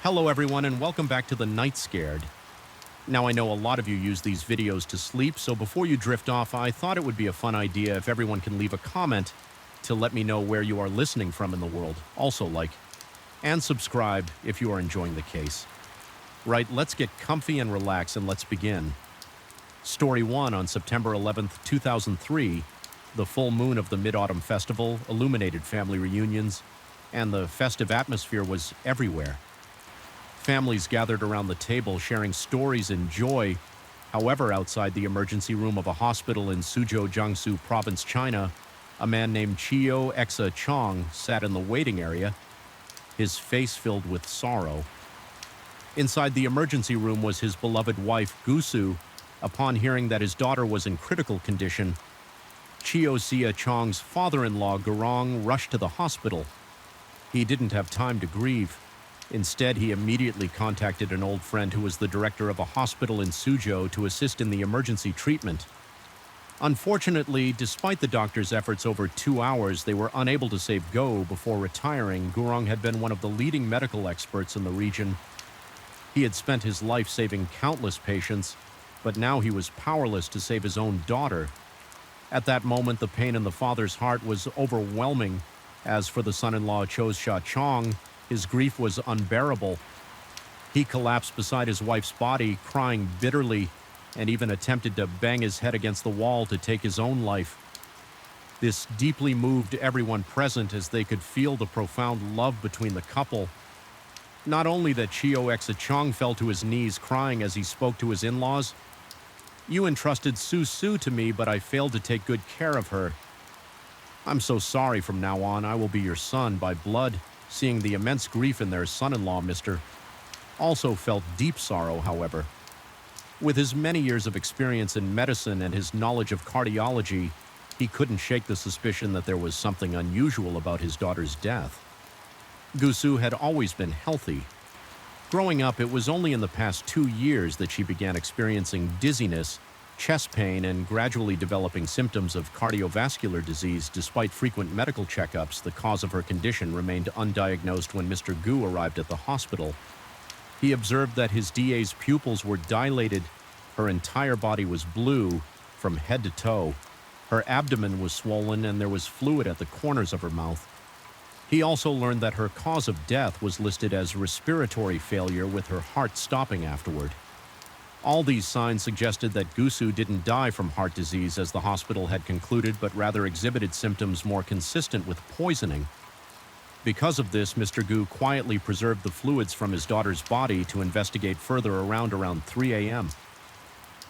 Hello everyone and welcome back to the Night Scared. Now I know a lot of you use these videos to sleep, so before you drift off, I thought it would be a fun idea if everyone can leave a comment to let me know where you are listening from in the world. Also like and subscribe if you are enjoying the case. Right, let's get comfy and relax and let's begin. Story 1 on September 11th, 2003, the full moon of the Mid-Autumn Festival illuminated family reunions, and the festive atmosphere was everywhere. Families gathered around the table sharing stories and joy. However, outside the emergency room of a hospital in Suzhou, Jiangsu Province, China, a man named Chio Exa Chong sat in the waiting area, his face filled with sorrow. Inside the emergency room was his beloved wife, Gusu. Upon hearing that his daughter was in critical condition, Chio Xia Chong's father-in-law, Gurong, rushed to the hospital. He didn't have time to grieve. Instead, he immediately contacted an old friend who was the director of a hospital in Suzhou to assist in the emergency treatment. Unfortunately, despite the doctor's efforts over 2 hours, they were unable to save Go before retiring. Gurong had been one of the leading medical experts in the region. He had spent his life saving countless patients, but now he was powerless to save his own daughter. At that moment, the pain in the father's heart was overwhelming. As for the son-in-law, Cho Xia Chong, his grief was unbearable. He collapsed beside his wife's body, crying bitterly, and even attempted to bang his head against the wall to take his own life. This deeply moved everyone present as they could feel the profound love between the couple. Not only that Chio Exa Chong fell to his knees crying as he spoke to his in-laws, "You entrusted Su to me, but I failed to take good care of her. I'm so sorry. From now on, I will be your son by blood." Seeing the immense grief in their son-in-law, Mr. also felt deep sorrow, however. With his many years of experience in medicine and his knowledge of cardiology, he couldn't shake the suspicion that there was something unusual about his daughter's death. Gusu had always been healthy. Growing up, it was only in the past 2 years that she began experiencing dizziness, chest pain, and gradually developing symptoms of cardiovascular disease. Despite frequent medical checkups, the cause of her condition remained undiagnosed when Mr. Gu arrived at the hospital. He observed that his DA's pupils were dilated, her entire body was blue from head to toe, her abdomen was swollen, and there was fluid at the corners of her mouth. He also learned that her cause of death was listed as respiratory failure, with her heart stopping afterward. All these signs suggested that Gusu didn't die from heart disease, as the hospital had concluded, but rather exhibited symptoms more consistent with poisoning. Because of this, Mr. Gu quietly preserved the fluids from his daughter's body to investigate further around 3 a.m.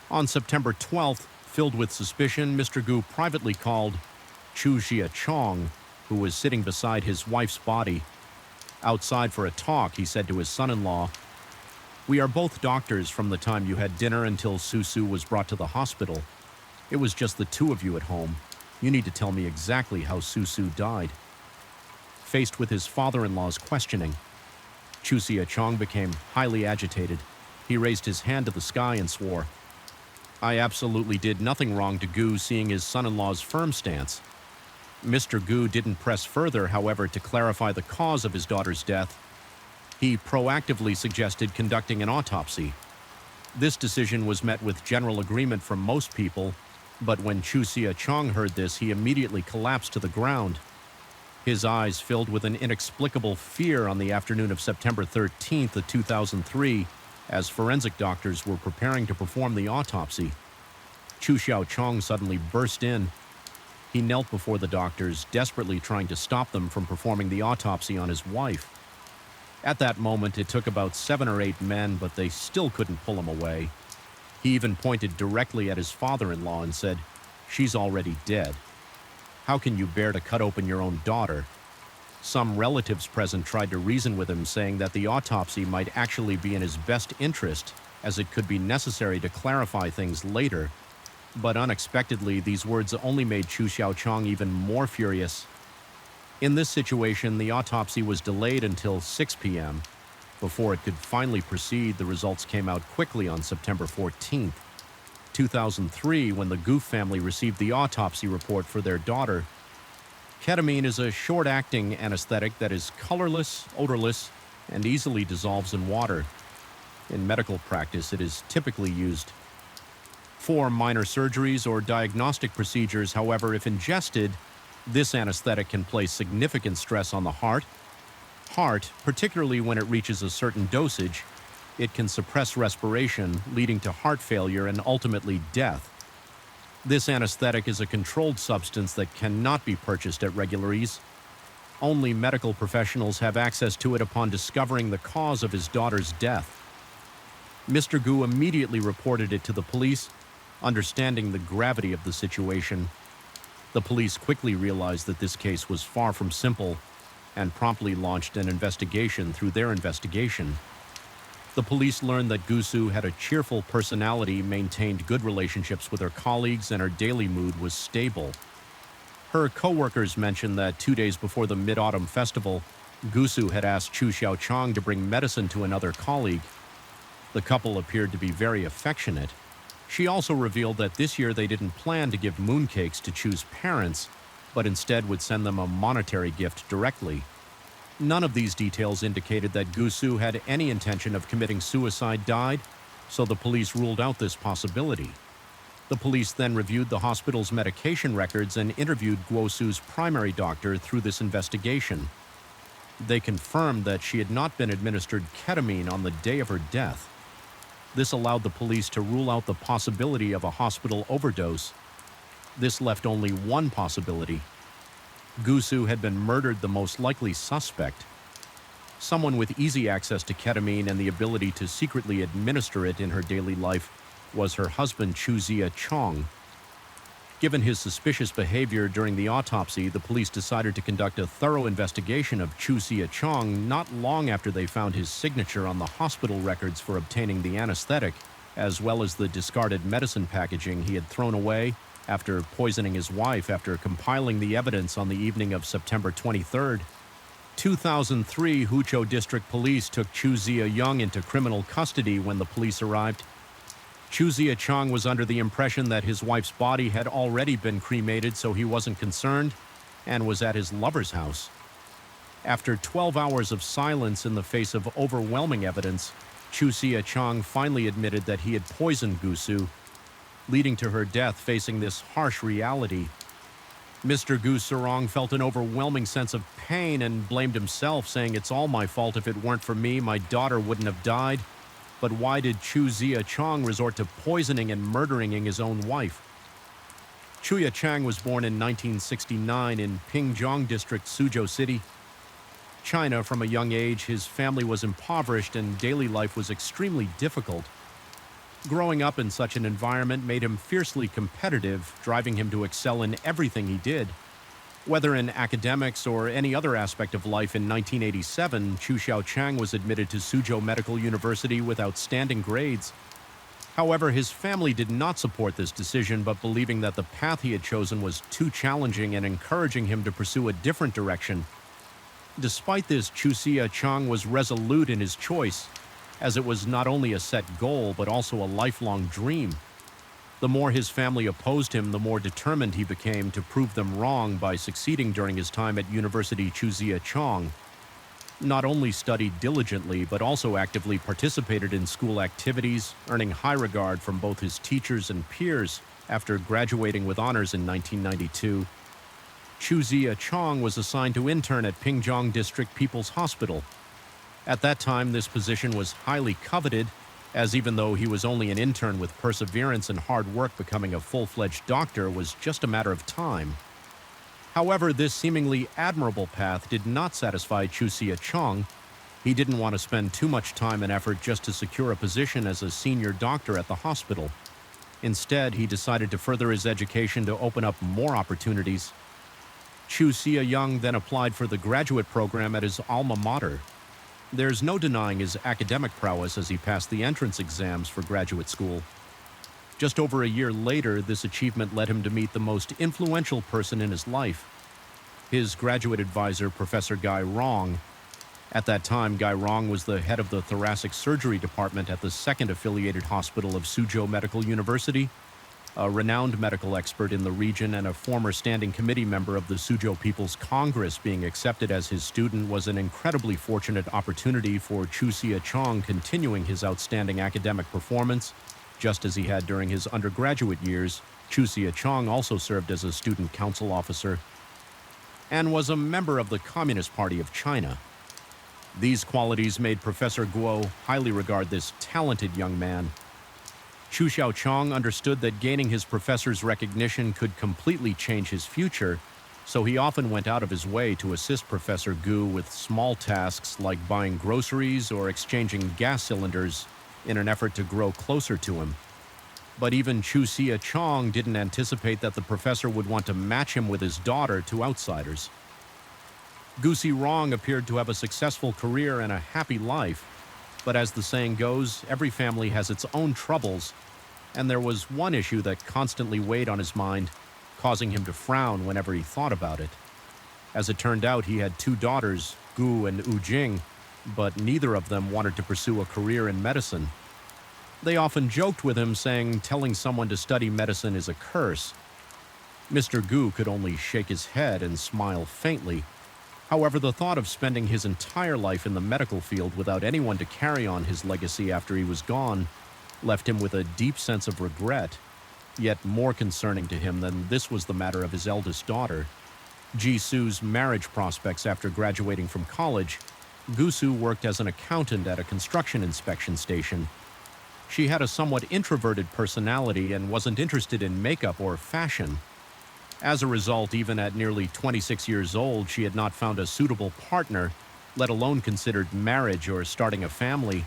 On September 12th, filled with suspicion, Mr. Gu privately called Chu Xia Chong, who was sitting beside his wife's body. Outside for a talk, he said to his son-in-law, "We are both doctors from the time you had dinner until Su was brought to the hospital. It was just the two of you at home. You need to tell me exactly how Su died." Faced with his father-in-law's questioning, Chu Xia Chong became highly agitated. He raised his hand to the sky and swore, "I absolutely did nothing wrong to Gu." Seeing his son-in-law's firm stance, Mr. Gu didn't press further, however, to clarify the cause of his daughter's death. He proactively suggested conducting an autopsy. This decision was met with general agreement from most people, but when Chu Xia Chong heard this, he immediately collapsed to the ground. His eyes filled with an inexplicable fear on the afternoon of September 13th of 2003, as forensic doctors were preparing to perform the autopsy. Chu Xiao Chong suddenly burst in. He knelt before the doctors, desperately trying to stop them from performing the autopsy on his wife. At that moment, it took about 7 or 8 men, but they still couldn't pull him away. He even pointed directly at his father-in-law and said, "She's already dead. How can you bear to cut open your own daughter?" Some relatives present tried to reason with him, saying that the autopsy might actually be in his best interest, as it could be necessary to clarify things later. But unexpectedly, these words only made Chu Xiao Chong even more furious. In this situation, the autopsy was delayed until 6 p.m. Before it could finally proceed, the results came out quickly on September 14th, 2003, when the Goof family received the autopsy report for their daughter. Ketamine is a short-acting anesthetic that is colorless, odorless, and easily dissolves in water. In medical practice, it is typically used for minor surgeries or diagnostic procedures. However, if ingested, this anesthetic can place significant stress on the heart. Particularly when it reaches a certain dosage, it can suppress respiration, leading to heart failure and ultimately death. This anesthetic is a controlled substance that cannot be purchased at regular ease. Only medical professionals have access to it upon discovering the cause of his daughter's death. Mr. Gu immediately reported it to the police, understanding the gravity of the situation. The police quickly realized that this case was far from simple and promptly launched an investigation. Through their investigation, the police learned that Gusu had a cheerful personality, maintained good relationships with her colleagues, and her daily mood was stable. Her co-workers mentioned that 2 days before the Mid-Autumn Festival, Gusu had asked Chu Xiaochang to bring medicine to another colleague. The couple appeared to be very affectionate. She also revealed that this year they didn't plan to give mooncakes to Chu's parents, but instead would send them a monetary gift directly. None of these details indicated that Gusu had any intention of committing suicide, so the police ruled out this possibility. The police then reviewed the hospital's medication records and interviewed Guosu's primary doctor through this investigation. They confirmed that she had not been administered ketamine on the day of her death. This allowed the police to rule out the possibility of a hospital overdose. This left only one possibility. Gusu had been murdered, the most likely suspect. Someone with easy access to ketamine and the ability to secretly administer it in her daily life was her husband, Chu Xiaochang. Given his suspicious behavior during the autopsy, the police decided to conduct a thorough investigation of Chu Xiaochang not long after they found his signature on the hospital records for obtaining the anesthetic, as well as the discarded medicine packaging he had thrown away after poisoning his wife. After compiling the evidence on the evening of September 23, 2003, Huqiu District Police took Chu Xiaoyang into criminal custody. When the police arrived, Chu Xiaochang was under the impression that his wife's body had already been cremated, so he wasn't concerned and was at his lover's house. After 12 hours of silence in the face of overwhelming evidence, Chu Xiaochang finally admitted that he had poisoned Gusu, leading to her death. Facing this harsh reality, Mr. Gu Surong felt an overwhelming sense of pain and blamed himself, saying, "It's all my fault. If it weren't for me, my daughter wouldn't have died." But why did Chu Xiaochang resort to poisoning and murdering his own wife? Chu Xiaochang was born in 1969 in Pingjiang District, Suzhou City, China. From a young age, his family was impoverished and daily life was extremely difficult. Growing up in such an environment made him fiercely competitive, driving him to excel in everything he did. Whether in academics or any other aspect of life, in 1987, Chu Xiaochang was admitted to Suzhou Medical University with outstanding grades. However, his family did not support this decision, but believing that the path he had chosen was too challenging and encouraging him to pursue a different direction. Despite this, Chu Xiaochang was resolute in his choice, as it was not only a set goal but also a lifelong dream. The more his family opposed him, the more determined he became to prove them wrong. By succeeding during his time at University, Chu Xiaochang not only studied diligently but also actively participated in school activities, earning high regard from both his teachers and peers. After graduating with honors in 1992, Chu Xiaochang was assigned to intern at Pingjiang District People's Hospital. At that time, this position was highly coveted, as even though he was only an intern, with perseverance and hard work, becoming a full-fledged doctor was just a matter of time. However, this seemingly admirable path did not satisfy Chu Xiaochang. He didn't want to spend too much time and effort just to secure a position as a senior doctor at the hospital. Instead, he decided to further his education to open up more opportunities. Chu Xiaoyang then applied for the graduate program at his alma mater. There's no denying his academic prowess as he passed the entrance exams for graduate school. Just over a year later, this achievement led him to meet the most influential person in his life, his graduate advisor, Professor Gai Rong. At that time, Gai Rong was the head of the thoracic surgery department at the second affiliated hospital of Suzhou Medical University. a renowned medical expert in the region and a former standing committee member of the Suzhou People's Congress. Being accepted as his student was an incredibly fortunate opportunity for Chu Xie-chang, continuing his outstanding academic performance. Just as he had during his undergraduate years, Chu Xie-chang also served as a student council officer and was a member of the Communist Party of China. These qualities made Professor Guo highly regard this talented young man. Chu Xiaochang understood that gaining his professor's recognition could completely change his future, so he often went out of his way to assist Professor Gu with small tasks like buying groceries or exchanging gas cylinders in an effort to grow closer to him. But even Chu Xie-chang didn't anticipate that the professor would want to match him with his daughter to outsiders. Gu Xirong appeared to have a successful career and a happy life, but as the saying goes, every family has its own troubles, and there was one issue that constantly weighed on his mind, causing him to frown whenever he thought about it. As it turned out, he had two daughters, Gu and Wu Jing, but neither of them wanted to pursue a career in medicine. They often joked with him, saying telling someone to study medicine is a curse. Mr. Gu could only shake his head and smile faintly. However, the thought of spending his entire life in the medical field without anyone to carry on his legacy after he was gone left him with a deep sense of regret. Yet more concerning to him than this was the matter of his eldest daughter. Jisu's marriage prospects after graduating from college. Gusu worked as an accountant at a construction inspection station. She had a somewhat introverted personality and wasn't interested in makeup or fashion. As a result, even at nearly 26 years old, she had not found a suitable partner, let alone considered marriage or starting a family.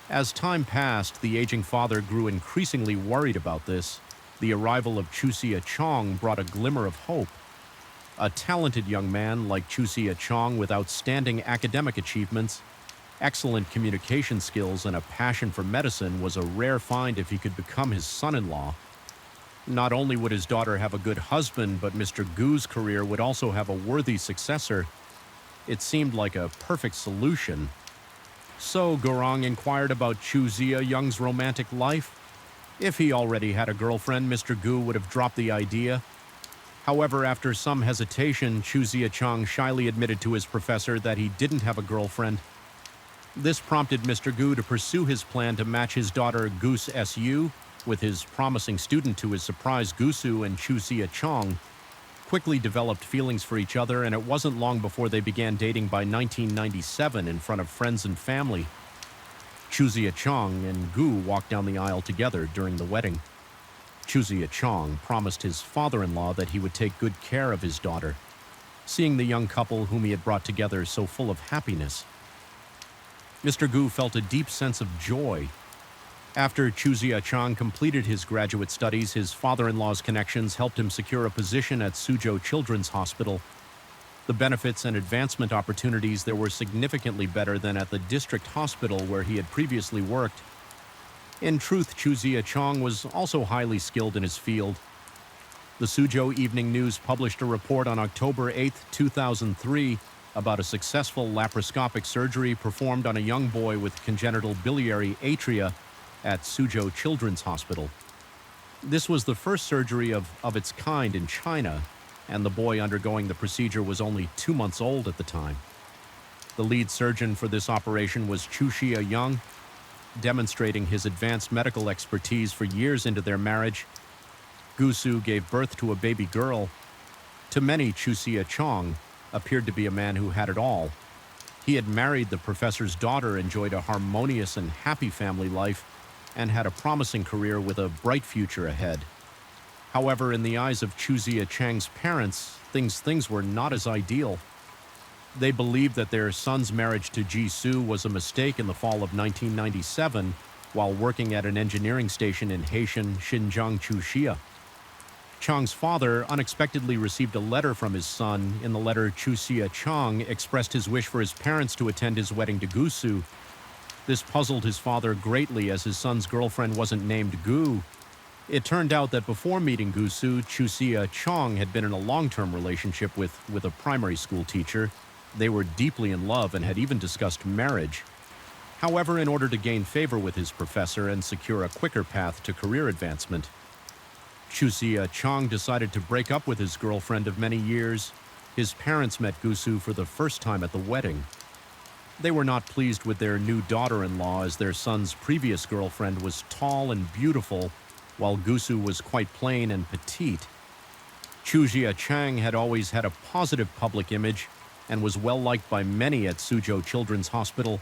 As time passed, the aging father grew increasingly worried about this. The arrival of Chu Xie-chang brought a glimmer of hope. A talented young man like Chu Xie-chang with outstanding academic achievements, excellent communication skills, and a passion for medicine was a rare find if he could become his son-in-law. Not only would his daughter have a good husband, but Mr. Gu's career would also have a worthy successor. It seemed like a perfect solution. So Gurong inquired about Chu Xie-young's romantic life. If he already had a girlfriend, Mr. Gu would have dropped the idea. However, after some hesitation, Chu Xie-chang shyly admitted to his professor that he didn't have a girlfriend. This prompted Mr. Gu to pursue his plan to match his daughter Gus Su with his promising student. To his surprise, Gusu and Chu Xie-chang quickly developed feelings for each other, and it wasn't long before they began dating by 1997 in front of friends and family. Chu Xie-chang and Gu walked down the aisle together during the wedding. Chu Xie-chang promised his father-in-law that he would take good care of his daughter, seeing the young couple whom he had brought together so full of happiness. Mr. Gu felt a deep sense of joy. After Chu Xie-chang completed his graduate studies, his father-in-law's connections helped him secure a position at Suzhou Children's Hospital. The benefits and advancement opportunities there were significantly better than at the district hospital where he had previously worked. In truth, Chu Xie-chang was also highly skilled in his field. The Suzhou Evening News published a report on October 8, 2003, about a successful laparoscopic surgery performed on a young boy with congenital biliary atria at Suzhou Children's Hospital. This was the first surgery of its kind in China, and the boy undergoing the procedure was only 2 months old at the time. The lead surgeon for this operation was Chu Xie-young. Demonstrating his advanced medical expertise for years into their marriage, Gusu gave birth to a baby girl. To many, Chu Xie-chang appeared to be a man who had it all. He had married the professor's daughter, enjoyed a harmonious and happy family life, and had a promising career with a bright future ahead. However, in the eyes of Chu Xie-chang's parents, things were not as ideal. They believed that their son's marriage to Jisu was a mistake in the fall of 1997 while working at an engineering station in Haitian Xinjiang Chuxia. Chang's father unexpectedly received a letter from his son. In the letter, Chu Xie-chang expressed his wish for his parents to attend his wedding to Gusu. This puzzled his father greatly, as his son's girlfriend wasn't named Gu. It turned out that before meeting Gusu, Chu Xie-chang had been in a long-term relationship with a primary school teacher. They were deeply in love and had even discussed marriage. However, in order to gain favor with his professor and secure a quicker path to career advancement, Chusia Chang decided to break up with his girlfriend of many years. His parents met Gusu for the first time at the wedding. They were not pleased with their new daughter-in-law, as their son's previous girlfriend was tall and beautiful, while Gusu was quite plain and petite. Chusia Chang had always had a positive public image and was well-liked by many at Suzhou Children's Hospital.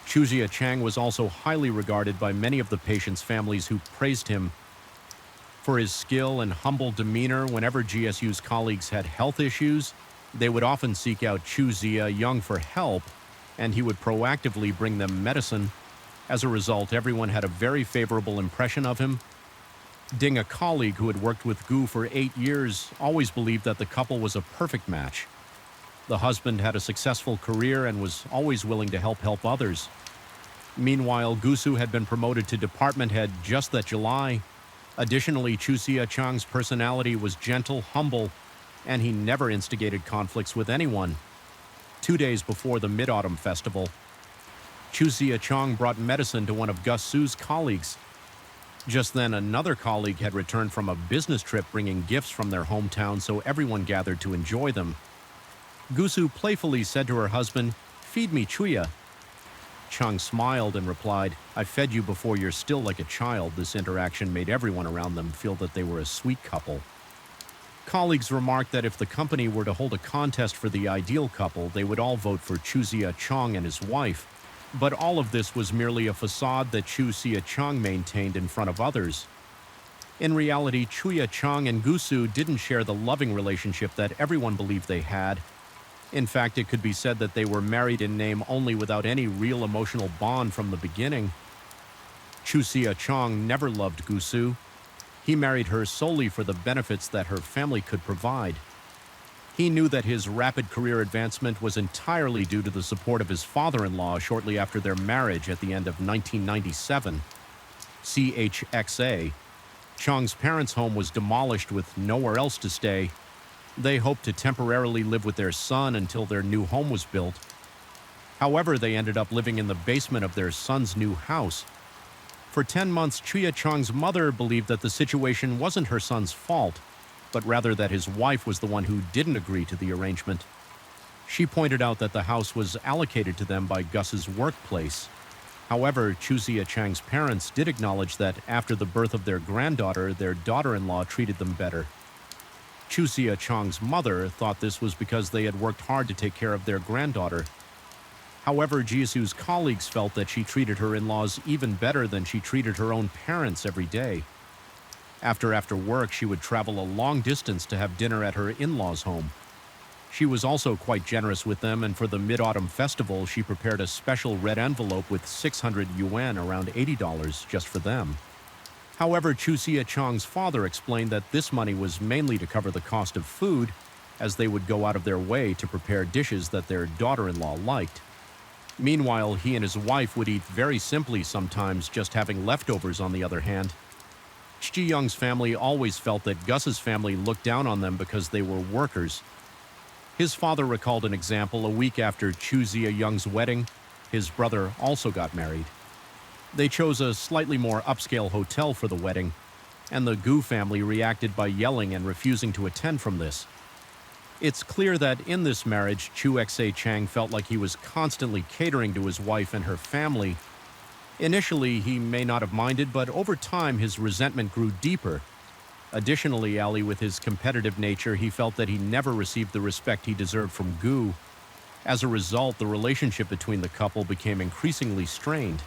Chusia Chang was also highly regarded by many of the patients' families, who praised him for his skill and humble demeanor. Whenever GSU's colleagues had health issues, they would often seek out Chusia Young for help, and he would proactively bring them medicine. As a result, everyone had a very favorable impression of him. Ding, a colleague who had worked with Gu for 8 years, always believed that the couple was a perfect match. The husband had a successful career and was always willing to help others. Meanwhile, Gusu had been promoted to department head just that July. Additionally, Chusia Chang's personality was gentle, humble, and he never instigated conflicts with anyone. 2 days before the Mid-Autumn Festival, Chusia Chang brought medicine to one of Gus Su's colleagues. Just then, another colleague had returned from a business trip bringing gifts from their hometown, so everyone gathered to enjoy them. Gusu playfully said to her husband, "Feed me, Chuya." Chang smiled and replied, "I fed you before you're still like a child." This interaction made everyone around them feel that they were a sweet couple. Colleagues remarked that if the company were to hold a contest for the ideal couple, they would all vote for Chusia Chang and his wife. But all of this was merely a facade that Chusia Chang maintained in front of others. In reality, Chuya Chang and Gusu didn't share the loving relationship that everyone believed they had. In fact, it could be said that they were married in name only, without any real emotional bond from the beginning. Chusia Chang never loved Gusu. He married her solely for the benefits that her family could provide. He knew that his rapid career advancement was entirely due to the support of his father-in-law shortly after their marriage at the end of 1997. CHXA. Chang's parents' home was demolished with nowhere else to stay. They hoped to temporarily live with their son until their new home was built. However, they ended up living in the basement of their son's new house. For 10 months, Chuya Chang's mother believed that the situation wasn't her son's fault, but rather that his wife was the one who didn't agree to the arrangement. She pointed out that the house was allocated to them by Gus's workplace. However, Chusia Chang's parents did acknowledge that after the birth of their granddaughter, their daughter-in-law treated them better. Chusia Chang's mother thought this was because they had worked hard to take care of their granddaughter. However, Jisu's colleagues felt that she treated her in-laws even better than she treated her own parents every day. After work, she would travel a long distance to have dinner at her in-laws' home. She was also quite generous with them, and for the Mid-Autumn Festival, she prepared a special red envelope with 600 yuan, around $80, just for them. However, Chusia Chang's father explained that this money was mainly to cover the cost of food, as they would go out of their way to prepare dishes that their daughter-in-law liked. Meanwhile, he and his wife would eat very simply sometimes, just having leftovers on the other hand. Chi Young's family always felt that Gus's family looked down on them because they were workers. His father recalled an example. A week after Chusia Young's wedding, his brother also got married. They chose a slightly more upscale hotel for the wedding, and the Gu family reacted by yelling and refusing to attend from this. It's clear that in this marriage, Chu Xa Chang felt like he was constantly catering to his wife and her family. Initially, he may not have minded, but over time, his resentment grew deeper. Additionally, Ali, with his competitive nature, he felt that he never received the respect he deserved from Gu. As a result, the relationship between the couple became increasingly strained.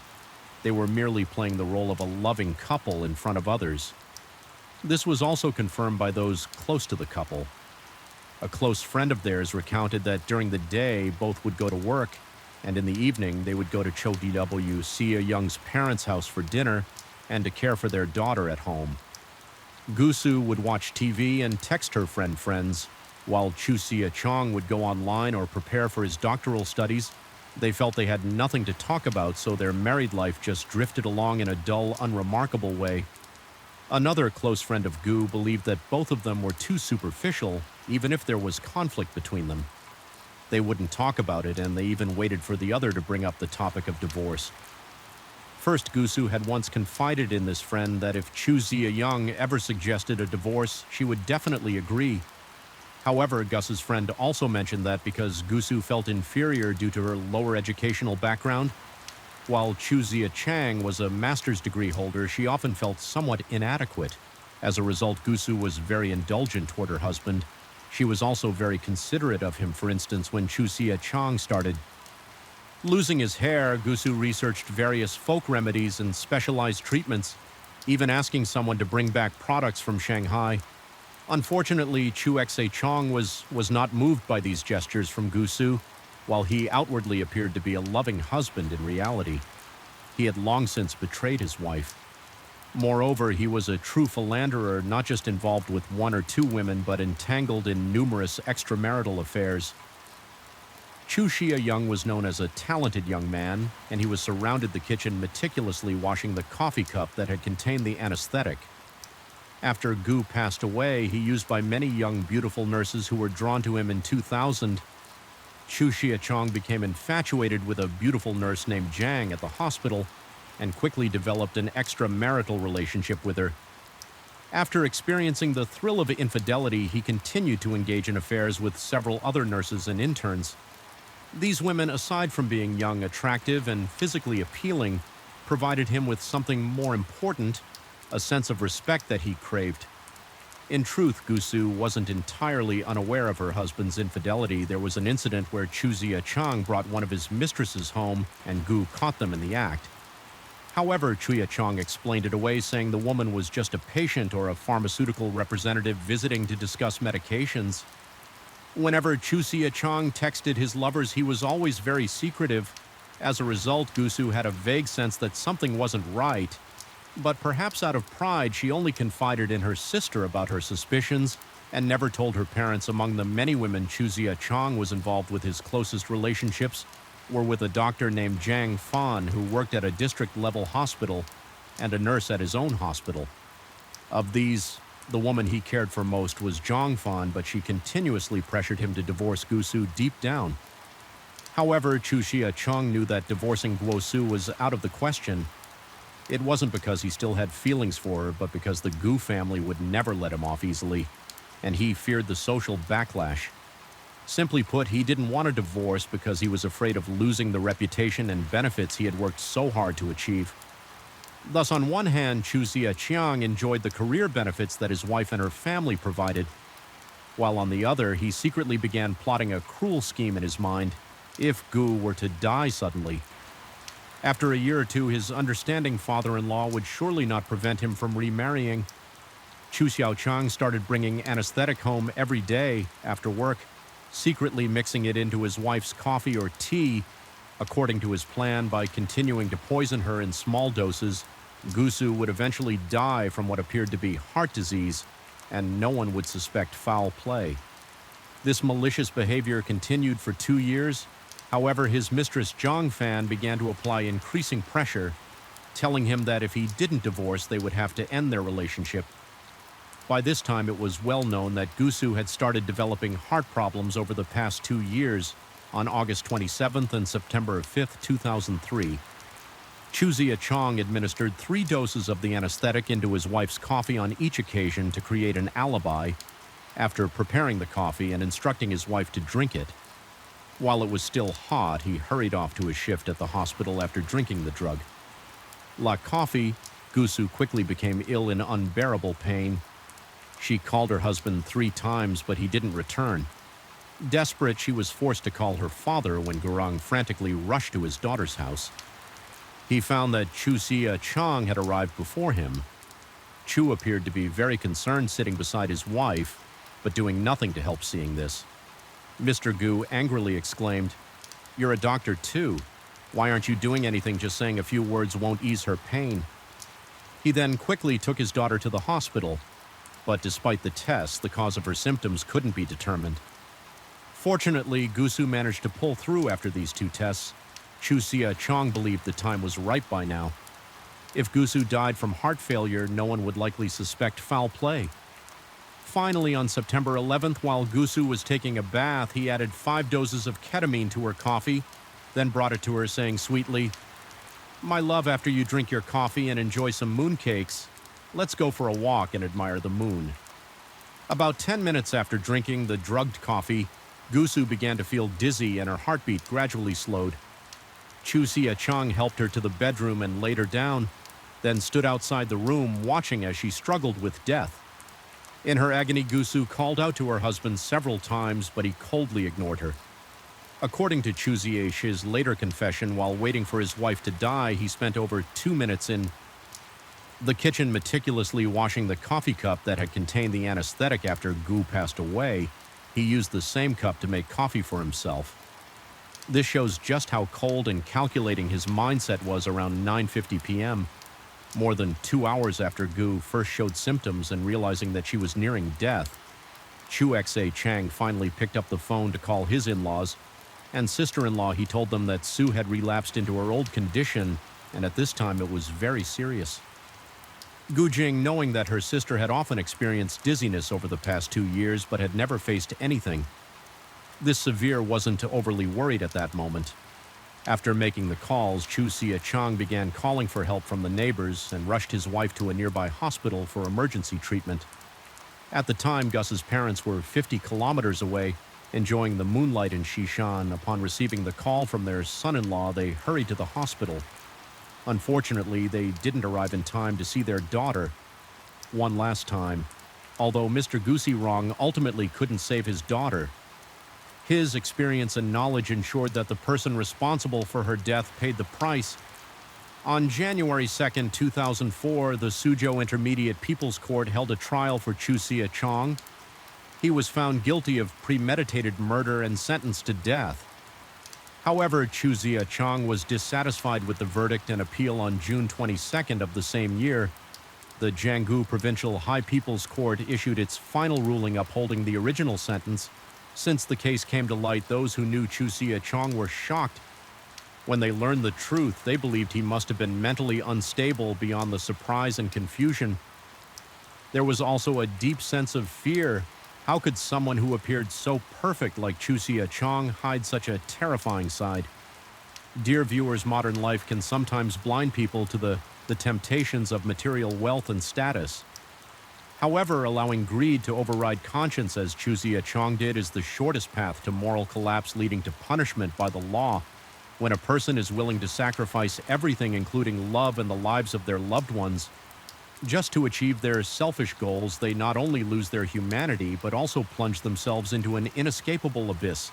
They were merely playing the role of a loving couple in front of others. This was also confirmed by those close to the couple. A close friend of theirs recounted that during the day, both would go to work, and in the evening, they would go to Cho DW, Sia Young's parents' house for dinner, and to care for their daughter at home. Gusu would watch TV and text her friends, while Chusia Chang would go online or prepare for his doctoral studies. They felt they had nothing to talk about, so their married life just drifted along in a dull, unremarkable way. Another close friend of Gu believed that both of them were too superficial, even if there was conflict between them. They wouldn't talk about it, and they even waited for the other to bring up the topic of divorce. First, Gusu had once confided in this friend that if Chu Zia-young ever suggested a divorce, she would definitely agree. However, Gus's friend also mentioned that because Gusu felt inferior due to her lower educational background, while Chu Zia-chang was a master's degree holder, she often felt somewhat inadequate. As a result, Gusu was very indulgent toward her husband. She was also very considerate of him. For instance, when Chu Zia-chang started losing his hair, Gusu researched various folk remedies and specialized treatments, even asking someone to bring back products from Shanghai. Unfortunately, Chu Xe-chong was not moved by these gestures from Gusu. While he outwardly appeared to be a loving husband, in reality, he had long since betrayed his wife. Moreover, he was a true philanderer, not just involved with one or two women, but entangled in numerous extramarital affairs. Chu Xia-young was known as a talented young man, and he was surrounded the kitchen meticulously washing the coffee cup that had contained the anesthetic. After Gu passed away, he used by many young, beautiful nurses who were drawn to him in 2000. Chu Xia-chong became infatuated with a beautiful nurse named Zhang at the hospital and quickly developed an extramarital relationship with her. After experiencing the thrill of infidelity, he continued to engage in affairs with several other nurses and interns. These women, aside from being young, attractive, and physically appealing, provided him with something more important, a sense of respect that he craved. In truth, Gusu wasn't entirely unaware of her husband's infidelity. There was an incident where Chu Zia-chang brought one of his mistresses home, and Gu caught them in the act. However, Chu Zia-chang explained it away, saying the woman was just a patient or a pharmaceutical representative visiting to discuss medications. Whenever Chu Zia-chang texted his lovers, he was always very secretive. As a result, Gusu had a vague sense that something wasn't right. But perhaps out of pride, she only confided in her sister about her suspicions and never told her parents. Among the many women Chu Zia-chang was involved with, his closest relationships were with a doctor named Zhang Fan, who worked at a district-level hospital, and a nurse at his own hospital. Of these, the woman he cared for most was Zhang Fan, but she continuously pressured him to divorce Gusu deep down. However, Chu Zia-chang knew that divorcing Guosu was out of the question. It wasn't because he still had feelings for her, but because the Gu family would never let him off easily, and he feared the social backlash. Simply put, he didn't want a divorce because he was afraid of losing the reputation and benefits he had worked so hard to achieve. Thus, on one hand, Chu Zia-chang enjoyed the career benefits that his wife and her family provided, while on the other, he secretly began plotting a cruel scheme in his mind if Gu were to die suddenly. After a year or two, his understanding father-in-law would surely not prevent him from remarrying. Chu Xiaochang started bringing anesthetic home every day after work, secretly mixing it into his wife's coffee or tea. According to his plan, by continuing to poison her in small doses, Gusu would eventually die from what appeared to be heart disease, and no one would suspect foul play. This malicious behavior continued for 2 years. However, his mistress Zhang Fan began to apply increasing pressure, telling him that if he didn't divorce, they would have to end their relationship. By this time, it was well known that Gusu had started developing heart problems over the past 2 years. On August 27th and September 5th, 2003, Chu Zia-chang administered 3 doses of the anesthetic into his wife's coffee on each occasion to create an alibi, after preparing the coffee and instructing his wife to drink it. While it was still hot, he hurried off to his shift at the hospital after drinking the drug. La coffee, Gusu quickly became ill in unbearable pain. She called her husband 3 times, but he didn't return. Desperate, she was forced to call her father when Gurung frantically rushed to his daughter's house. He found that Chu Zia-chang had arrived before him. Chu appeared to be very concerned, sitting beside his wife, but doing nothing to help seeing this. Mr. Gu angrily exclaimed, "You're a doctor too. Why aren't you doing anything? Just saying a few words won't ease her pain." He then quickly took his daughter to the hospital, but despite the tests, the cause of her symptoms couldn't be determined. Fortunately, Gusu managed to pull through after these 2 tests. Chu Zia-chang believed the time was ripe by now. If Gusu died from heart failure, no one would likely suspect foul play. Finally, on September 11th, while Gusu was taking a bath, he added 5 doses of ketamine to her coffee, then brought it to her, saying sweetly, My love, after you drink your coffee and enjoy some mooncakes, let's go for a walk and admire the moon. About 10 minutes after drinking the drugged coffee, Gusu began to feel dizzy and her heartbeat gradually slowed. Chu Sia-chung helped her to the bedroom and laid her down, then stood outside the room watching as she struggled with death. In her agony, Gusu called out to her husband several times, but he coldly ignored her. According to Chu Sia-sh's later confession, while waiting for his wife to die, he spent over 2 minutes in the kitchen meticulously washing the coffee cup that had contained the anesthetic after Gu passed away. He used the same cup to make coffee for himself. This shows just how cold and calculating his mindset was around 9:50 p.m., more than 2 hours after Gu first showed symptoms and realizing that she was nearing death. Chu Xe-chang finally picked up the phone to call his in-laws and sister-in-law. He told them that Sue had relapsed into her old condition, and at this time it was very serious. Gu Jing, knowing that her sister had often experienced dizziness over the past 2 years but had never faced anything this severe, wasn't overly worried at that moment. After making the calls, Chu Sia-chung began calling for help from the neighbors and rushed his wife to a nearby hospital for emergency treatment. At the time, Gus's parents were 50 kilometers away, enjoying the moonlight in Xishan. Upon receiving the call from their son-in-law, they hurried to the hospital. Unfortunately, they didn't arrive in time to see their daughter one last time, although Mr. Gusirong ultimately couldn't save his daughter. His experience and knowledge ensured that the person responsible for her death paid the price. On January 2, 2004, the Suzhou Intermediate People's Court held a trial for Chu Sia-chung. He was found guilty of premeditated murder and sentenced to death. However, Chu Sia-chung was dissatisfied with the verdict and appeal. On June 22nd of the same year, the Jiangsu Provincial High People's Court issued its final ruling upholding the original sentence. Since the case came to light, those who knew Chu Sia-chung were shocked. When they learned the truth, they believed he must have been mentally unstable beyond the surprise and confusion. There was also a deep sense of fear. How could someone who appeared so perfect like Chu Sia-chung hide such a terrifying side? Dear viewers, modern life can sometimes blind people to the temptations of material wealth and status. However, allowing greed to override conscience as Chu Sia-chung did is the shortest path to moral collapse, leading to punishment by the law. When a person is willing to sacrifice everything, including love and the lives of their loved ones, just to achieve their selfish goals, they not only lose their humanity, but also plunge themselves into an inescapable abyss.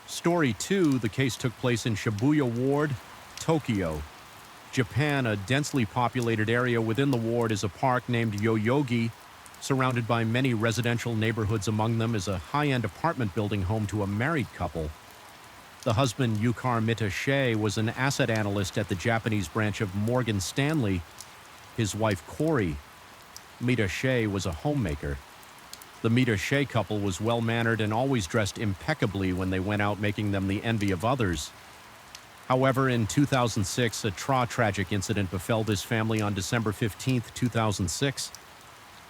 Story 2, the case took place in Shibuya Ward, Tokyo, Japan. A densely populated area within the ward is a park named Yoyogi, surrounded by many residential neighborhoods. Among them is a high-end apartment building home to a married couple. The husband, Yukar Mita-shea, was an asset analyst at the Japanese branch of Morgan Stanley. His wife, Corey Mita-shea, was a homemaker. The Mita-shea couple was well-mannered and always dressed impeccably when they went out, making them the envy of others. However, in 2006, a tragic incident befell this family. On December 15, 2006.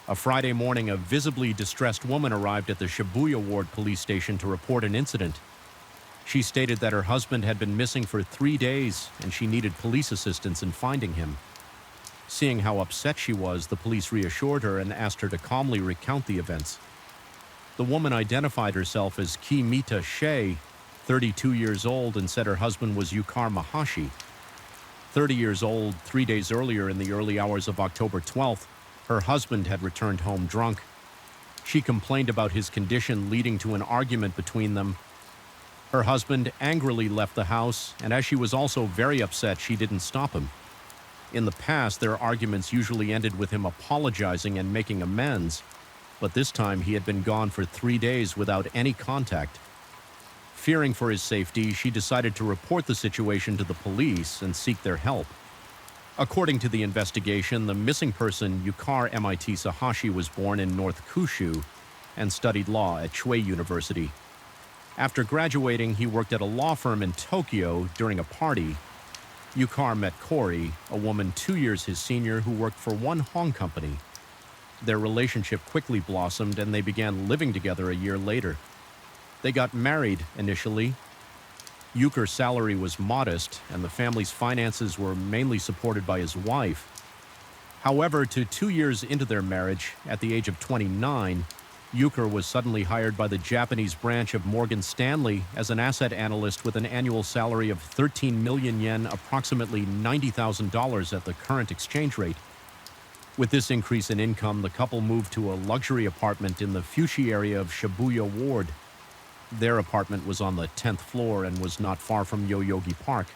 A Friday morning, a visibly distressed woman arrived at the Shibuya Ward police station to report an incident. She stated that her husband had been missing for 3 days and she needed police assistance in finding him. Seeing how upset she was, the police reassured her and asked her to calmly recount the events. The woman identified herself as Ki Mita-shea, 32 years old, and said her husband was Yukar Mahashi, 30 years old. 3 days earlier, in the early hours of October 12th, her husband had returned home drunk. She complained about his condition, leading to an argument between them. Her husband angrily left the house, and as she was also very upset, she didn't stop him. In the past, their arguments usually ended with him apologizing and making amends, but this time he had been gone for 3 days without any contact. Fearing for his safety, she decided to report the situation to the police and seek their help. According to the investigation, the missing person, Yukar MIT Sahashi, was born in North Kyushu and studied law at Chuei University. After graduating, he worked at a law firm in Tokyo. During a party, Yukar met Corey, a woman 2 years his senior who worked for one Hong company. Their relationship quickly blossomed and they began living together a year later. They got married initially. Euchre's salary was modest, and the family's finances were mainly supported by his wife. However, 2 years into their marriage, at the age of 29, Euchre was suddenly hired by the Japanese branch of Morgan Stanley as an asset analyst with an annual salary of 13 million yen, approximately $90,000 at the current exchange rate. With this increase in income, the couple moved to a luxury apartment in the Fushi area of Shibuya Ward. Their apartment was on the 10th floor and was not far from Yoyogi Park.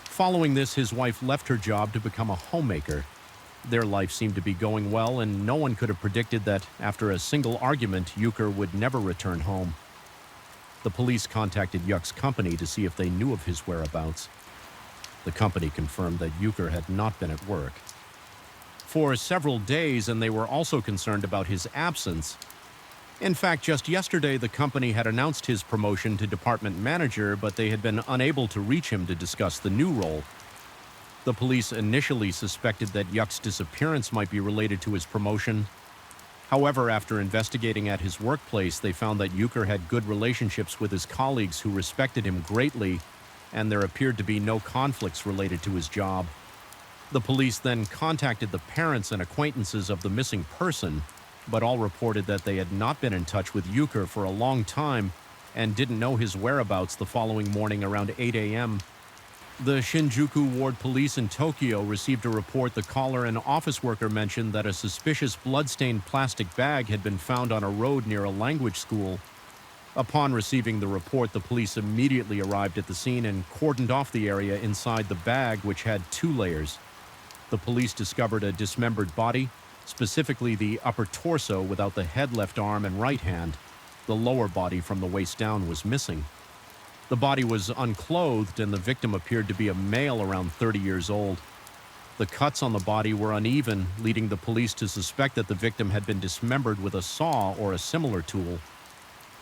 Following this, his wife left her job to become a homemaker. Their life seemed to be going well, and no one could have predicted that, after a single argument, Euchre would never return home. The police contacted Yuck's company to see if they knew of his whereabouts. The company confirmed that Euchre had not been at work for several days, and they were also concerned about his absence. In fact, just yesterday, the company had announced his promotion to department manager, but they had been unable to reach him to discuss the new role. The police initially suspected that Yuck's disappearance might be related to his promotion. However, after investigating at his workplace, they found that Euchre had good relationships with his colleagues who respected him greatly, and there appeared to be no conflicts related to his job. The police then contacted the parents and acquaintances of the missing person, but all reported that they had not been in touch with Euchre for a long time and didn't know his whereabouts the following morning around 8 a.m. The Shinjuku Ward Police in Tokyo received a report. The caller, an office worker, mentioned that a suspicious blood-stained plastic bag had been found on a road near a language school. Upon receiving the report, the police immediately arrived at the scene and cordoned off the area inside the bag, which had 2 layers. The police discovered a dismembered body, specifically the upper torso without the head, left arm, and right hand. The lower body from the waist down was missing. The body was unclothed, and the victim appeared to be a male around 30 years old. The cuts on the body were uneven, leading the police to suspect that the victim had been dismembered with a saw or a similar tool.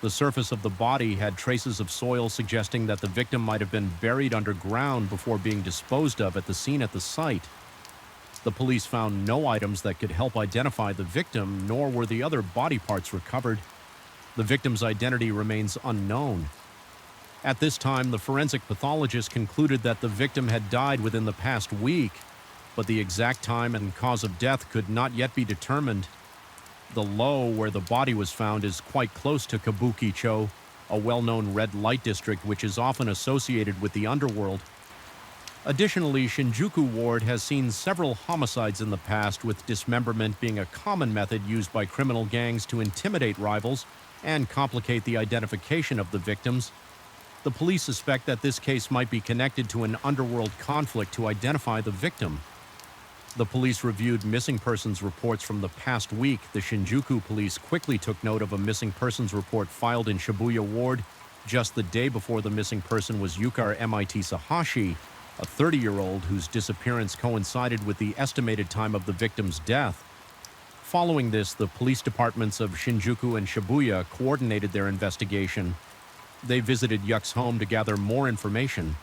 The surface of the body had traces of soil, suggesting that the victim might have been buried underground before being disposed of at the scene at the site. The police found no items that could help identify the victim, nor were the other body parts recovered. The victim's identity remains unknown. At this time, the forensic pathologist concluded that the victim had died within the past week, but the exact time and cause of death could not yet be determined. The low where the body was found is quite close to Kabukicho, a well-known red light district which is often associated with the underworld. Additionally, Shinjuku Ward has seen several homicides in the past, with dismemberment being a common method used by criminal gangs to intimidate rivals and complicate the identification of the victims. The police suspect that this case might be connected to an underworld conflict to identify the victim. The police reviewed missing persons reports from the past week. The Shinjuku police quickly took note of a missing persons report filed in Shibuya Ward just the day before the missing person was Yukar MIT Sahashi, a 30-year-old whose disappearance coincided with the estimated time of the victim's death. Following this, the police departments of Shinjuku and Shibuya coordinated their investigation. They visited Yuck's home to gather more information.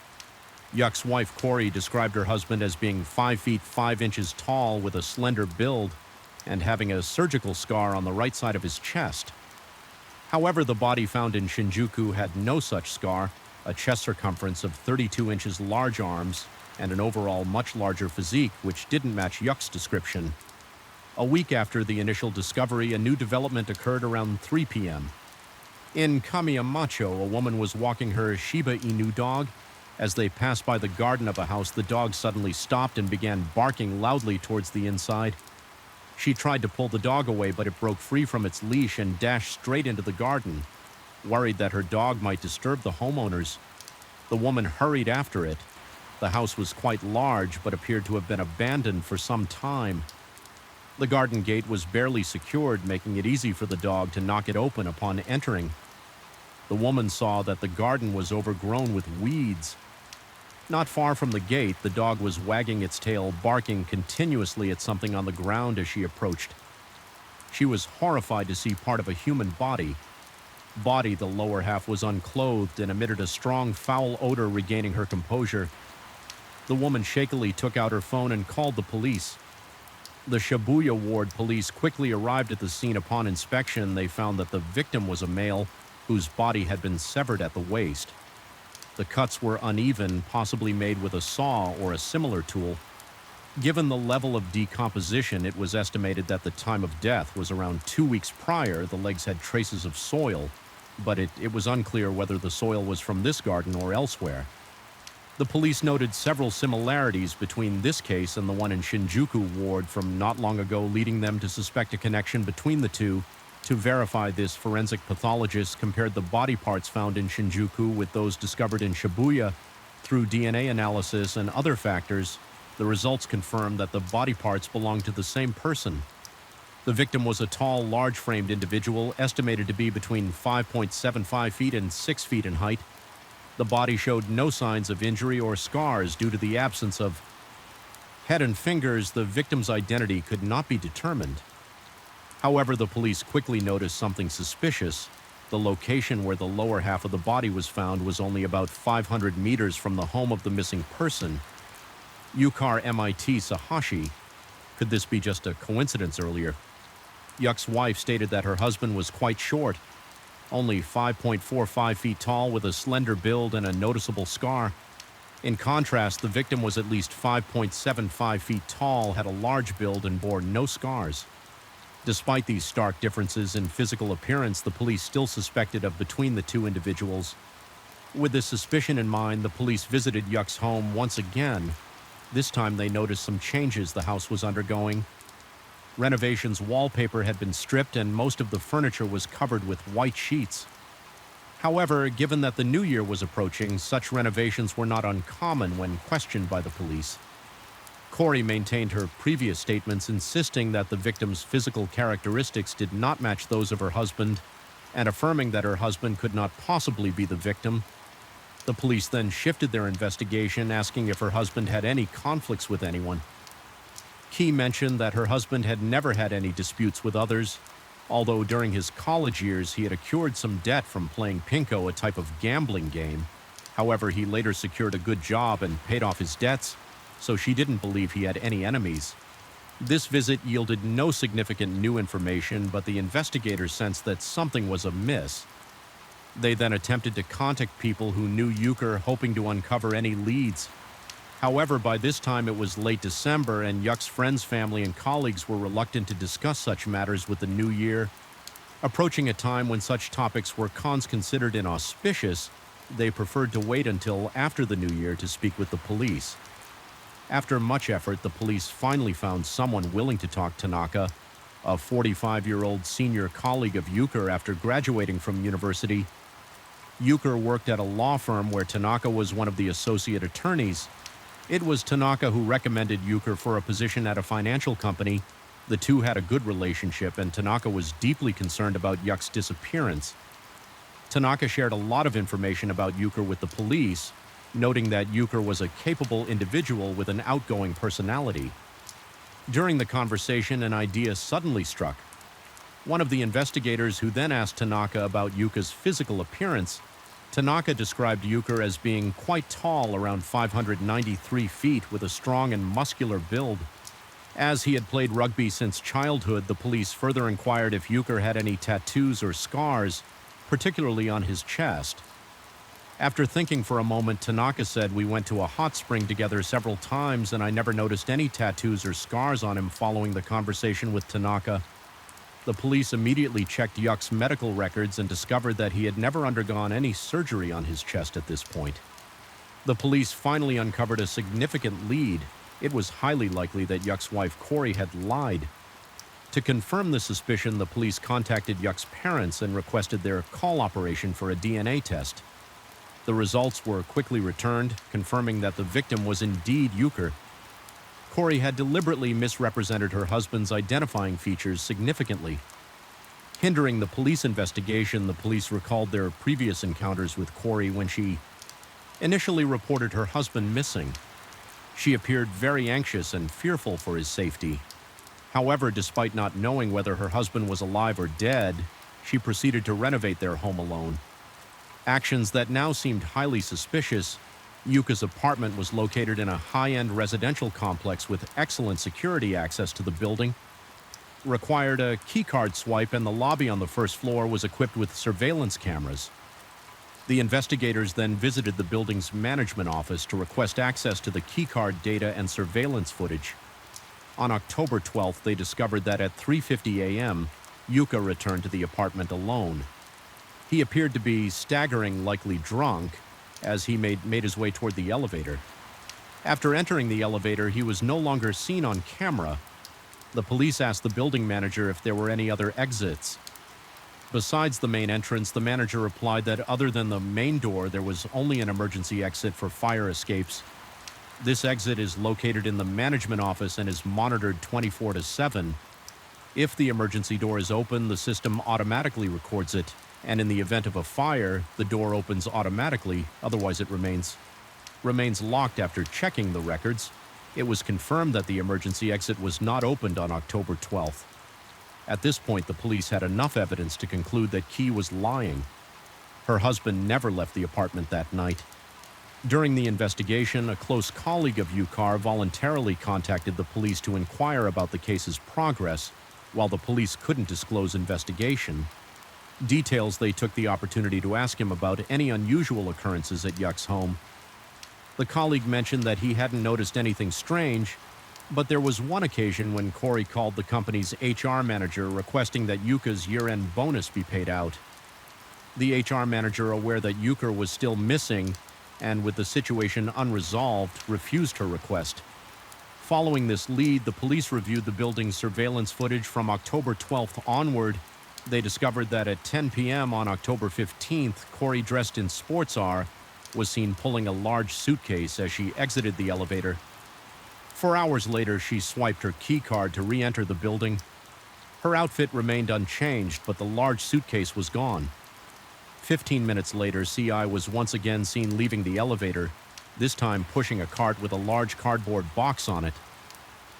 Yuck's wife, Corey, described her husband as being 5 feet 5 inches tall with a slender build and having a surgical scar on the right side of his chest. However, the body found in Shinjuku had no such scar, a chest circumference of 32 inches, large arms, and an overall much larger physique, which didn't match Yuck's description. A week after the initial discovery, a new development occurred around 3 p.m. In Kamiyamacho, a woman was walking her Shiba Inu dog. As they passed by the garden of a house, the dog suddenly stopped and began barking loudly towards the inside. She tried to pull the dog away, but it broke free from its leash and dashed straight into the garden. Worried that her dog might disturb the homeowners, the woman hurried after it. The house was quite large, but appeared to have been abandoned for some time. The garden gate was barely secured, making it easy for the dog to knock it open upon entering. The woman saw that the garden was overgrown with weeds. Not far from the gate, the dog was wagging its tail, barking continuously at something on the ground as she approached. She was horrified to see part of a human body. The lower half was unclothed and emitted a strong, foul odor. Regaining her composure, the woman shakily took out her phone and called the police. The Shibuya Ward police quickly arrived at the scene. Upon inspection, they found that the victim was a male whose body had been severed at the waist. The cuts were uneven, possibly made with a saw or a similar tool. Given the level of decomposition, it was estimated that the time of death was around 2 weeks prior. The legs had traces of soil, but it was unclear whether the soil was from this garden or elsewhere. The police noted several similarities between this case and the one in Shinjuku Ward from not long ago, leading them to suspect a connection between the two. To verify this, forensic pathologists compared the body parts found in Shinjuku with those discovered in Shibuya. Through DNA analysis and other factors, the results confirmed that the body parts belonged to the same person. The victim was a tall, large-framed individual, estimated to be between 5.75 feet and 6 feet in height. The body showed no signs of injury or scars due to the absence of head and fingers. The victim's identity could not be determined. However, the police quickly noticed something suspicious. The location where the lower half of the body was found was only about 500 meters from the home of the missing person, Yukar MIT Sahashi. Could this be just a coincidence earlier? Yuk's wife stated that her husband was quite short, only 5.45 feet tall, with a slender build and a noticeable scar. In contrast, the victim was at least 5.75 feet tall, had a large build, and bore no scars. Despite these stark differences in physical appearance, the police still suspected of between the two individuals. With this suspicion in mind, the police visited Yuk's home once again. This time they noticed some changes the house was undergoing. Renovation's wallpaper had been stripped and most of the furniture was covered with white sheets. However, given that the new year was approaching, such renovations were not uncommon when questioned by the police. Corey maintained her previous statements, insisting that the victim's physical characteristics did not match those of her husband, and affirming that her husband could not possibly be the victim. The police then shifted their investigation, asking if her husband had any conflicts with anyone. Key mentioned that her husband had never had any disputes with others, although during his college years he had accrued some debt from playing Pinko, a type of gambling game. However, he later secured a good job and paid off his debts, so she didn't believe he had any enemies. This visit yielded no significant new information, but the investigators sensed that something was amiss. They then attempted to contact people who knew Euchre, hoping to uncover any leads. However, by this time it was late December, and Yuk's friends, family, and colleagues were reluctant to discuss such matters with the new year. Approaching a time when such topics were considered inauspicious, they preferred to wait until after the new year to speak with the police. After much effort, the police finally found someone willing to talk to Tanaka, a 45-year-old senior colleague of Euchre after graduating from university. Euchre worked at a law firm where Tanaka was one of the associate attorneys. It was Tanaka who recommended Euchre for a position at a financial company. The two had a good relationship, and Tanaka was deeply concerned about Yuk's disappearance. Tanaka shared a lot of information about Euchre with the police, noting that Euchre was a capable individual with an outgoing personality. During the conversation, an idea suddenly struck. One of the investigators, who then asked Tanaka about Yuka's physical appearance, Tanaka described Euchre as being quite tall, around 593 feet, with a strong and muscular build. As he had played rugby since childhood, the police further inquired if Euchre had any tattoos or scars, particularly on his chest. After thinking for a moment, Tanaka said, "We went to a hot spring together several times, and I never noticed any tattoos or scars on him." Following the conversation with Tanaka, the police immediately checked Yuk's medical records and discovered that he had never undergone any surgery on his chest at this point. The police finally uncovered a significant lead. It was highly likely that Yuk's wife Corey had lied. To confirm the suspicion, the police contacted Yuk's parents and requested their call operation for a DNA test. The results were quickly returned, confirming that the victim was indeed Euchre. Corey had deliberately misrepresented her husband's identifying features significantly. Hindering the police investigation, the police recalled their previous encounters with Corey when she initially reported her husband missing. She appeared very anxious and fearful for his safety. However, despite not knowing whether her husband was alive or dead, she proceeded to renovate their home alone. Actions that now seemed highly suspicious. Yuka's apartment was located in a high-end residential complex with excellent security access to the building. Required a keycard swipe, and the lobby on the first floor was equipped with surveillance cameras. The investigators then visited the building's management office to request access to the keycard data and surveillance footage. On October 12th, they discovered that at 3:50 a.m., Yuka returned to the apartment alone. He appeared to be staggering, likely drunk, as he made his way toward the elevator. After entering the elevator, he was no longer seen on camera. The police asked the building manager if there were any other exits. Besides the main entrance, the manager replied that other than the main door, there was only an emergency exit for fire escapes. This exit is located in the management office and is monitored 24/7. If the emergency door is open, the system automatically records it, and in the event of a fire, the door opens automatically, otherwise it remains locked after checking the records. It was confirmed that the emergency exit was not opened on October 12th. At this point, the police had enough evidence to conclude that Key was lying. Her husband never left the apartment that night. During the investigation, a close colleague of Yukar voluntarily contacted the police to inquire about the case's progress, while the police couldn't disclose investigation details. They took the opportunity to ask him about any unusual occurrences at Yuk's home. The colleague mentioned that he hadn't noticed anything strange, but there was one occasion when Corey called the company's HR manager requesting that Yuka's year-end bonus be paid out. The HR manager, aware that Yuka was still missing and with the situation unresolved, refused her request. Following this lead, the police reviewed the building's surveillance footage from October 12th onward. They discovered that at 10 p.m. on October 15th, Corey, dressed in sports R, was seen pulling a large suitcase as she exited the elevator. 4 hours later, she swiped her key card to re-enter the building. Her outfit remained unchanged, but the large suitcase was gone. 15 minutes later, CI was once again seen leaving the elevator, this time pushing a cart with a large cardboard box on it.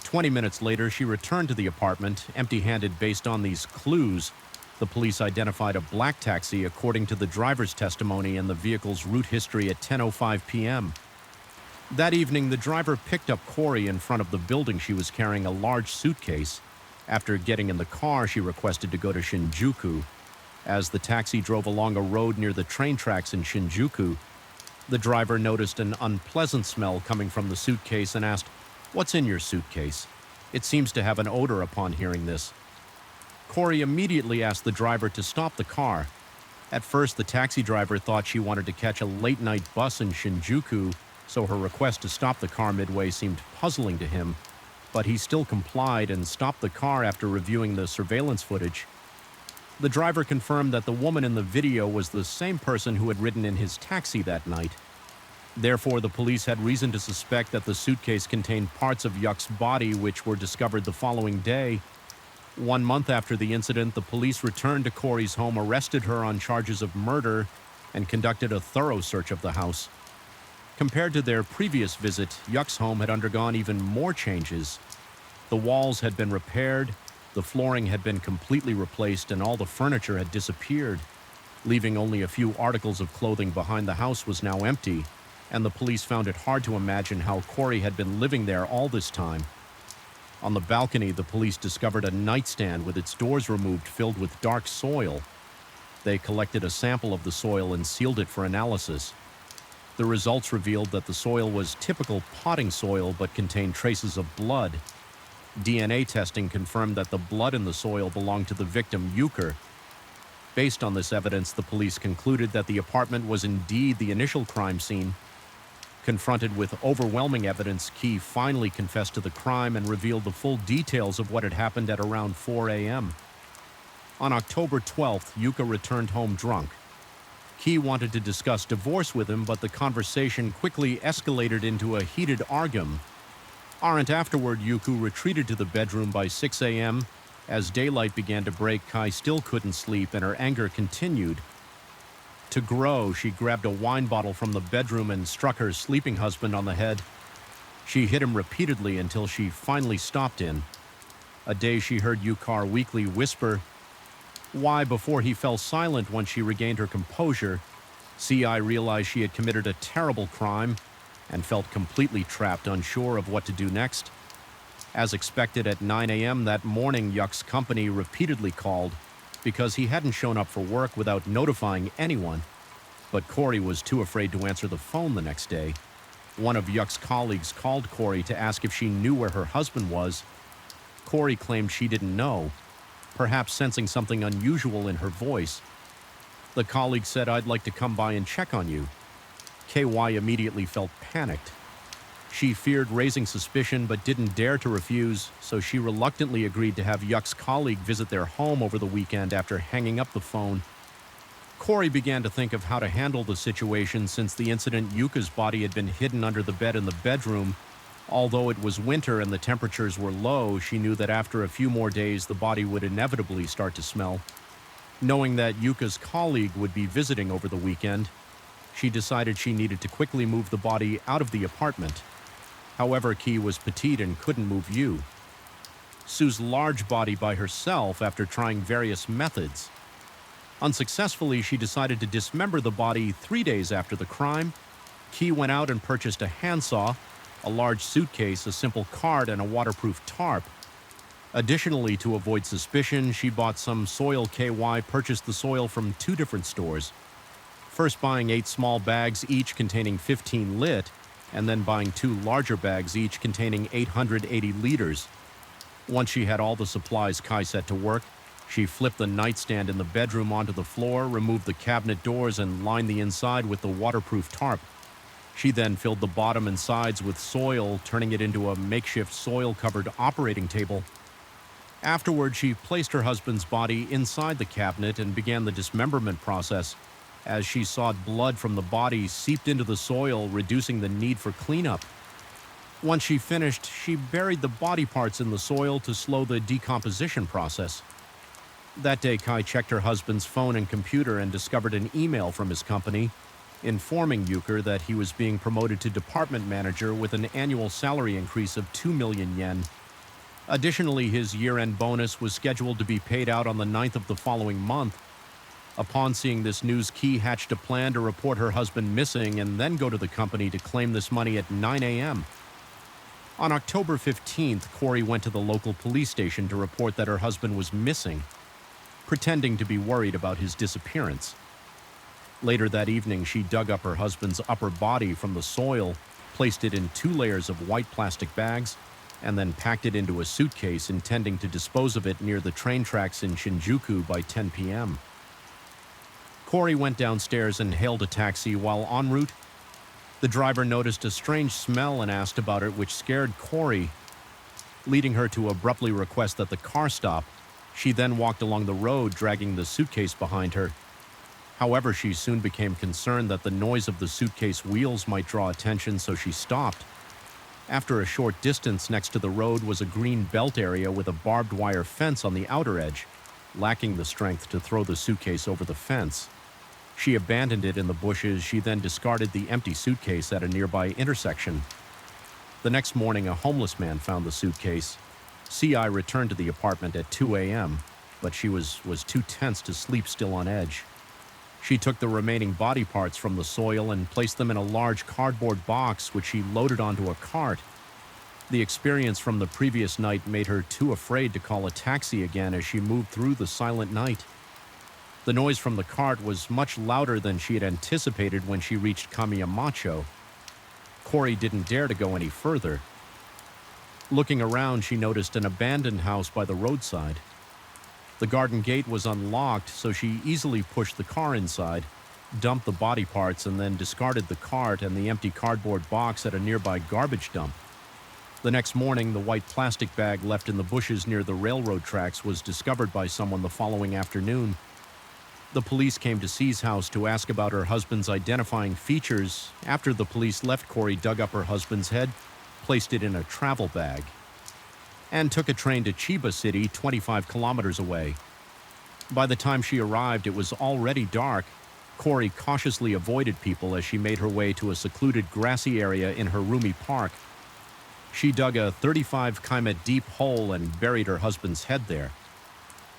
20 minutes later, she returned to the apartment, empty-handed. Based on these clues, the police identified a black taxi according to the driver's testimony and the vehicle's route history at 10:05 p.m. That evening, the driver picked up Corey in front of the building. She was carrying a large suitcase. After getting in the car, she requested to go to Shinjuku. As the taxi drove along a road near the train tracks in Shinjuku, the driver noticed an unpleasant smell coming from the suitcase and asked, "What's in your suitcase? It seems to have an odor." Upon hearing this, Corey immediately asked the driver to stop the car. At first, the taxi driver thought she wanted to catch a late-night bus in Shinjuku, so her request to stop the car midway seemed puzzling to him, but he still complied and stopped the car after reviewing the surveillance footage. The driver confirmed that the woman in the video was the same person who had ridden in his taxi that night. Therefore, the police had reason to suspect that the suitcase contained parts of Yuk's body, which were discovered the following day. 1 month after the incident, the police returned to Corey's home, arrested her on charges of murder, and conducted a thorough search of the house. Compared to their previous visit, Yuk's home had undergone even more changes. The walls had been repaired, the flooring had been completely replaced, and all the furniture had disappeared. Leaving only a few articles of clothing behind, the house was now empty, and the police found it hard to imagine how Corey had been living there all this time. On the balcony, the police discovered a nightstand with its doors removed, filled with dark soil. They collected a sample of the soil and sealed it for analysis. The results revealed that the soil was typical potting soil but contained traces of blood. DNA testing confirmed that the blood in the soil belonged to the victim, Yuka. Based on this evidence, the police concluded that the apartment was indeed the initial crime scene. Confronted with overwhelming evidence, Key finally confessed to the crime and revealed the full details of what had happened at around 4 a.m. On October 12th, Yuka returned home drunk. Key wanted to discuss divorce with him, but the conversation quickly escalated into a heated argument. Afterward, Yuka retreated to the bedroom by 6 a.m. As daylight began to break, Kai still couldn't sleep, and her anger continued to grow. She grabbed a wine bottle from the bedroom and struck her sleeping husband on the head. She hit him repeatedly until she finally stopped in. A day she heard Yukar weakly whisper, "Why?" before he fell silent. Once she regained her composure, CI realized she had committed a terrible crime and felt completely trapped, unsure of what to do next. As expected, at 9 a.m. that morning, Yuk's company repeatedly called because he hadn't shown up for work without notifying anyone. but Corey was too afraid to answer the phone the next day. One of Yuck's colleagues called Corey to ask if she knew where her husband was. Corey claimed she didn't know, perhaps sensing something unusual in her voice. The colleague said, "I'd like to come by and check on you." KY immediately felt panicked. She feared raising suspicion but didn't dare to refuse, so she reluctantly agreed to have Yuck's colleague visit their home over the weekend after hanging up the phone. Corey began to think of how to handle the situation since the incident Yuka's body had been hidden under the bed in the bedroom. Although it was winter and the temperatures were low, she knew that after a few more days the body would inevitably start to smell. Knowing that Yuka's colleague would be visiting over the weekend, she decided she needed to quickly move the body out of the apartment. However, Key was petite and couldn't move Sue's large body by herself after trying various methods. Unsuccessfully, she decided to dismember the body 3 days after the crime. Key went out and purchased a handsaw, a large suitcase, a simple cart, and a waterproof tarp. Additionally, to avoid suspicion, she bought some soil. KY purchased the soil from 2 different stores, first buying 8 small bags each containing 15 lit, and then buying 2 larger bags each containing 880 liters. Once she had all the supplies Kai set to work, she flipped the nightstand in the bedroom onto the floor, removed the cabinet doors, and lined the inside with the waterproof tarp. She then filled the bottom and sides with soil, turning it into a makeshift soil-covered operating table. Afterward, she placed her husband's body inside the cabinet and began the dismemberment process. As she saw blood from the body seeped into the soil, reducing the need for cleanup. Once she finished, she buried the body parts in the soil to slow the decomposition process. That day, Kai checked her husband's phone and computer and discovered an email from his company informing Euchre that he was being promoted to department manager with an annual salary increase of 2 million yen. Additionally, his year-end bonus was scheduled to be paid out on the 9th of the following month. Upon seeing this news, Key hatched a plan to report her husband missing and then go to the company to claim this money at 9 a.m. On October 15th, Corey went to the local police station to report that her husband was missing, pretending to be worried about his disappearance. Later that evening, she dug up her husband's upper body from the soil, placed it in 2 layers of white plastic bags, and then packed it into a suitcase, intending to dispose of it near the train tracks in Shinjuku by 10 p.m. Corey went downstairs and hailed a taxi. While en route, the driver noticed a strange smell and asked about it, which scared Corey, leading her to abruptly request that the car stop. She then walked along the road, dragging the suitcase behind her. However, she soon became concerned that the noise of the suitcase wheels might draw attention, so she stopped. After a short distance next to the road was a green belt area with a barbed wire fence on the outer edge. Lacking the strength to throw the suitcase over the fence, she abandoned it in the bushes. She then discarded the empty suitcase at a nearby intersection. The next morning, a homeless man found the suitcase. CI returned to the apartment at 2 a.m., but she was too tense to sleep, still on edge. She took the remaining body parts from the soil and placed them in a large cardboard box, which she loaded onto a cart. The experience from the previous night made her too afraid to call a taxi again as she moved through the silent night. The noise from the cart was much louder than she had anticipated when she reached Kamiyamacho. Corey didn't dare to go any further. Looking around, she noticed an abandoned house by the roadside. The garden gate was unlocked, so she easily pushed the car inside, dumped the body parts, and then discarded the cart and the empty cardboard box at a nearby garbage dump. The next morning, the white plastic bag left in the bushes near the railroad tracks was discovered by someone the following afternoon. The police came to C's house to ask about her husband's identifying features. After the police left, Corey dug up her husband's head, placed it in a travel bag, and took a train to Chiba City, 25 kilometers away. By the time she arrived, it was already dark. Corey cautiously avoided people as she made her way to a secluded grassy area in Harumi Park. She dug a 35 km deep hole and buried her husband's head there.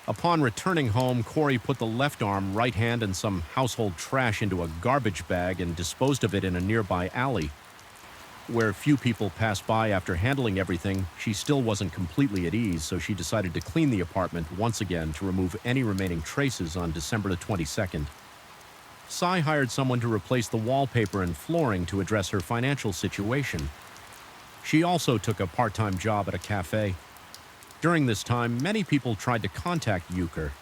Upon returning home, Corey put the left arm, right hand, and some household trash into a garbage bag and disposed of it in a nearby alley. Where few people passed by after handling everything, she still wasn't completely at ease, so she decided to clean the apartment once again to remove any remaining traces on December the 22nd. Sai hired someone to replace the wallpaper and flooring to address her financial situation. She also took a part-time job at a cafe. During this time, many people tried to contact Euchre.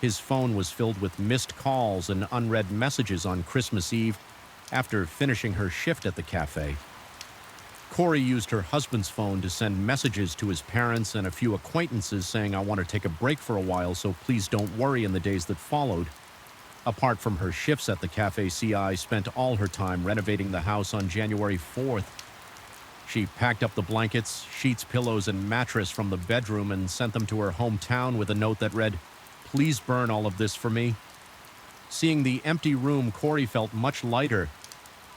His phone was filled with missed calls and unread messages on Christmas Eve after finishing her shift at the cafe. Corey used her husband's phone to send messages to his parents and a few acquaintances saying, "I want to take a break for a while, so please don't worry," in the days that followed. Apart from her shifts at the cafe, CI spent all her time renovating the house on January 4th. She packed up the blankets, sheets, pillows, and mattress from the bedroom and sent them to her hometown with a note that read, "Please burn all of this for me." Seeing the empty room, Corey felt much lighter,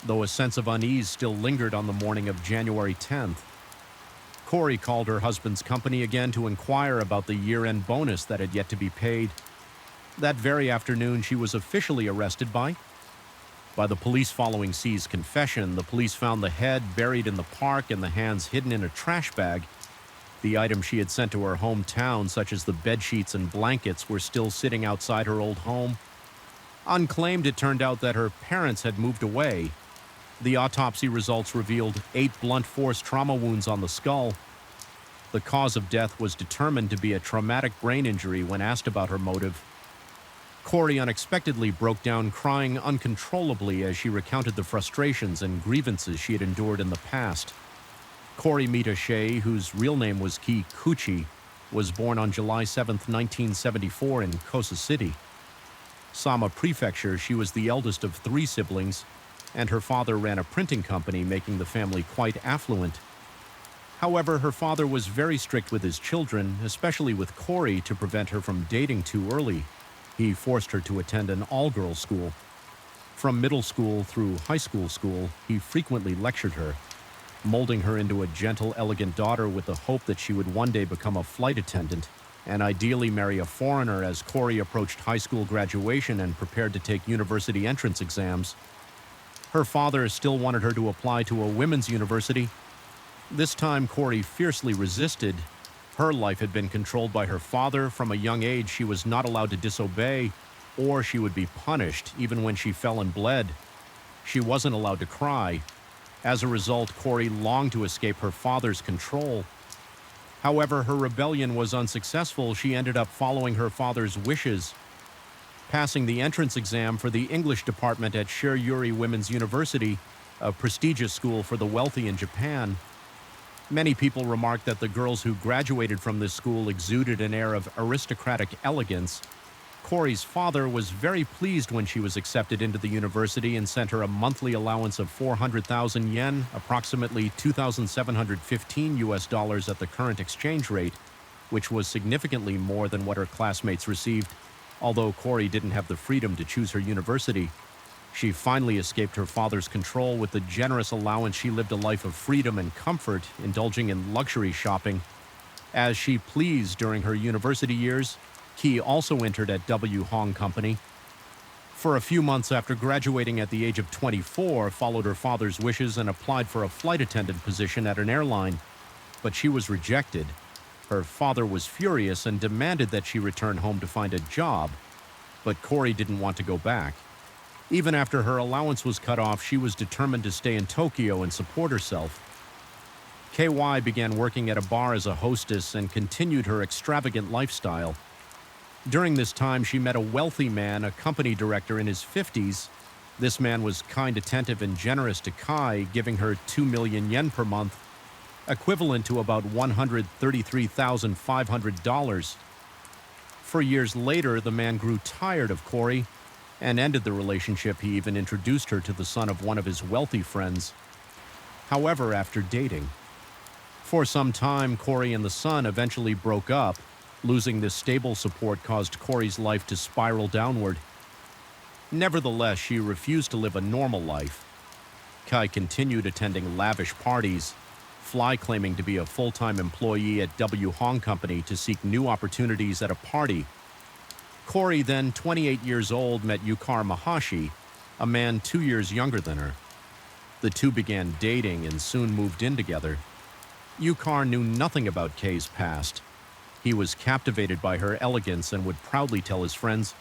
though a sense of unease still lingered on the morning of January 10th. Corey called her husband's company again to inquire about the year-end bonus that had yet to be paid. That very afternoon, she was officially arrested by the police. Following C's confession, the police found the head buried in the park and the hands hidden in a trash bag. The items she had sent to her hometown, such as the bedsheets and blankets, were still sitting outside her old home. Unclaimed, it turned out that her parents had moved away. The autopsy results revealed 8 blunt force trauma wounds on the skull. The cause of death was determined to be a traumatic brain injury. When asked about her motive, Corey unexpectedly broke down, crying uncontrollably as she recounted the frustrations and grievances she had endured in the past. Corey Mita Shea, whose real name was Ki Kuchi, was born on July 7, 1974 in Kosa City, Sama Prefecture. She was the eldest of 3 siblings, and her father ran a printing company, making the family quite affluent. However, her father was very strict with his children, especially with Corey, to prevent her from dating too early. He forced her to attend an all-girls school. From middle school through high school, he frequently lectured her, molding her into a gentle, elegant daughter with the hope that she would one day become a flight attendant and ideally marry a foreigner. As Corey approached high school graduation and prepared to take university entrance exams, her father still wanted her to apply to a women's university. This time, Corey fiercely resisted. Her life had been controlled by her father. From a young age, she was not allowed to disobey, or she would be punished, even when she fell and bled. She wasn't allowed to cry. As a result, Corey longed to escape her father's control. However, her rebellion was unsuccessful. She ended up following her father's wishes, passing the entrance exam for the English department at Shiryuri Women's University, a prestigious school for the wealthy in Japan. Many people remarked that the girls who graduated from this school exuded an air of aristocratic elegance. Corey's father was very pleased when she was accepted into the university and sent her a monthly allowance of 400,000 yen, approximately $2,715 at the current exchange rate, which was significantly more than what her classmates received. Although Corey didn't have the freedom to choose her university, she finally escaped her father's control. With the generous allowance, she lived a life of freedom and comfort, indulging in luxury shopping as she pleased during her university years. Ki also entered at W. Hong Company. For a few months after graduating at the age of 24, followed her father's wishes and applied for a flight attendant position at an airline, but she was rejected. Her father was furious and demanded that she return home to find a job, but Corey didn't want to go back. Even after her allowance was cut off, she was determined to stay in Tokyo and support herself. KY began working at a bar as a hostess and continued her extravagant lifestyle. During this time, she met a wealthy man, a company director in his 50s. This man was kind, attentive, and generous to Kai, giving her 2 million yen per month, equivalent to about $133,500. 4 years later, the man grew tired of Corey and ended the relationship. He even introduced her to the son of one of his wealthy friends. However, after dating for some time, Corey and the son eventually broke up. Losing this stable support caused Corey's life to spiral downward. Nevertheless, she refused to live a normal life. Kai continued attending lavish parties, claiming to be a full-time employee at W. Hong Company to seek new opportunities at a party. Corey, then 28 years old, met Yukar Mahashi, a man 2 years younger than her. The two began dating and soon moved in together. Yukar knew nothing about Kay's past. He was captivated by her elegance and would proudly tell his friends,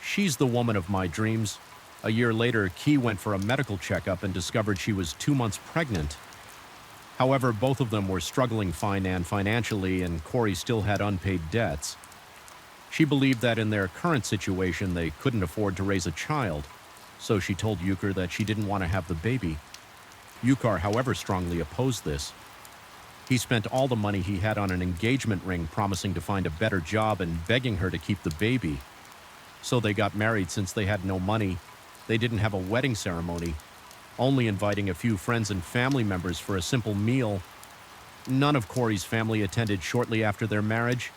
"She's the woman of my dreams." A year later, Key went for a medical checkup and discovered she was 2 months pregnant. However, both of them were struggling financially, and Corey still had unpaid debts. She believed that in their current situation, they couldn't afford to raise a child, so she told Euchre that she didn't want to have the baby. Euchre, however, strongly opposed this. He spent all the money he had on an engagement ring, promising to find a better job and begging her to keep the baby. So they got married. Since they had no money, they didn't have a wedding ceremony, only inviting a few friends and family members for a simple meal. None of Corey's family attended shortly after their marriage.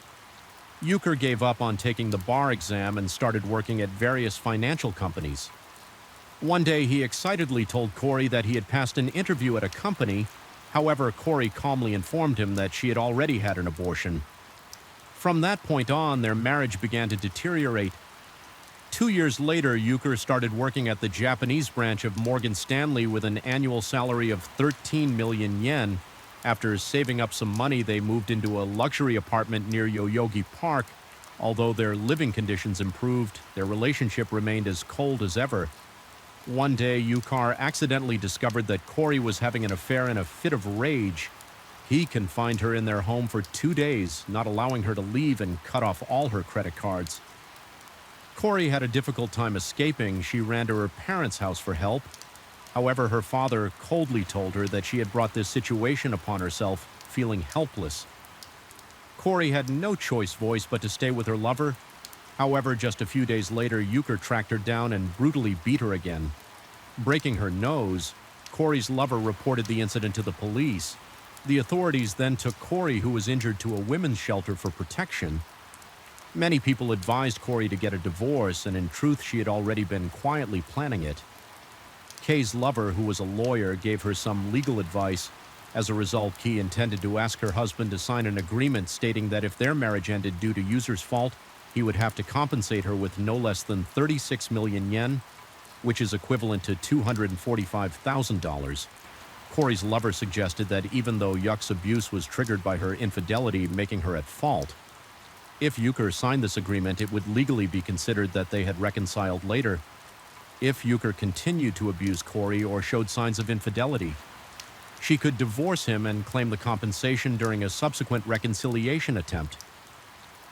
Euchre gave up on taking the bar exam and started working at various financial companies. One day, he excitedly told Corey that he had passed an interview at a company. However, Corey calmly informed him that she had already had an abortion. From that point on, their marriage began to deteriorate. 2 years later, Euchre started working at the Japanese branch of Morgan Stanley with an annual salary of 13 million yen. After saving up some money, they moved into a luxury apartment near Yoyogi Park. Although their living conditions improved, their relationship remained as cold as ever. One day, Euchre accidentally discovered that Corey was having an affair. In a fit of rage, he confined her in their home for 2 days, not allowing her to leave, and cut off all her credit cards. Corey had a difficult time escaping. She ran to her parents' house for help. However, her father coldly told her that she had brought this situation upon herself, feeling helpless. Corey had no voice but to stay with her lover. However, just a few days later, Euchre tracked her down and brutally beat her again. Breaking her nose, Corey's lover reported the incident to the police. The authorities then took Corey, who was injured, to a women's shelter for protection. Many people advised Corey to get a divorce, and in truth, she had already been quietly planning it. Kay's lover, who was a lawyer, gave her some legal advice. As a result, Kay intended to ask her husband to sign an agreement stating that if their marriage ended due to Euchre's fault, he would have to compensate her with no less than 36 million yen, which is equivalent to $245,000. Corey's lover suggested that even though Yuck's abuse was triggered by her infidelity, making her at fault, if Euchre signed this agreement, it would legally be considered that they had reconciled later. If Euchre continued to abuse Corey or showed signs of infidelity, she could divorce him and claim the compensation during a subsequent reconciliation attempt.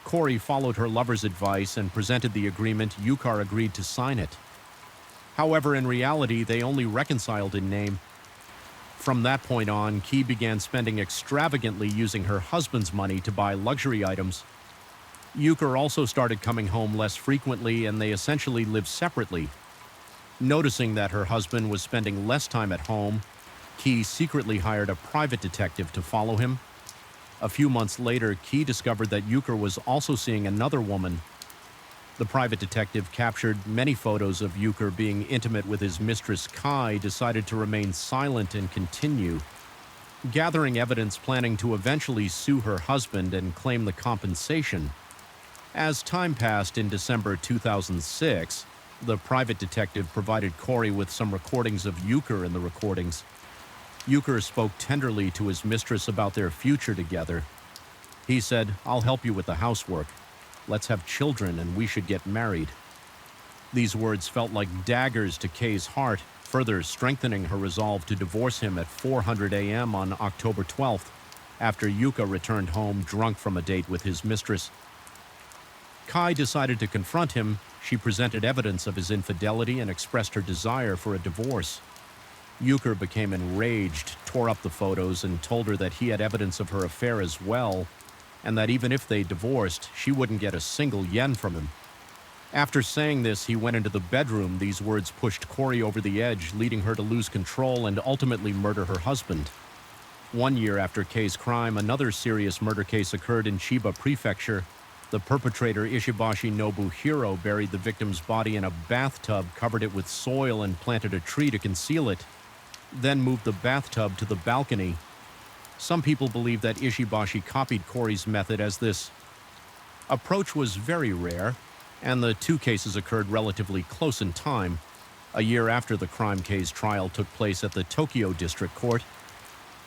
Corey followed her lover's advice and presented the agreement. Euchre agreed to sign it. However, in reality, they only reconciled in name. From that point on, Key began spending extravagantly, using her husband's money to buy luxury items. Euchre also started coming home less frequently, and they essentially lived separately. Noticing that her husband was spending less time at home, Key secretly hired a private detective to follow him. A few months later, Key discovered that Euchre was also seeing another woman. The private detective captured many photos of Euchre being intimate with his mistress Kai, decided to remain silent and continue, gathering evidence, planning to eventually sue her husband and claim the compensation. As time passed, in December 2006, the private detective provided Corey with some recordings of Euchre. In the recordings, Euchre spoke tenderly to his mistress about their future together. He said, "I'll help you with the housework. Let's have children and we should get married." These words felt like daggers to Kay's heart, further strengthening her resolve to divorce him at 4:00 a.m. on October 12th, after Euchre returned home drunk from a date with his mistress. Kai decided to confront him. She presented evidence of his infidelity and expressed her desire for a divorce. Euchre became enraged, tore up the photos, and told her that he had evidence of her affair as well, and that even if they divorced, she wouldn't get a single yen from him. After saying this, he went into the bedroom. These words pushed Corey over the edge, leading her to lose control and ultimately murder her husband. 1 year after Kay's crime, another serious murder case occurred in Chiba Prefecture. The perpetrator, Ishibashi Nobuhiro, buried the victim's body in a bathtub, covered it with soil, and planted a tree to conceal it, then moved the bathtub to the balcony. Some people believe that Ishibashi copied Corey's method, as this approach was very rare, and the two cases occurred relatively close in time. A year after the crime case, trial took place at the Tokyo District Court.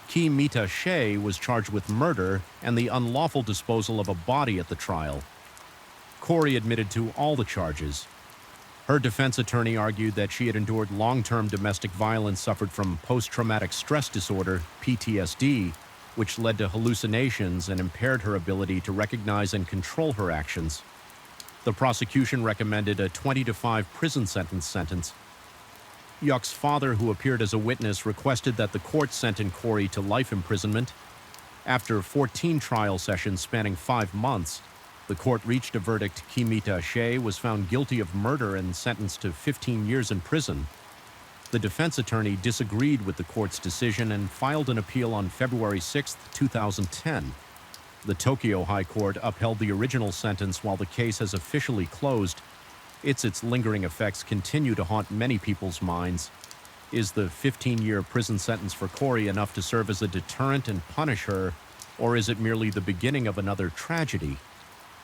Kimita Shea was charged with murder and the unlawful disposal of a body at the trial. Corey admitted to all the charges. Her defense attorney argued that she had endured long-term domestic violence, suffered from post-traumatic stress disorder, PTSD, which led to hallucinations and impaired her ability to recognize and control her actions. The prosecution recommended a 20-to-5 prison sentence. Yuck's father, who appeared as a witness, requested that the court sentence Corey to life imprisonment. After 14 trial sessions spanning 5 months, the court reached a verdict. Kimita Shea was found guilty of murder and sentenced to 15 years in prison. The defense attorney disagreed with the court's decision and filed an appeal on February 6, 2010. The Tokyo High Court upheld the original sentence while the case has officially closed. Its lingering effects continue to haunt many people's minds. Is the 15-year prison sentence for Corey enough to serve as a deterrent and punish her, or is it merely the beginning of another tragedy?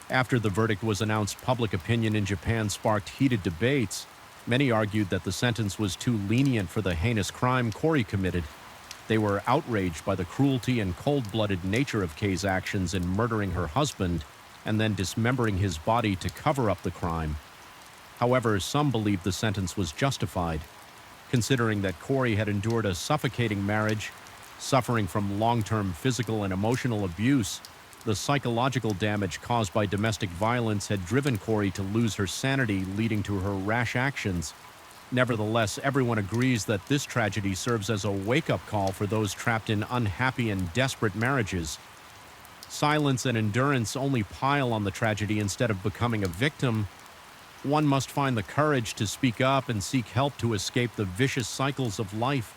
After the verdict was announced, public opinion in Japan sparked heated debates. Many argued that the sentence was too lenient for the heinous crime Corey committed. They were outraged by the cruelty and cold-blooded nature of Kay's actions in murdering her husband and then dismembering his body to cover up the crime. However, some believed the sentence was justified, considering that Corey had endured a suffocating marriage, suffering from long-term physical and emotional abuse. The psychological damage caused by domestic violence had driven Corey to lose her sanity, leading to her rash actions. Nevertheless, everyone agrees that this tragedy serves as a wake-up call for those trapped in unhappy and desperate marriages. Silence and endurance only pile on the tragedy instead of becoming a victim. One must find the courage to speak up and seek help to escape the vicious cycles of life.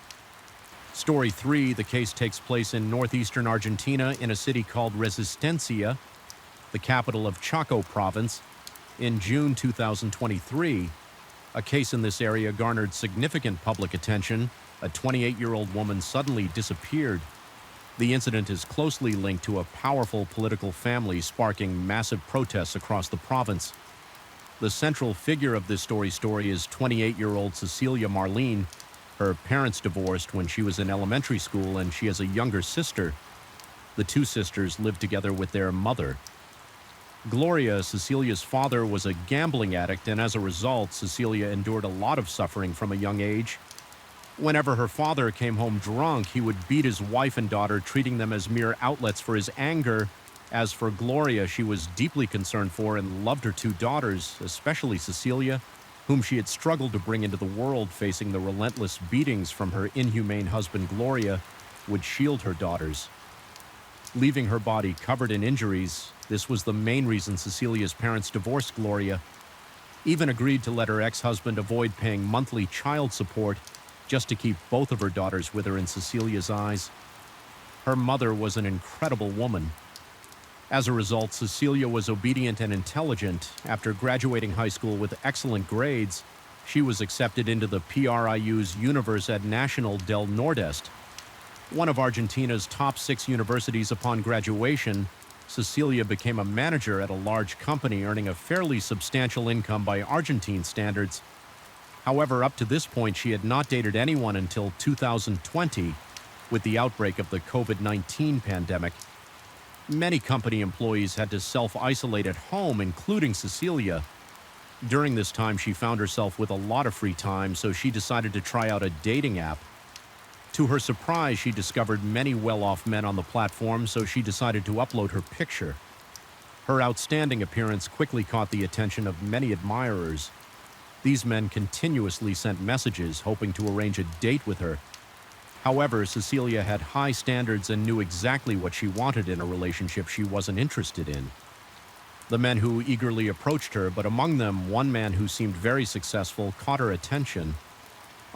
Story 3, the case takes place in northeastern Argentina in a city called Resistencia, the capital of Chaco province. In June 2023, a case in this area garnered significant public attention. A 28-year-old woman suddenly disappeared. The incident is closely linked to a powerful political family, sparking massive protests across the province. The central figure of this story is 28-year-old Cecilia Marlene. Her parents divorced when she was in elementary school, and she has a younger sister. The two sisters live together with their mother. Gloria, Cecilia's father, was a gambling addict, and as a result, Cecilia endured a lot of suffering from a young age. Whenever her father came home drunk, he would beat his wife and daughter, treating them as mere outlets for his anger. As for Gloria, she was deeply concerned for and loved her two daughters, especially Cecilia, whom she had struggled to bring into the world. Facing the relentless beatings from her inhumane husband, Gloria would shield her daughters, leaving her body covered in injuries. This was the main reason Cecilia's parents divorced Gloria, even agreed to let her ex-husband avoid paying monthly child support just to keep both of her daughters with her. In Cecilia's eyes, her mother was an incredible woman. As a result, Cecilia was obedient and intelligent. After graduating high school with excellent grades, she was accepted into the PRIU's Universidad Nacional del Nordeste, one of Argentina's top 6 universities. Upon graduation, Cecilia became a manager at a large company, earning a fairly substantial income by Argentine standards. However, up to this point, she had not dated anyone until 2020, with the outbreak of the COVID-19 pandemic. Many company employees had to self-isolate at home, including Cecilia. During this time, she found herself with a lot of free time, so she decided to try out a dating app. To her surprise, she discovered many well-off men on the platform, so she decided to upload her picture. Her outstanding appearance quickly caught the attention of many admirers. These men continuously sent messages hoping to arrange a date with her. However, Cecilia had high standards and knew exactly what she wanted in a relationship she wasn't interested in. The men who eagerly approached her, but among them, one man who seemed very successful, caught her attention.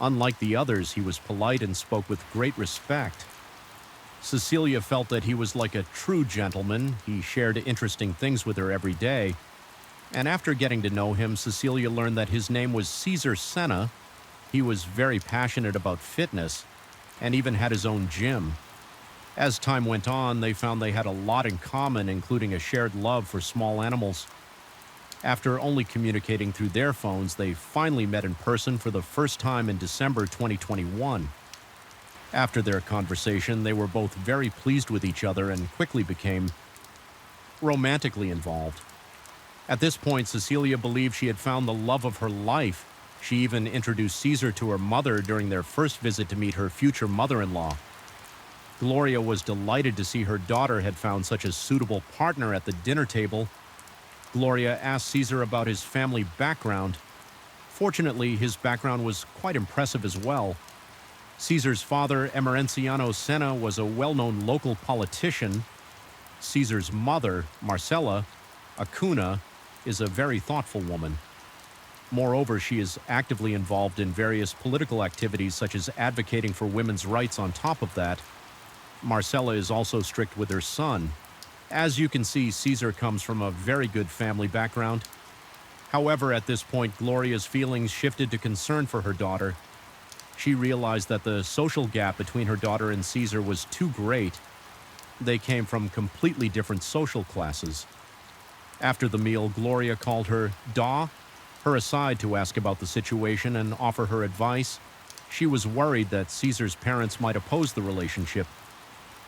Unlike the others, he was polite and spoke with great respect. Cecilia felt that he was like a true gentleman. He shared interesting things with her every day. And after getting to know him, Cecilia learned that his name was Cesar Senna. He was very passionate about fitness and even had his own gym. As time went on, they found they had a lot in common, including a shared love for small animals. After only communicating through their phones, they finally met in person for the first time in December 2021. After their conversation, they were both very pleased with each other and quickly became romantically involved. At this point, Cecilia believed she had found the love of her life. She even introduced Caesar to her mother during their first visit to meet her future mother-in-law. Gloria was delighted to see her daughter had found such a suitable partner at the dinner table. Gloria asked Caesar about his family background. Fortunately, his background was quite impressive as well. Caesar's father, Emerenciano Senna, was a well-known local politician. Caesar's mother, Marcella Acuna, is a very thoughtful woman. Moreover, she is actively involved in various political activities such as advocating for women's rights. On top of that, Marcella is also strict with her son. As you can see, Caesar comes from a very good family background. However, at this point, Gloria's feelings shifted to concern for her daughter. She realized that the social gap between her daughter and Caesar was too great. They came from completely different social classes. After the meal, Gloria called her aside to ask about the situation and offer her advice. She was worried that Caesar's parents might oppose the relationship.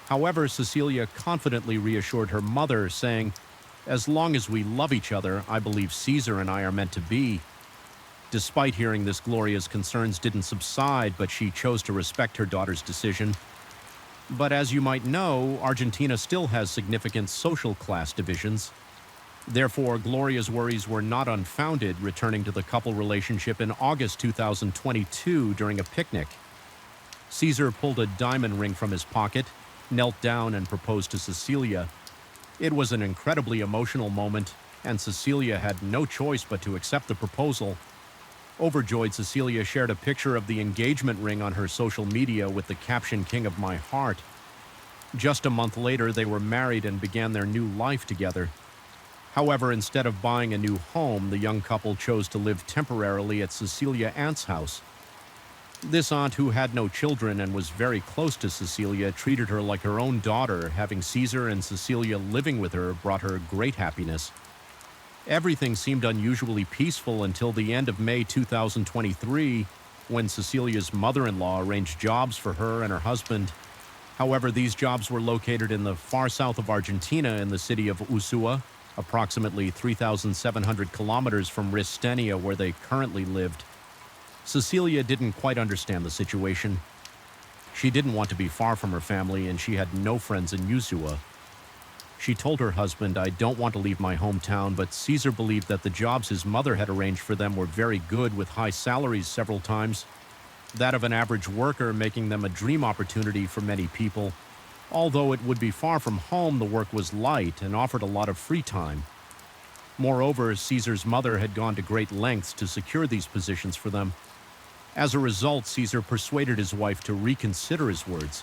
However, Cecilia confidently reassured her mother, saying, "As long as we love each other, I believe Caesar and I are meant to be." Despite hearing this, Gloria's concerns didn't subside, but she chose to respect her daughter's decision. But as you might know, Argentina still has significant social class divisions. Therefore, Gloria's worries were not unfounded, returning to the couple relationship in August 2022 during a picnic. Caesar pulled a diamond ring from his pocket, knelt down, and proposed to Cecilia. It was an incredibly emotional moment, and Cecilia had no choice but to accept the proposal. Overjoyed, Cecilia shared a picture of the engagement ring on her social media with the caption, "King of my heart." Just a month later, they were married and began their new life together. However, instead of buying a new home, the young couple chose to live temporarily at Cecilia's aunt's house. This aunt, who had no children and was very close to Cecilia, treated her like her own daughter. Having Caesar and Cecilia living with her brought her great happiness. Everything seemed unusually peaceful until the end of May 2023, when Cecilia's mother-in-law arranged jobs for her and her husband. However, these jobs were located in the far south of Argentina in the city of Usua, approximately 3,700 kilometers from Ristenia, where they currently lived. Cecilia didn't quite understand the situation. She didn't want to be far from her family, and she had no friends in Usua. She told her husband, "I don't want to leave my hometown," but Caesar believed that the jobs his mother had arranged for them were very good, with high salaries several times that of an average worker, making them a dream opportunity for many people. Although it would be far from home, the work was light and offered a lot of free time. Moreover, Caesar's mother had gone to great lengths to secure these positions for them. As a result, Caesar persuaded his wife to reconsider his words.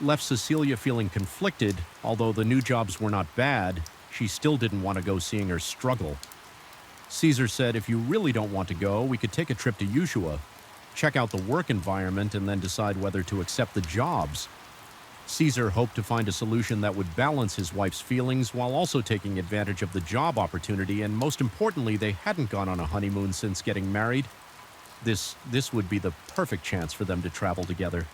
Left Cecilia feeling conflicted. Although the new jobs were not bad, she still didn't want to go seeing her struggle. Caesar said, "If you really don't want to go, we could take a trip to Usua, check out the work environment, and then decide whether to accept the jobs." Caesar hoped to find a solution that would balance his wife's feelings while also taking advantage of the job opportunity, and most importantly, they hadn't gone on a honeymoon since getting married. This would be the perfect chance for them to travel together.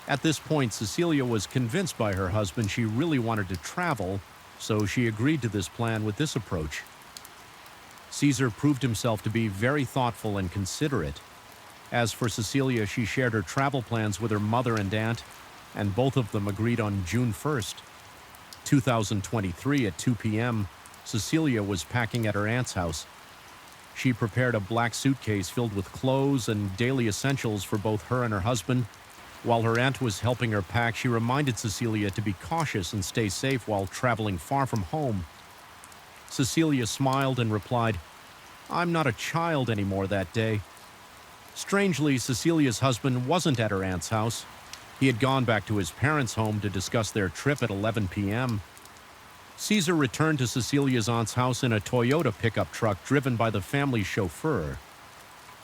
At this point, Cecilia was convinced by her husband she really wanted to travel, so she agreed to this plan with this approach. Caesar proved himself to be very thoughtful and considerate. As for Cecilia, she shared her travel plans with her mother and aunt, and both of them agreed on June 1st, 2023 at 2 p.m. Cecilia was packing at her aunt's house. She prepared a black suitcase filled with clothes and daily essentials for both her and her husband. While her aunt was helping her pack, she reminded Cecilia to be cautious and stay safe while traveling far from home. Cecilia smiled and replied, "I'm not a child anymore" that day. Strangely, Cecilia's husband wasn't at her aunt's house. He had gone back to his parents' home to discuss their trip at 11 p.m. Caesar returned to Cecilia's aunt's house in a Toyota pickup truck driven by the family's chauffeur.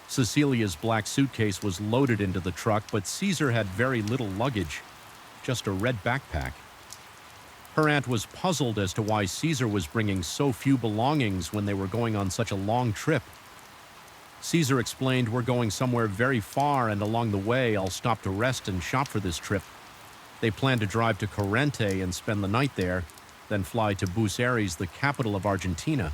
Cecilia's black suitcase was loaded into the truck, but Caesar had very little luggage, just a red backpack. Her aunt was puzzled as to why Caesar was bringing so few belongings when they were going on such a long trip. Caesar explained, "We're going somewhere very far, and along the way I'll stop to rest and shop for this trip." They planned to drive to Corrientes and spend the night there, then fly to Buenos Aires, the capital of Argentina.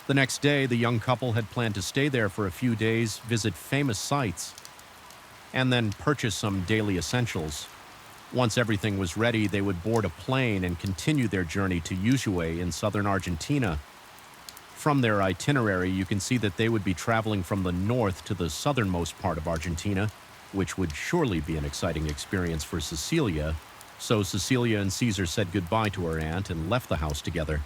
The next day, the young couple had planned to stay there for a few days, visit famous sites, and then purchase some daily essentials. Once everything was ready, they would board a plane and continue their journey to Ushuaia in southern Argentina. From their itinerary, you can see that they would be traveling from the north to the southernmost part of Argentina, which would surely be an exciting experience for Cecilia. So Cecilia and Caesar said goodbye to her aunt and left the house together.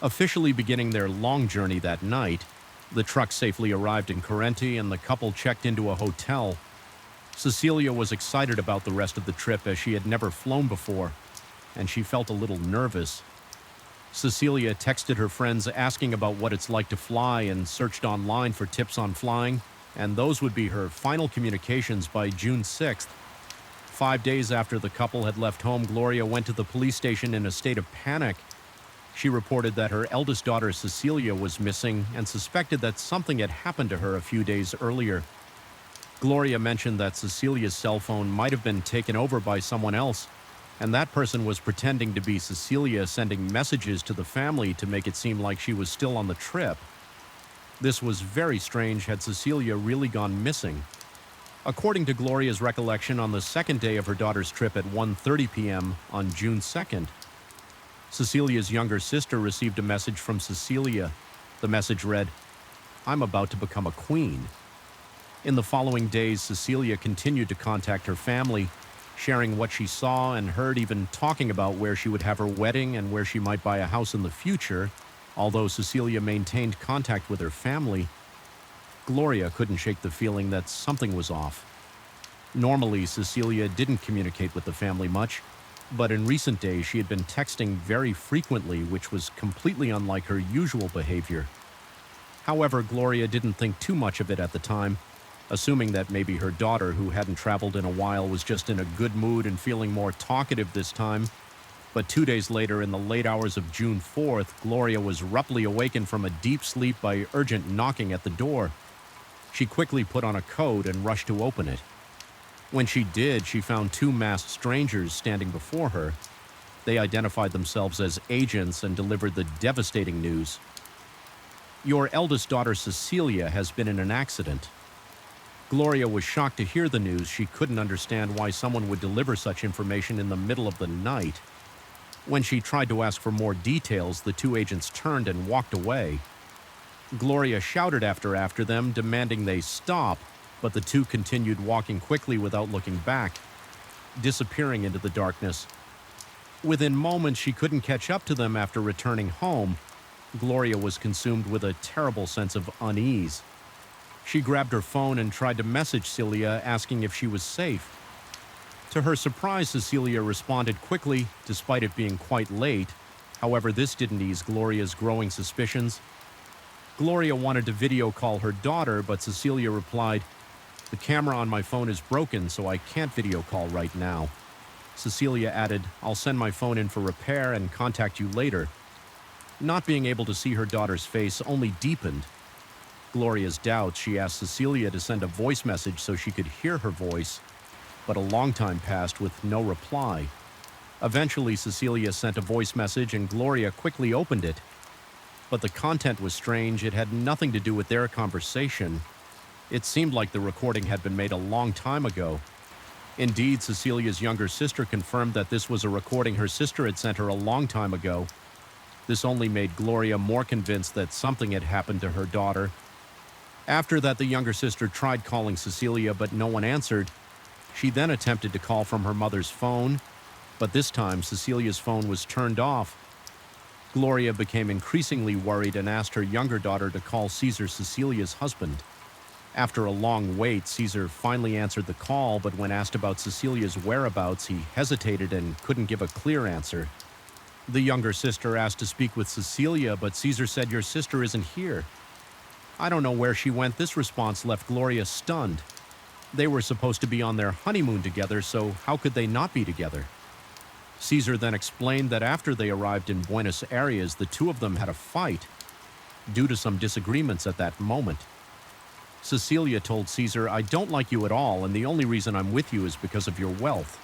Officially beginning their long journey that night, the truck safely arrived in Corrientes and the couple checked into a hotel. Cecilia was excited about the rest of the trip as she had never flown before, and she felt a little nervous. Cecilia texted her friends asking about what it's like to fly and searched online for tips on flying, and those would be her final communications by June 6th. 5 days after the couple had left home, Gloria went to the police station in a state of panic. She reported that her eldest daughter Cecilia was missing and suspected that something had happened to her a few days earlier. Gloria mentioned that Cecilia's cell phone might have been taken over by someone else, and that person was pretending to be Cecilia, sending messages to the family to make it seem like she was still on the trip. This was very strange. Had Cecilia really gone missing? According to Gloria's recollection, on the second day of her daughter's trip at 1:30 p.m. on June 2nd, Cecilia's younger sister received a message from Cecilia. The message read, "I'm about to become a queen." In the following days, Cecilia continued to contact her family, sharing what she saw and heard, even talking about where she would have her wedding and where she might buy a house in the future. Although Cecilia maintained contact with her family, Gloria couldn't shake the feeling that something was off. Normally, Cecilia didn't communicate with the family much, but in recent days she had been texting very frequently, which was completely unlike her usual behavior. However, Gloria didn't think too much of it at the time, assuming that maybe her daughter, who hadn't traveled in a while, was just in a good mood and feeling more talkative this time. But 2 days later, in the late hours of June 4th, Gloria was abruptly awakened from a deep sleep by urgent knocking at the door. She quickly put on a coat and rushed to open it. When she did, she found two masked strangers standing before her. They identified themselves as agents and delivered the devastating news. "Your eldest daughter, Cecilia, has been in an accident." Gloria was shocked to hear the news. She couldn't understand why someone would deliver such information in the middle of the night. When she tried to ask for more details, the two agents turned and walked away. Gloria shouted after them, demanding they stop, but the two continued walking quickly without looking back, disappearing into the darkness. Within moments, she couldn't catch up to them after returning home. Gloria was consumed with a terrible sense of unease. She grabbed her phone and tried to message Celia, asking if she was safe. To her surprise, Cecilia responded quickly, despite it being quite late. However, this didn't ease Gloria's growing suspicions. Gloria wanted to video call her daughter, but Cecilia replied, "The camera on my phone is broken, so I can't video call right now." Cecilia added, "I'll send my phone in for repair and contact you later." Not being able to see her daughter's face only deepened Gloria's doubts. She asked Cecilia to send a voice message so she could hear her voice, but a long time passed with no reply. Eventually, Cecilia sent a voice message and Gloria quickly opened it. But the content was strange. It had nothing to do with their conversation. It seemed like the recording had been made a long time ago. Indeed, Cecilia's younger sister confirmed that this was a recording her sister had sent her a long time ago. This only made Gloria more convinced that something had happened to her daughter. After that, the younger sister tried calling Cecilia, but no one answered. She then attempted to call from her mother's phone, but this time Cecilia's phone was turned off. Gloria became increasingly worried and asked her younger daughter to call Caesar, Cecilia's husband. After a long wait, Caesar finally answered the call, but when asked about Cecilia's whereabouts, he hesitated and couldn't give a clear answer. The younger sister asked to speak with Cecilia, but Caesar said, "Your sister isn't here." "I don't know where she went." This response left Gloria stunned. They were supposed to be on their honeymoon together, so how could they not be together? Caesar then explained that after they arrived in Buenos Aires, the two of them had a fight due to some disagreements at that moment. Cecilia told Caesar, "I don't like you at all, and the only reason I'm with you is because of your wealth.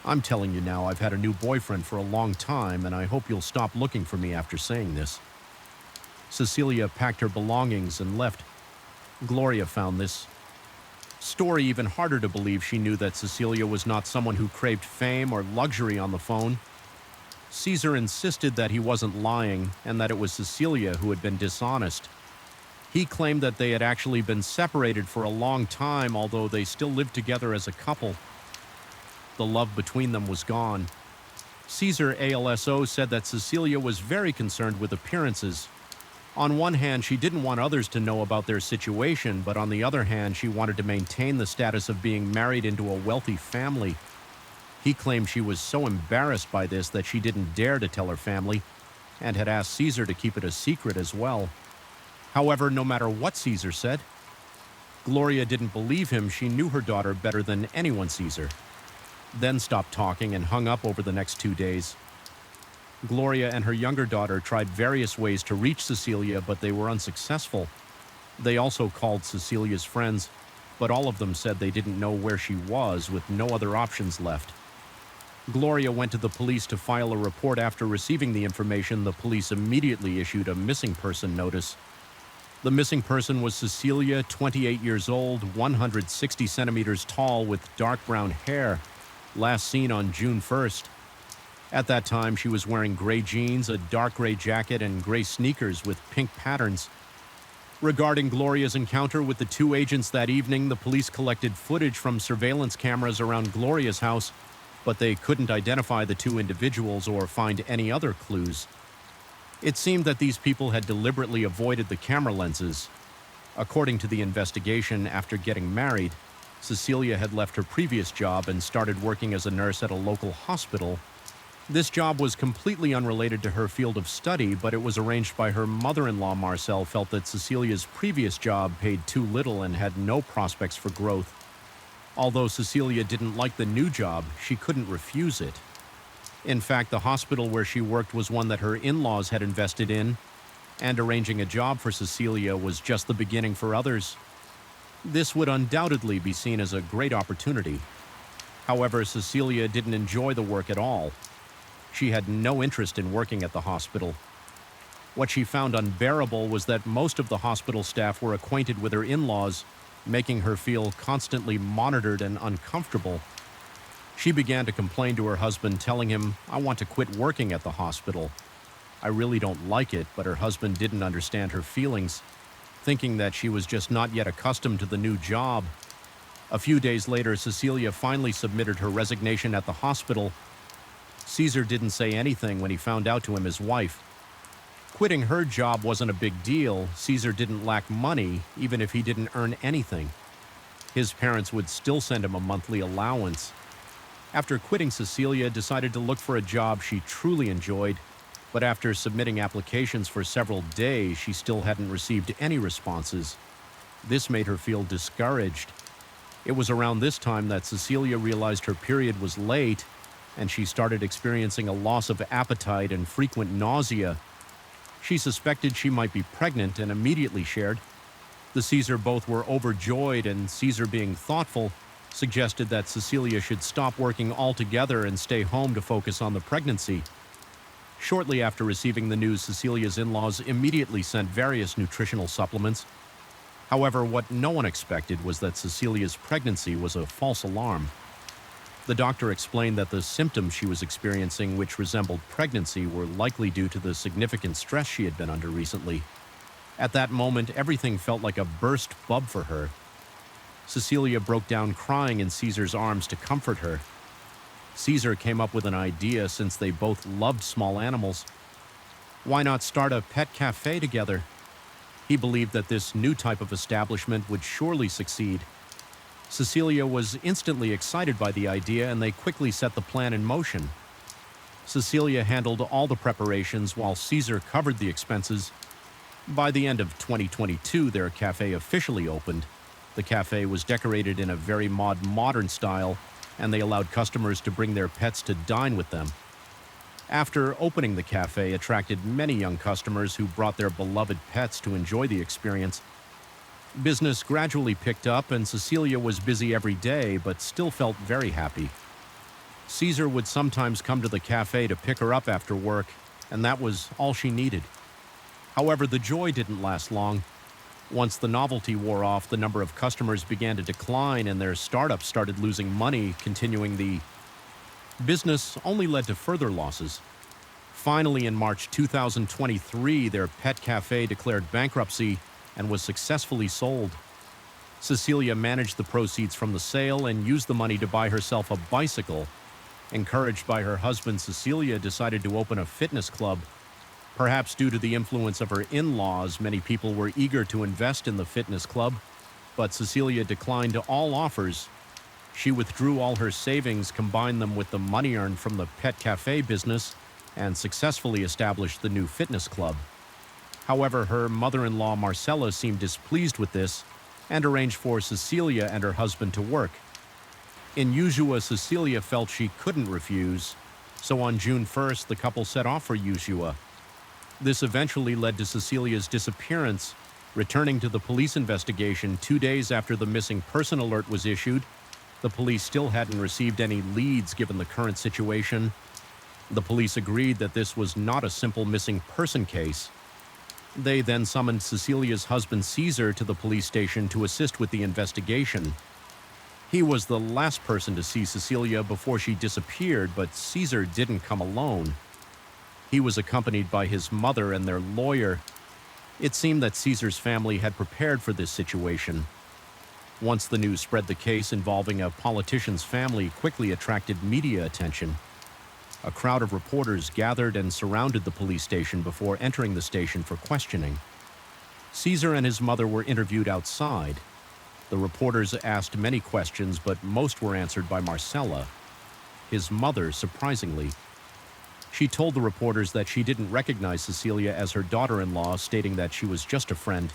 I'm telling you now, I've had a new boyfriend for a long time, and I hope you'll stop looking for me after saying this." Cecilia packed her belongings and left. Gloria found this story even harder to believe. She knew that Cecilia was not someone who craved fame or luxury on the phone. Caesar insisted that he wasn't lying and that it was Cecilia who had been dishonest. He claimed that they had actually been separated for a long time, although they still lived together as a couple. The love between them was gone. Caesar ALSO said that Cecilia was very concerned with appearances. On one hand, she didn't want others to know about their situation, but on the other hand, she wanted to maintain the status of being married into a wealthy family. He claimed she was so embarrassed by this that she didn't dare to tell her family, and had asked Caesar to keep it a secret as well. However, no matter what Caesar said, Gloria didn't believe him. She knew her daughter better than anyone Caesar. Then stopped talking and hung up over the next 2 days. Gloria and her younger daughter tried various ways to reach Cecilia, but they were unsuccessful. They also called Cecilia's friends, but all of them said they didn't know where she was, with no other options left. Gloria went to the police to file a report. After receiving the information, the police immediately issued a missing person notice. The missing person was Cecilia, 28 years old, 160 centimeters tall, with dark brown hair, last seen on June 1st. At that time, she was wearing gray jeans, a dark gray jacket, and gray sneakers with pink patterns. Regarding Gloria's encounter with the two agents that evening, the police collected footage from surveillance cameras around Gloria's house, but they couldn't identify the two individuals or find any other clues. It seemed that these people had deliberately avoided the camera lenses. According to the investigation, after getting married, Cecilia had left her previous job and started working as a nurse at a local hospital. This job was completely unrelated to her field of study, but it was arranged by her mother-in-law. Marcel felt that Cecilia's previous job paid too little and had no prospects for growth. Although Cecilia didn't like the new job, she couldn't refuse it. In fact, the hospital where she worked was one that her in-laws had invested in, and arranging a job for Cecilia was just the beginning for others. This would undoubtedly be seen as a great opportunity. However, Cecilia didn't enjoy the work at all. She had no interest in working at the hospital. What she found unbearable was that most of the hospital staff were acquainted with her in-laws, making her feel constantly monitored and uncomfortable. She began to complain to her husband, telling him, "I want to quit working at the hospital. I really don't like it," but her husband didn't understand her feelings, thinking that she was just not yet accustomed to the new job. A few days later, Cecilia finally submitted her resignation at the hospital. Caesar didn't say anything when he found out to him his wife. Quitting her job wasn't a big deal. Caesar didn't lack money, even if he didn't earn anything. His parents would still send him a monthly allowance. After quitting, Cecilia decided to look for a job she truly enjoyed, but after submitting applications for several days, she still hadn't received any responses. This made her feel discouraged. It was around this time that Cecilia realized her period was late, and she started experiencing a loss of appetite and frequent nausea. She suspected she might be pregnant and immediately shared. The Caesar both were overjoyed, and Caesar, being thoughtful, suggested that Cecilia should stop working altogether and stay home to focus on the pregnancy. Shortly after receiving the news, Cecilia's in-laws immediately sent various nutritional supplements. However, what no one expected was that Cecilia's pregnancy was a false alarm. The doctor explained that the symptoms she was experiencing, which resembled pregnancy, were likely due to the significant stress she had been under recently. At that moment, everything felt like a burst bub for her. Cecilia broke down crying in Caesar's arms to comfort her. Caesar came up with an idea, since they both loved small animals. Why not start a pet cafe together? He believed that this new type of establishment would surely succeed. Cecilia was instantly excited by the idea, and they quickly set the plan in motion. Cecilia handled all the preparations while Caesar covered the expenses. By the end of 2022, their cafe officially opened. The cafe was decorated in a very modern style, and they allowed customers to bring their pets to dine with them. After opening, the cafe attracted many young customers who brought their beloved pets to enjoy the experience. Business gradually picked up, and Cecilia was busy every day, but still felt very happy. Caesar would sometimes come to the cafe to pick her up after work, and that was all she needed. However, the joy didn't last long. Once the novelty wore off, the number of customers began to decline and their startup started losing money. Continuing the business only led to further losses. Finally, in March 2023, their pet cafe declared bankruptcy and was successfully sold. Cecilia managed the proceeds from the sale and used the money to buy herself a bicycle. Encouraged by her husband, Cecilia decided to open a fitness club. Perhaps due to the influence of her in-laws, many people were eager to invest in the fitness club, but Cecilia declined all offers. She withdrew all her savings, combined them with the money earned from the pet cafe business, and successfully established the new fitness club. However, her mother-in-law Marcella seemed displeased with this and arranged for Cecilia and her husband to work. In Ushuaia, Cecilia felt she couldn't refuse, so on June 1st, the couple set off for Ushuaia. This eventually led to Cecilia's disappearance, returning to the police investigation 2 days after the missing person alert was issued. The police still hadn't received any leads given the current situation. The police agreed that this was not a simple missing person case. They then summoned Cecilia's husband Caesar to the police station to assist with the investigation. He was the last person to see Cecilia before she disappeared, but Caesar didn't come alone. He was accompanied by his mother and their lawyer. It seemed that Caesar's family had prepared for this situation. Once the news spread, the case involving a politician's family quickly attracted media attention. A crowd of reporters gathered and surrounded the police station before entering the station for questioning. Caesar and his mother were interviewed outside. The reporters asked many questions, but most were answered by Marcella, his mother, surprisingly. She told the reporters that she didn't recognize Cecilia as her daughter-in-law, stating that she was just a friend.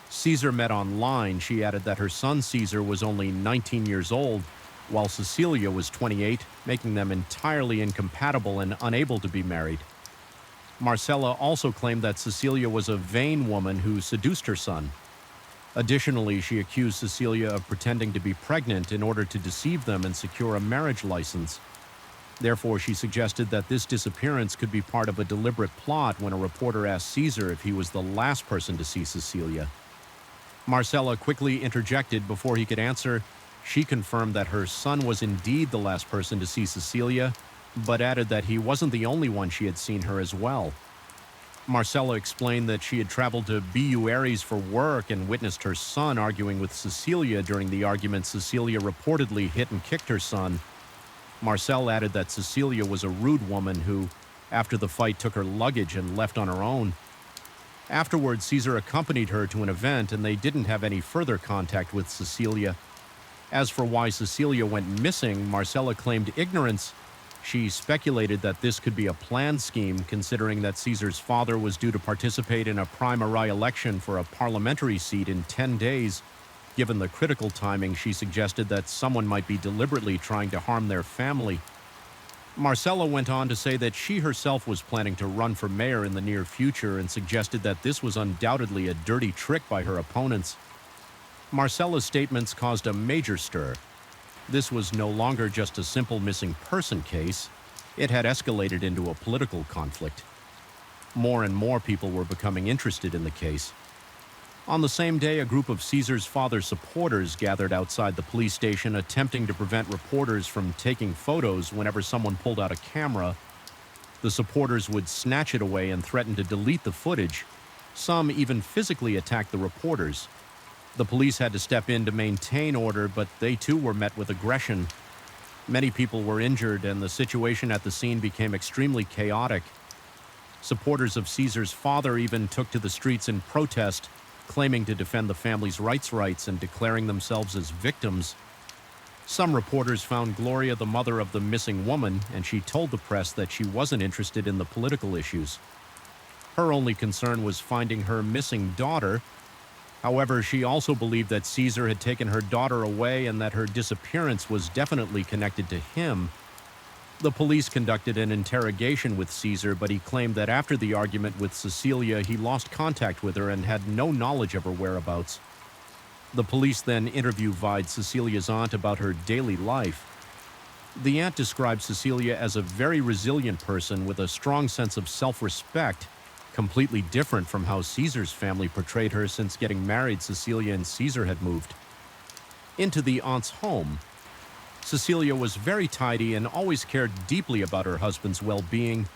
Caesar met online. She added that her son Caesar was only 19 years old, while Cecilia was 28, making them entirely incompatible and unable to be married. Marcella also claimed that Cecilia was a vain woman who seduced her son. Additionally, she accused Cecilia of pretending to be pregnant in order to deceive them and secure a marriage license. Therefore, she suggested that this disappearance could be part of a deliberate plot when a reporter asked Caesar if he was the last person to see Cecilia. Marcella quickly interjected before he could answer. She confirmed that her son was indeed the last person to see Cecilia, but added that he wasn't the only one she had seen her as well. Marcella explained that she had traveled to BU Aries for work and witnessed her son arguing with Cecilia. During the argument, Cecilia reportedly hit and kicked her son. Marcel added that Cecilia was a rude woman who, after the fight, took her luggage and left on her own. Afterwards, Caesar accompanied her to an event, and they didn't have any further contact with Cecilia. As for why Cecilia went missing, Marcella claimed ignorance. She speculated that this could be a planned scheme, considering that Caesar's father was due to participate in a primary election for a parliamentary seat in 10 days. Given the critical timing, she suggested that someone might be deliberately trying to harm their family. Marcella went on to say that she herself was planning to run for mayor in the near future and suggested that this was undoubtedly a dirty trick by her opponents. Marcella's statements caused a major stir. This was no longer just a simple missing person case. It had escalated into a political conflict. More and more people were becoming interested in the case. On the same day, a group of Caesar's father's supporters gathered outside the police station, attempting to prevent reporters from taking photos whenever someone pulled out a camera. The supporters would snatch it away and threaten to delete the footage. Some even physically attacked the reporters. The police had to step in to maintain order, but they too were met with aggression. Many people were injured, and the situation at the scene became extremely chaotic. Supporters of Caesar's father even took to the streets in protest, claiming to defend the family's rights and declaring themselves as victims. Some reporters found Gloria the mother of the missing woman, and she told the press that she wasn't interested in the political issues. Her only concern was finding her missing daughter. However, she also believed that Caesar had taken her daughter away and that her disappearance was definitely connected to him. The police conducted an interrogation with Caesar, but he claimed that after the argument with Cecilia, he lost contact with her and had no knowledge of her whereabouts. The police then interviewed Cecilia's aunt about her daily life. The aunt described Cecilia as a very resilient person with a strong sense of self-respect, completely different from how Caesar's family portrayed her since getting married. Cecilia and Caesar had moved into the aunt's home. Cecilia was very tidy and always cared deeply about her husband's well-being.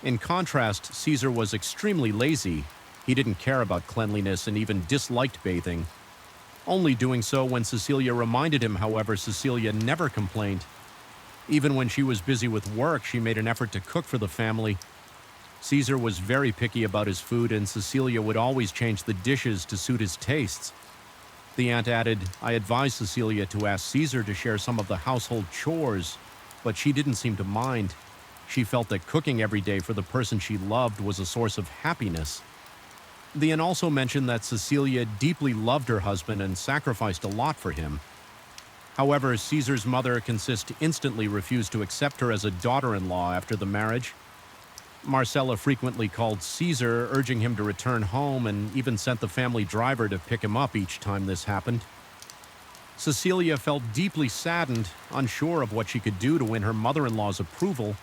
In contrast, Caesar was extremely lazy. He didn't care about cleanliness and even disliked bathing, only doing so when Cecilia reminded him. However, Cecilia never complained. Even when she was busy with work, she made an effort to cook for the family. Caesar was very picky about his food, and Cecilia would always change the dishes to suit his tastes. The aunt added, "I advised Cecilia to ask Caesar to share some of the household chores, but she didn't seem to mind. She felt that cooking every day for the person she loved was a source of happiness." The aunt also mentioned that Cecilia deeply loved her husband and sacrificed a lot for him. However, Caesar's mother instantly refused to accept her as a daughter-in-law after the marriage. Marcella frequently called Caesar, urging him to return home, and even sent the family driver to pick him up each time this happened. Cecilia felt deeply saddened, unsure of what she could do to win her mother-in-law's approval.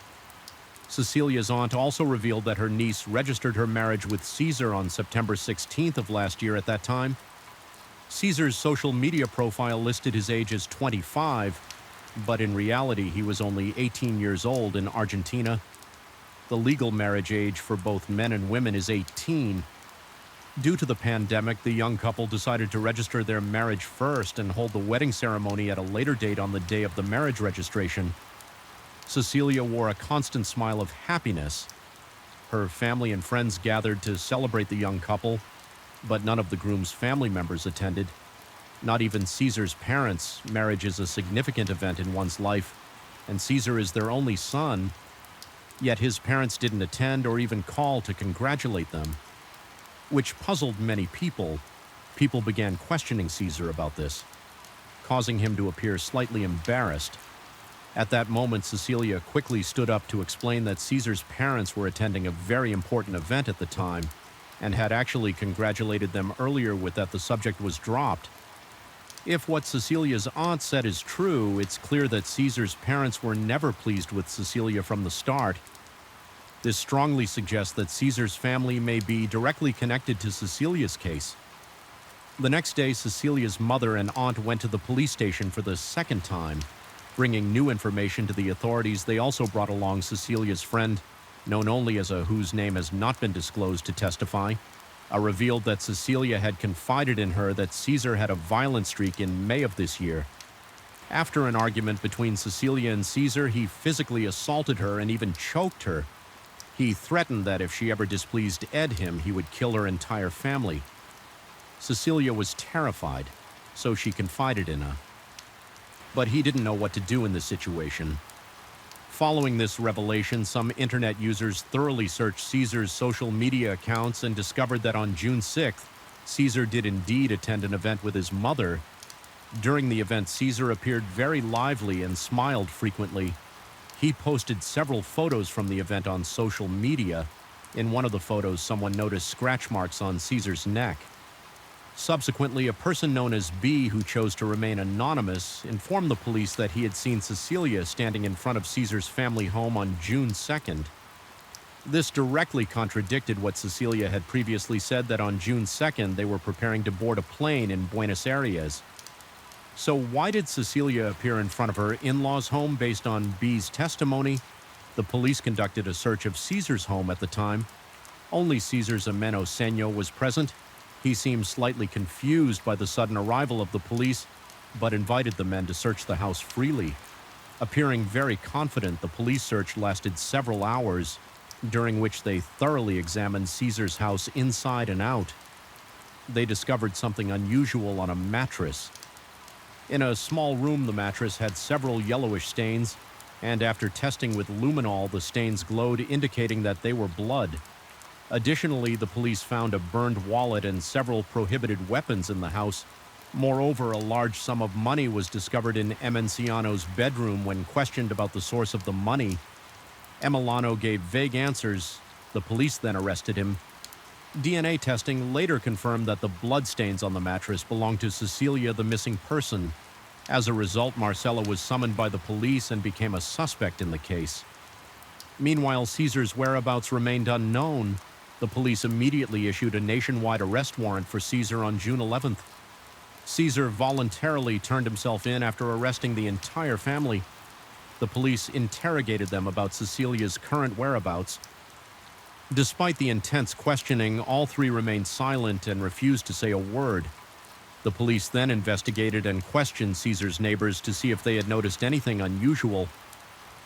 Cecilia's aunt also revealed that her niece registered her marriage with Caesar on September 16th of last year. At that time, Caesar's social media profile listed his age as 25, but in reality he was only 18 years old in Argentina. The legal marriage age for both men and women is 18. Due to the pandemic, the young couple decided to register their marriage first and hold the wedding ceremony at a later date on the day of the marriage registration. Cecilia wore a constant smile of happiness. Her family and friends gathered to celebrate the young couple, but none of the groom's family members attended. Not even Caesar's parents. Marriage is a significant event in one's life, and Caesar is their only son. Yet his parents didn't attend or even call to congratulate them, which puzzled many people. People began questioning Caesar about this, causing him to appear slightly embarrassed. At that moment, Cecilia quickly stood up to explain that Caesar's parents were attending a very important event at the time and had actually congratulated them earlier with that the subject was dropped. If what Cecilia's aunt said is true, it's clear that Caesar's parents were never pleased with Cecilia from the start. This strongly suggests that Caesar's family may be directly connected to Cecilia's case. The next day, Cecilia's mother and aunt went to the police station for the second time. Bringing new information to the authorities, they also brought along Cecilia's friend, known only as a whose name has not been disclosed, to testify. Revealed that Cecilia had confided in her that Caesar had a violent streak in May of this year. After an argument between Cecilia and Caesar, he physically assaulted her and even choked her. He threatened that if she ever displeased him, he would kill her entire family. Cecilia was terrified, so she confided in him. But he didn't know what to do in this situation. Following this revelation, some internet users thoroughly searched Caesar's social media accounts and discovered that on June 6th, Caesar did indeed attend an event with his mother. During the event, Caesar appeared very lively and smiled frequently. He posted several photos from the event on social media. In one of the photos, someone noticed scratch marks on Caesar's neck. Subsequently, a person known as B, who chose to remain anonymous, informed the police that he had seen Cecilia standing in front of Caesar's family home on June 2nd. This directly contradicted what Cecilia had previously said, that on June 2nd they were preparing to board a plane in Buenos Aires. So why did Cecilia appear in front of her in-laws' home based on B's testimony? The police conducted a search of Caesar's home at the time. Only Caesar's ameno Senyo was present. He seemed slightly confused by the sudden arrival of the police, but invited the men to search the house freely. Appearing very confident, the police search lasted several hours, during which they thoroughly examined Caesar's house inside and out. They discovered something unusual on a mattress. In a small room, the mattress had several yellowish stains, and after testing with luminol, the stains glowed, indicating that they were blood. Additionally, the police found a burned wallet and several prohibited weapons in the house. Moreover, a large sum of money was discovered in Emenciano's bedroom. When questioned about the source of the money, Emiliano gave vague answers. The police then arrested him. DNA testing later confirmed that the bloodstains on the mattress belonged to Cecilia, the missing person. As a result, Marcella was summoned by the police and became a suspect in the case. Meanwhile, Caesar's whereabouts remained unknown. The police immediately issued a nationwide arrest warrant for Caesar on June 11th. Caesar voluntarily turned himself in after arresting the entire family. The police interrogated them about Cecilia's current whereabouts. Despite the intense questioning, all three remained silent and refused to say a word. The police then investigated and questioned Caesar's neighbors to see if they had noticed anything unusual.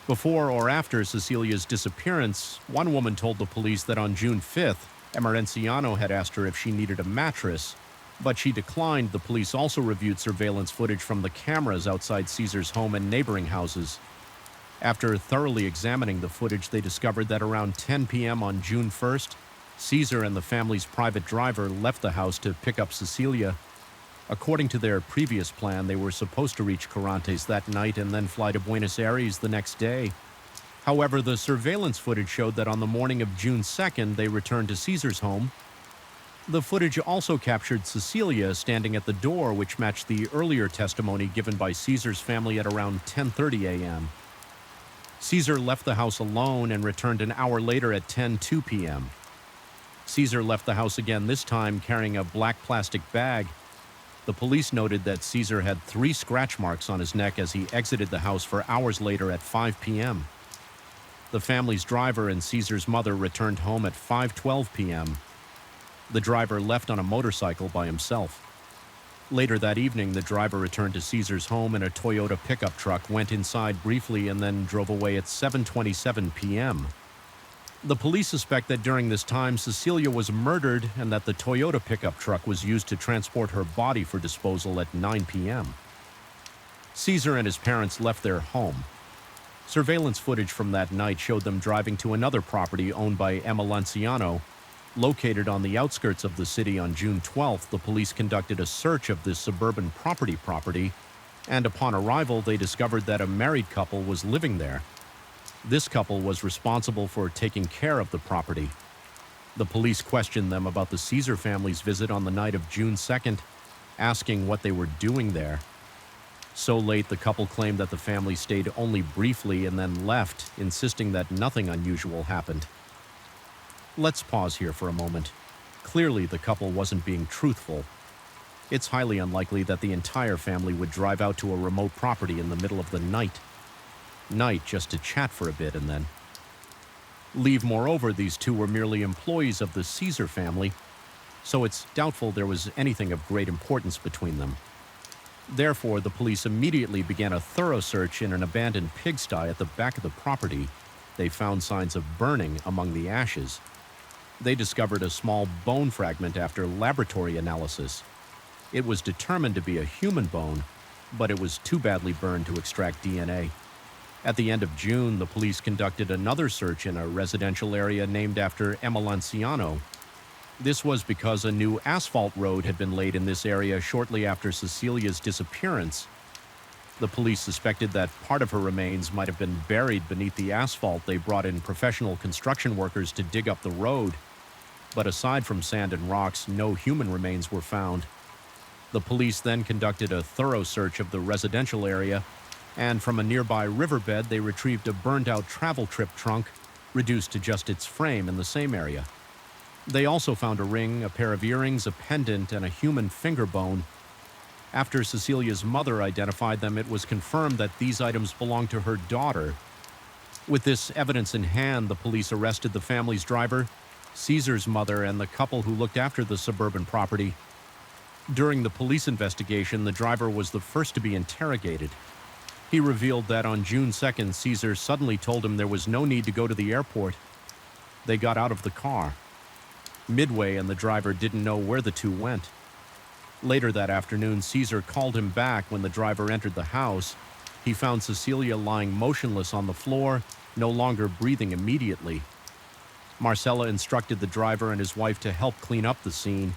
Before or after Cecilia's disappearance, one woman told the police that on June 5th, Emerenciano had asked her if she needed a mattress, but she declined. The police also reviewed surveillance footage from the cameras outside Caesar's home and neighboring houses. After thoroughly examining the footage, they discovered that around 10 p.m. on June 1st, Caesar and the family's private driver left the house to pick up Cecilia. According to their previous plan, they were supposed to reach Carantes that night and then fly to Buenos Aires the next day. However, the surveillance footage showed that on the morning of June 2nd, they returned to Caesar's home. The footage also captured Cecilia standing at the door, which matched the earlier testimony given by Caesar's family at around 10:30 a.m. Caesar left the house alone and returned an hour later at 10:02 p.m. Caesar left the house again, this time carrying a black plastic bag. The police noted that Caesar had 3 scratch marks on his neck as he exited the house for hours later at 5 p.m. The family's driver and Caesar's mother returned home at 5:12 p.m. The driver left on a motorcycle by himself. Later that evening, the driver returned to Caesar's home in a Toyota pickup truck, went inside briefly, and then drove away at 7:27 p.m. The police suspect that during this time, Cecilia was murdered and that the Toyota pickup truck was used to transport her body for disposal at 9 p.m. Caesar and his parents left their home. Surveillance footage from that night showed them driving to another property owned by Emma Lanciano. Located on the outskirts of the city on June 12th, the police conducted a search of this suburban property, and upon arrival, they discovered that a married couple was living there. This couple was responsible for taking care of the property. The police questioned them about the Caesar family's visit on the night of June 2nd, asking what they were doing there. So late, the couple claimed that the family stayed only briefly and then left, insisting that nothing unusual happened. Let's pause here for a moment. Clearly, the couple wasn't being truthful. It's highly unlikely that the entire family would drive out to a remote property in the middle of the night just to chat for a bit and then leave. Moreover, these two were merely employees of the Caesar family, so it's doubtful there was anything of great importance between them. Therefore, the police immediately began a thorough search in an abandoned pigsty at the back of the property. They found signs of burning among the ashes. They discovered a small bone fragment after laboratory analysis. It was determined to be a human bone, but it was too badly burned to extract DNA. At the end of June, the police conducted another search in a residential area named after Emma Lanciano. This was because a new asphalt road had been laid in this area shortly after Cecilia's disappearance. The police suspected that part of her remains might have been buried beneath the asphalt. They brought in professional construction workers to dig up the road. But aside from sand and rocks, no human remains were found. The police then conducted a thorough search of the residential area, and from a nearby riverbed, they retrieved a burned-out travel trip trunk, reduced to just its frame in the same area. They also found a ring, a pair of earrings, a pendant, and a human finger bone. After Cecilia's mother identified them, it was confirmed that these items belonged to her daughter. With this evidence in hand, the police arrested the family's driver, Caesar's mother, and the couple who looked after the suburban property. During the police investigation, the driver was the first to be interrogated. He revealed that on June 2nd, Caesar suddenly told him there was no need to go to the airport. They got out of the car midway, and the driver didn't know where the two went. Later that afternoon, Caesar called him back. When the driver entered the house, he found Cecilia lying motionless on the floor, no longer breathing immediately. Marcella instructed the driver and his wife to help clean up the scene.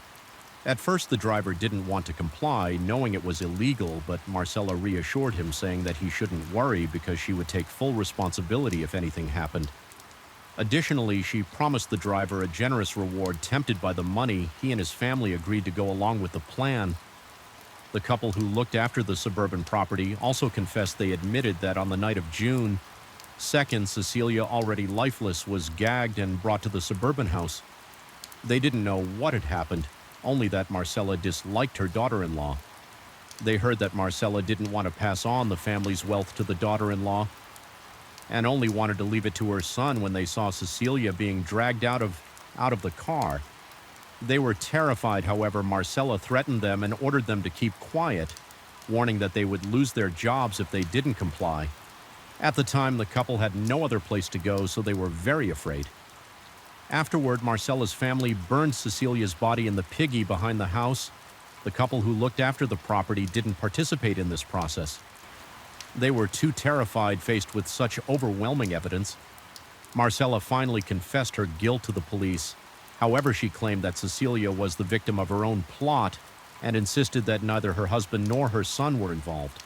At first, the driver didn't want to comply, knowing it was illegal, but Marcella reassured him, saying that he shouldn't worry because she would take full responsibility if anything happened. Additionally, she promised the driver a generous reward. Tempted by the money, he and his family agreed to go along with the plan. The couple who looked after the suburban property also confessed they admitted that on the night of June 2nd, Cecilia, already lifeless, was gagged and brought to the suburban house. They didn't know what had happened, only that Marcella disliked her daughter-in-law. They heard that Marcella didn't want to pass on the family's wealth to the daughter-in-law and only wanted to leave it to her son when they saw Cecilia being dragged out of the car. They were terrified, however. Marcella threatened them and ordered them to keep quiet, warning that they would lose their jobs if they didn't comply. At the time, the couple had no other place to go, so they were very afraid. Afterward, Marcella's family burned Cecilia's body in the piggy behind the house. The couple who looked after the property didn't participate in this process. They were too terrified, faced with such overwhelming evidence. Marcella finally confessed her guilt to the police. However, she claimed that Cecilia was the victim of her own plot and insisted that neither her husband nor her son were involved.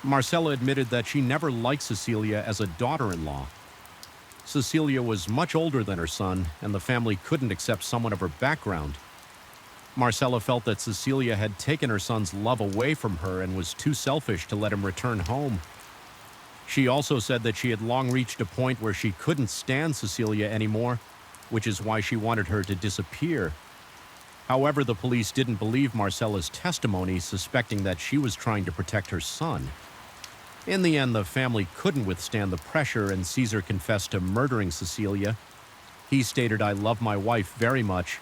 Marcella admitted that she never liked Cecilia as a daughter-in-law. Cecilia was much older than her son, and the family couldn't accept someone of her background. Marcella felt that Cecilia had taken her son's love away from her and was too selfish to let him return home. She also said that she had long reached a point where she couldn't stand Cecilia anymore, which is why she wanted her to disappear. However, the police didn't believe Marcella's testimony, suspecting that she was trying to protect her son. In the end, the family couldn't withstand the pressure, and Caesar confessed to murdering Cecilia. He stated, "I love my wife very much,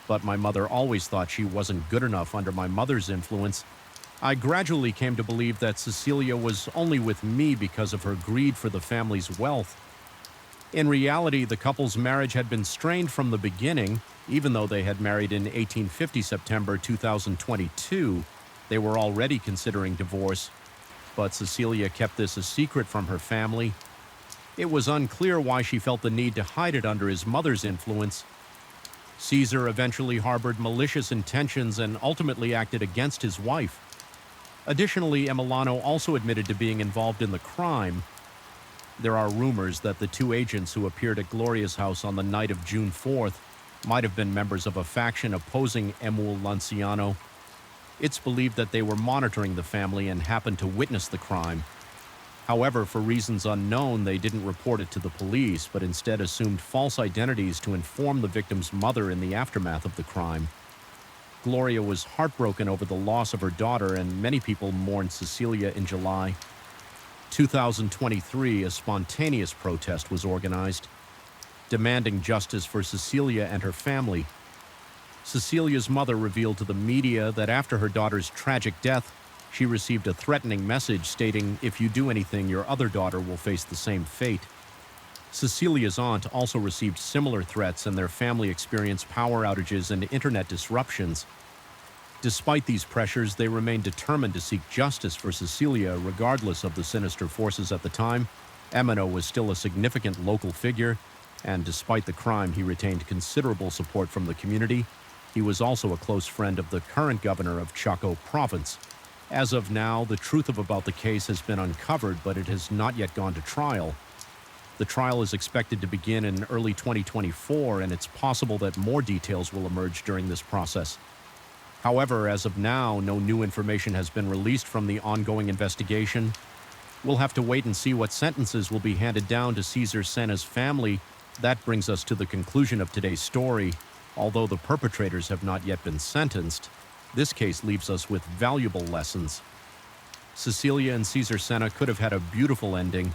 but my mother always thought she wasn't good enough under my mother's influence. I gradually came to believe that Cecilia was only with me because of her greed for the family's wealth." In reality, the couple's marriage had been strained from the beginning. Even though they had married in 1850 September 2022, they were already considering divorce. But Cecilia kept this a secret from her family. It was unclear why she felt the need to hide it under his mother's influence. Caesar eventually harbored malicious intentions and ultimately acted against his wife. Additionally, Emiliano also admitted to being involved in the crime. There are rumors that the two agents who appeared at Gloria's house on the night of June 4th might have been members of a faction opposing Emil Lanciano. It's believed that they were monitoring the family and happened to witness the crime. However, for reasons unknown, they didn't report it to the police, but instead assumed false identities to inform the victim's mother in the aftermath of the crime. Gloria was heartbroken over the loss of her daughter, and many people mourned Cecilia in July 2023. A spontaneous protest was organized, demanding justice for Cecilia and her family. Cecilia's mother revealed to the media that after her daughter's tragic death, she received a threatening message stating, "If you do anything, your other daughter will face the same fate." Cecilia's aunt also received similar threats, and their family experienced power outages and internet disruptions. Despite these pressures, they remained determined to seek justice for Cecilia, regardless of the sinister forces at the time. Emino was still a significant local figure, and despite the crime, he retained considerable support from the community. He was also a close friend of the current governor of Chaco Province. As of now, the truth about the case has been uncovered, but it has not yet gone to trial. The trial is expected to begin in early 2024, and it's possible that more details will emerge during this process. However, as of now, no new information has been released from the ongoing investigation. We'll have to wait and see what sentences will be handed down to Cesar Sena's family. That brings us to the conclusion of today's story. Although the perpetrators have not yet been sentenced, this case leaves us with valuable lessons. Cecilia and Cesar Sena could have had a beautiful ending.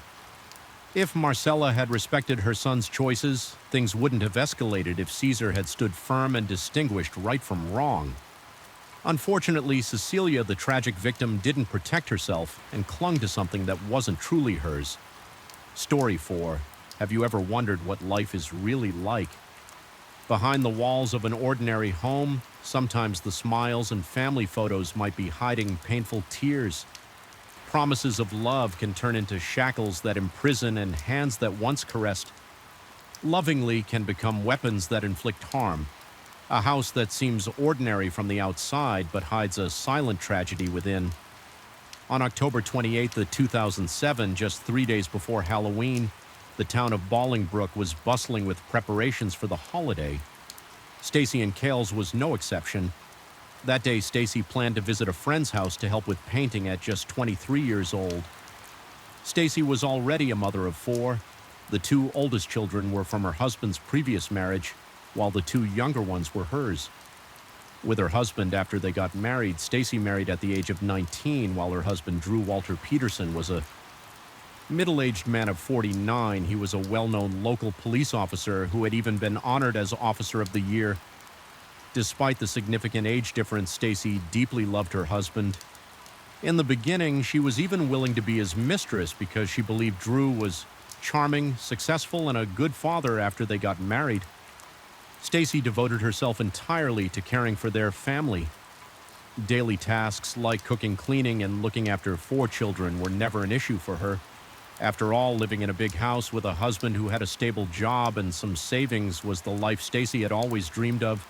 If Marcella had respected her son's choices, things wouldn't have escalated if Cesar had stood firm and distinguished right from wrong. Unfortunately, Cecilia, the tragic victim, didn't protect herself and clung to something that wasn't truly hers. Story 4. Have you ever wondered what life is really like? Behind the walls of an ordinary home, sometimes the smiles and family photos might be hiding painful tears. Promises of love can turn into shackles that imprison, and hands that once caressed lovingly can become weapons that inflict harm. A house that seems ordinary from the outside but hides a silent tragedy within. On October 28, 2007, just 3 days before Halloween, the town of Bolingbrook was bustling with preparations for the holiday. Stacy and Kales was no exception. That day, Stacy planned to visit a friend's house to help with painting at just 23 years old. Stacy was already a mother of 4. The 2 oldest children were from her husband's previous marriage. while the two younger ones were hers. With her husband after they got married, Stacy married at the age of 19, while her husband, Drew Walter Peterson, was a middle-aged man of 49. He was a well-known local police officer who had even been honored as Officer of the Year. Despite the significant age difference, Stacy deeply loved her husband. In the beginning, she was even willing to be his mistress because she believed Drew was charming, successful, and a good father after they got married. Stacy devoted herself entirely to caring for their family. Daily tasks like cooking, cleaning, and looking after 4 children were never an issue for her. After all, living in a big house with a husband who had a stable job and some savings was the life Stacy had always dreamed of.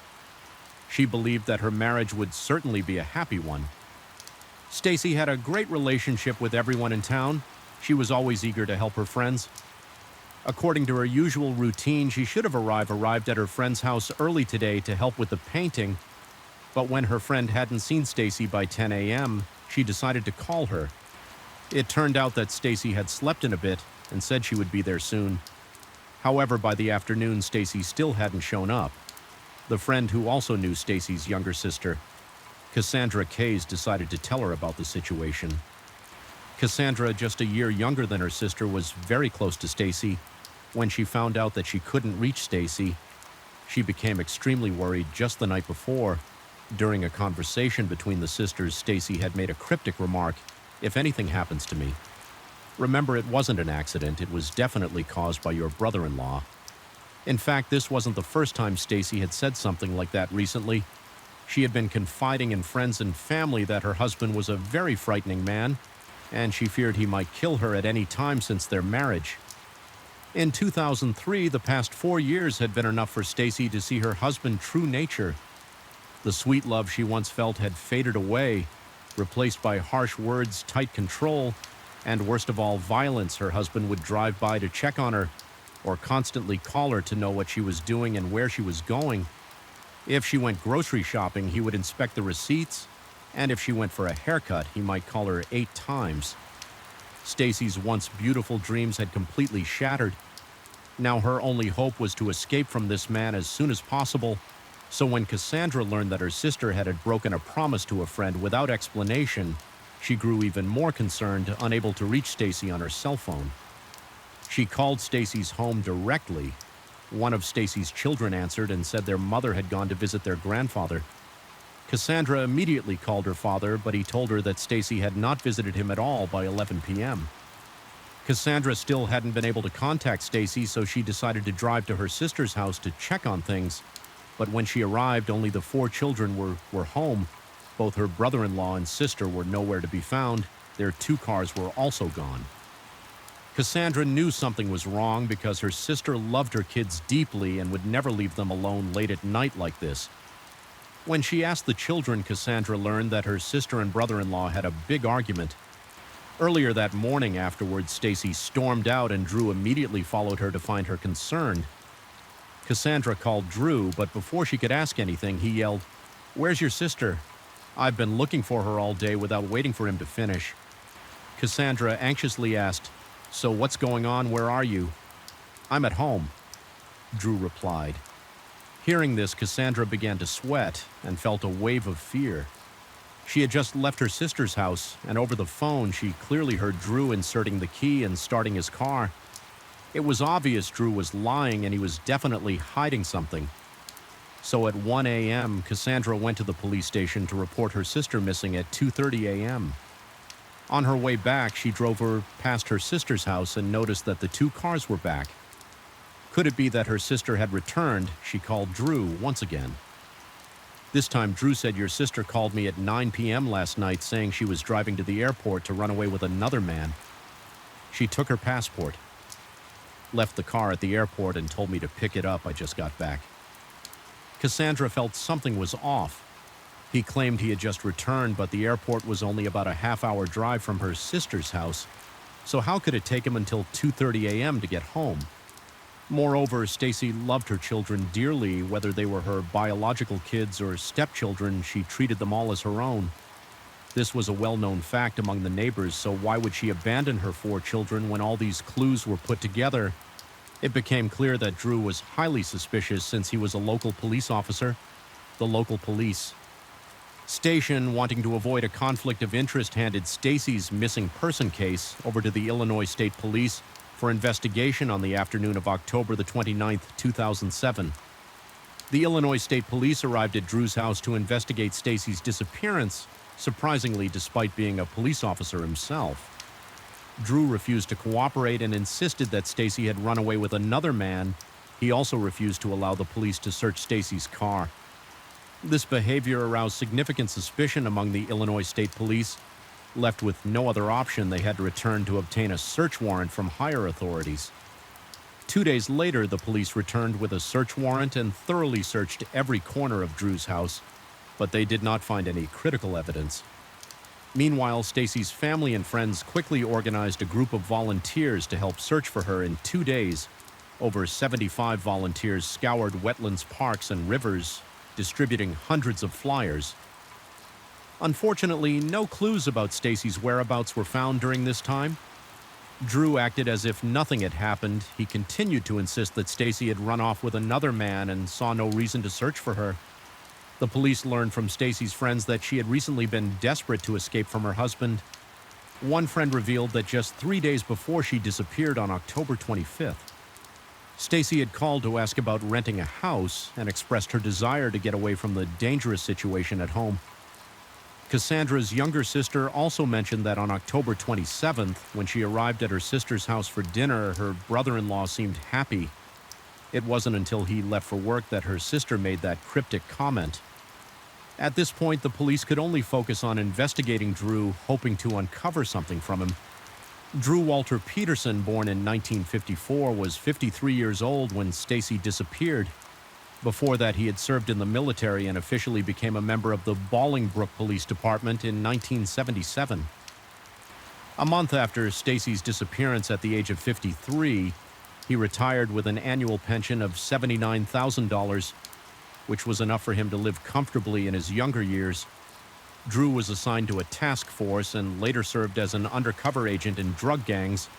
She believed that her marriage would certainly be a happy one. Stacy had a great relationship with everyone in town. She was always eager to help her friends. According to her usual routine, she should have arrived at her friend's house early today to help with the painting, but when her friend hadn't seen Stacy by 10 a.m., she decided to call her. It turned out that Stacy had slept in a bit and said she would be there soon. However, by the afternoon, Stacy still hadn't shown up. The friend who also knew Stacy's younger sister, Cassandra Kays, decided to tell her about the situation. Cassandra, just a year younger than her sister, was very close to Stacy. When she found out that she couldn't reach Stacy, she became extremely worried. Just the night before, during a conversation between the sisters, Stacy had made a cryptic remark, "If anything happens to me, remember it wasn't an accident, it was definitely caused by your brother-in-law." In fact, this wasn't the first time Stacy had said something like that recently. She had been confiding in friends and family that her husband was a very frightening man, and she feared he might kill her at any time since their marriage. In 2003, the past 4 years had been enough for Stacy to see her husband's true nature. The sweet love she once felt had faded away, replaced by harsh words, tight control, and worst of all, violence. Her husband would drive by to check on her, or constantly call her to know what she was doing and where she was going. If she went grocery shopping, he would inspect the receipts, and if she went for a haircut, he might call her 8 times. Stacy's once beautiful dreams had completely shattered. Now her only hope was to escape from this man as soon as possible. So when Cassandra learned that her sister had broken a promise to a friend without explanation, she grew even more concerned, unable to reach Stacy on her cell phone. She called Stacy's home directly. One of Stacy's children answered and said their mother had gone to visit their grandfather. Cassandra immediately called her father, but he told her that Stacy had not visited him at all by 11 p.m. Cassandra still hadn't been able to contact Stacy, so she decided to drive to her sister's house to check on things. But when she arrived, only the 4 children were home. Both her brother-in-law and sister were nowhere to be found. Their 2 cars were also gone. Cassandra knew something was wrong because her sister loved her kids deeply and would never leave them alone late at night like this. When she asked the children, Cassandra learned that her sister and brother-in-law had a big argument. Earlier that morning afterwards, Stacy stormed out and Drew immediately followed her to find her concerned. Cassandra called Drew, but before she could ask anything, he yelled, "Where's your sister? I've been looking for her all day," without waiting for him to finish. Cassandra anxiously asked, "So what's going on? Where are you?" "I'm at home," Drew replied. Hearing this, Cassandra began to sweat and felt a wave of fear. She had just left her sister's house, and over the phone, she clearly heard Drew inserting the key and starting his car. It was obvious Drew was lying, and he was definitely hiding something. So at 1 a.m., Cassandra went to the police station to report her sister missing at 2:30 a.m. On her way back, she drove her past her sister's house and noticed that the 2 cars were back. Could it be that her sister had returned? She called Drew once again. This time, Drew said, "Your sister called me at 9 p.m. last night saying she was driving to the airport to run away with another man. She took her passport, left the car at the airport, and told me to pick it up. I just got back." Cassandra felt something was off. He claimed he had just returned, but the airport was only about a half-hour drive from her sister's house. So how could it take him until 2:30 a.m. to get home? Moreover, Stacy loved her children dearly. Whether they were her biological kids or stepchildren, she treated them all as her own. This was a well-known fact among the neighbors, so why would she abandon her 4 children when all these clues were put together? It became clear that Drew was highly suspicious since he was a local police officer. The local police station, wanting to avoid a conflict of interest, handed Stacy's missing person case over to the Illinois State Police for investigation on the afternoon of October the 29th, 2007. The Illinois State Police arrived at Drew's house to investigate Stacy's disappearance, surprisingly, despite being a police officer himself. Drew refused to cooperate and insisted that Stacy had run away with another man. He also refused to allow the police to search Stacy's car. This behavior aroused significant suspicion among the Illinois State Police. Left with no other option, they had to return to obtain a search warrant from higher authorities. 2 days later, the police returned with a search warrant and thoroughly searched every corner of Drew's house, but they did not find any critical evidence. Meanwhile, Stacy's family and friends quickly organized a group of volunteers to help search for her in 2 days. Over 75 volunteers scoured wetlands, parks, and rivers, distributing hundreds of flyers. Unfortunately, no clues about Stacy's whereabouts were found during this time. Drew acted as if nothing had happened. He continued to insist that Stacy had run off with another man and saw no reason to search for her. The police learned from Stacy's friends that she had recently been desperate to escape from her husband. One friend revealed that just 3 days before she disappeared on October 25th, Stacy had called to ask about renting a house and expressed her desire to get away from the dangerous situation at home. Cassandra's younger sister also mentioned that on October 27th, when she arrived at her sister's house for dinner, her brother-in-law seemed happy. It wasn't until he left for work that her sister made that cryptic comment. At this point, the police could only focus on investigating Drew, hoping to uncover something from him. Drew Walter Peterson, born in 1954, was 53 years old when Stacy disappeared. Before that, he had served in the military and officially became a member of the Bolingbrook Police Department in 1977. A month after Stacy's disappearance at the age of 53, he retired with an annual pension of $79,000, which was enough for him to live comfortably in his younger years. Drew was assigned to a task force and later served as an undercover agent in drug gangs.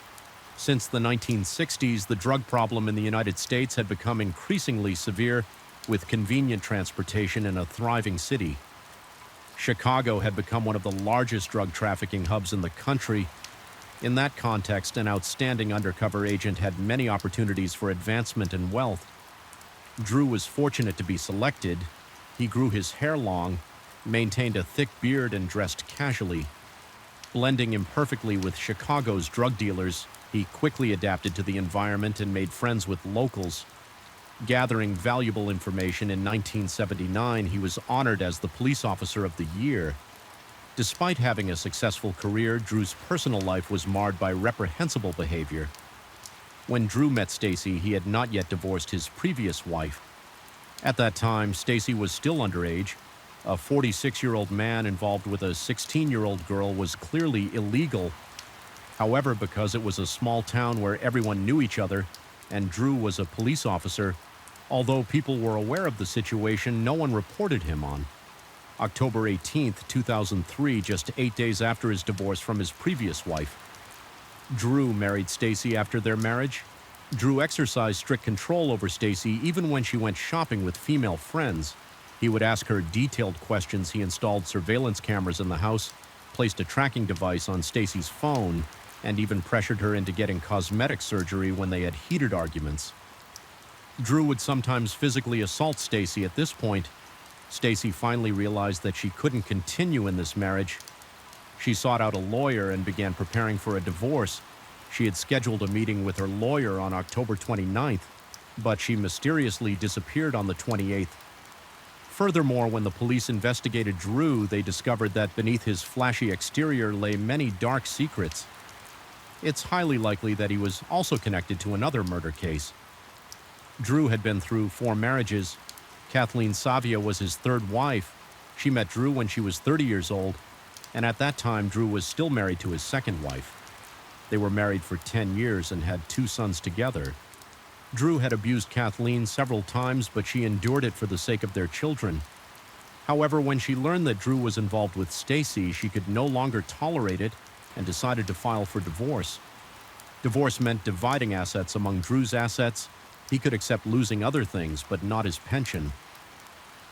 Since the 1960s, the drug problem in the United States had become increasingly severe, with convenient transportation in a thriving city. Chicago had become one of the largest drug trafficking hubs in the country. In that context, an outstanding undercover agent had many opportunities for advancement and wealth. Drew was fortunate to be selected. He grew his hair long, maintained a thick beard, and dressed casually. Blending imperfectly with Chicago's drug dealers, he quickly adapted to the environment and made friends with locals. Gathering valuable information in 1979, he was honored as the Police Officer of the Year. Despite having a successful career, Drew's personal life was marred by reprehensible behavior. When Drew met Stacy, he had not yet divorced his previous wife. At that time, Stacy was still underage. A 46-year-old man involved with a 16-year-old girl was clearly illegal. However, because it was a small town where everyone knew each other, and Drew was a police officer, although people were aware of the situation, no one reported him on. October 18, 2003, just 8 days after his divorce from his previous wife. Drew married Stacy after their marriage. Drew exercised strict control over Stacy even when she went shopping with female friends. He would ask her detailed questions. He installed surveillance cameras in the house, placed a tracking device on Stacy's phone, and even pressured her into getting cosmetic surgery when they had heated arguments. Drew would sometimes physically assault Stacy. At this point, Stacy finally realized that she couldn't continue in this marriage. She sought out a lawyer and began preparing for a divorce. She had scheduled a meeting with her lawyer on October 29th, but she mysteriously disappeared on the 28th. Furthermore, when the police investigated Drew, they discovered that beneath his flashy exterior lay many dark secrets. It's highly likely that he was also connected to another murder case. Drew had been through 4 marriages. Kathleen Savia was his 3rd wife. She met Drew when she was 30 years old, and at that time, Drew was still married to his 2nd wife. They were married for 10 years and had 2 sons together. Drew had abused Kathleen several times, but she endured it for the sake of their children. However, when she learned that Drew was involved with Stacy, she could no longer tolerate it and decided to file for divorce. Divorce meant dividing assets among Drew's assets. He could accept losing other things, but not his pension.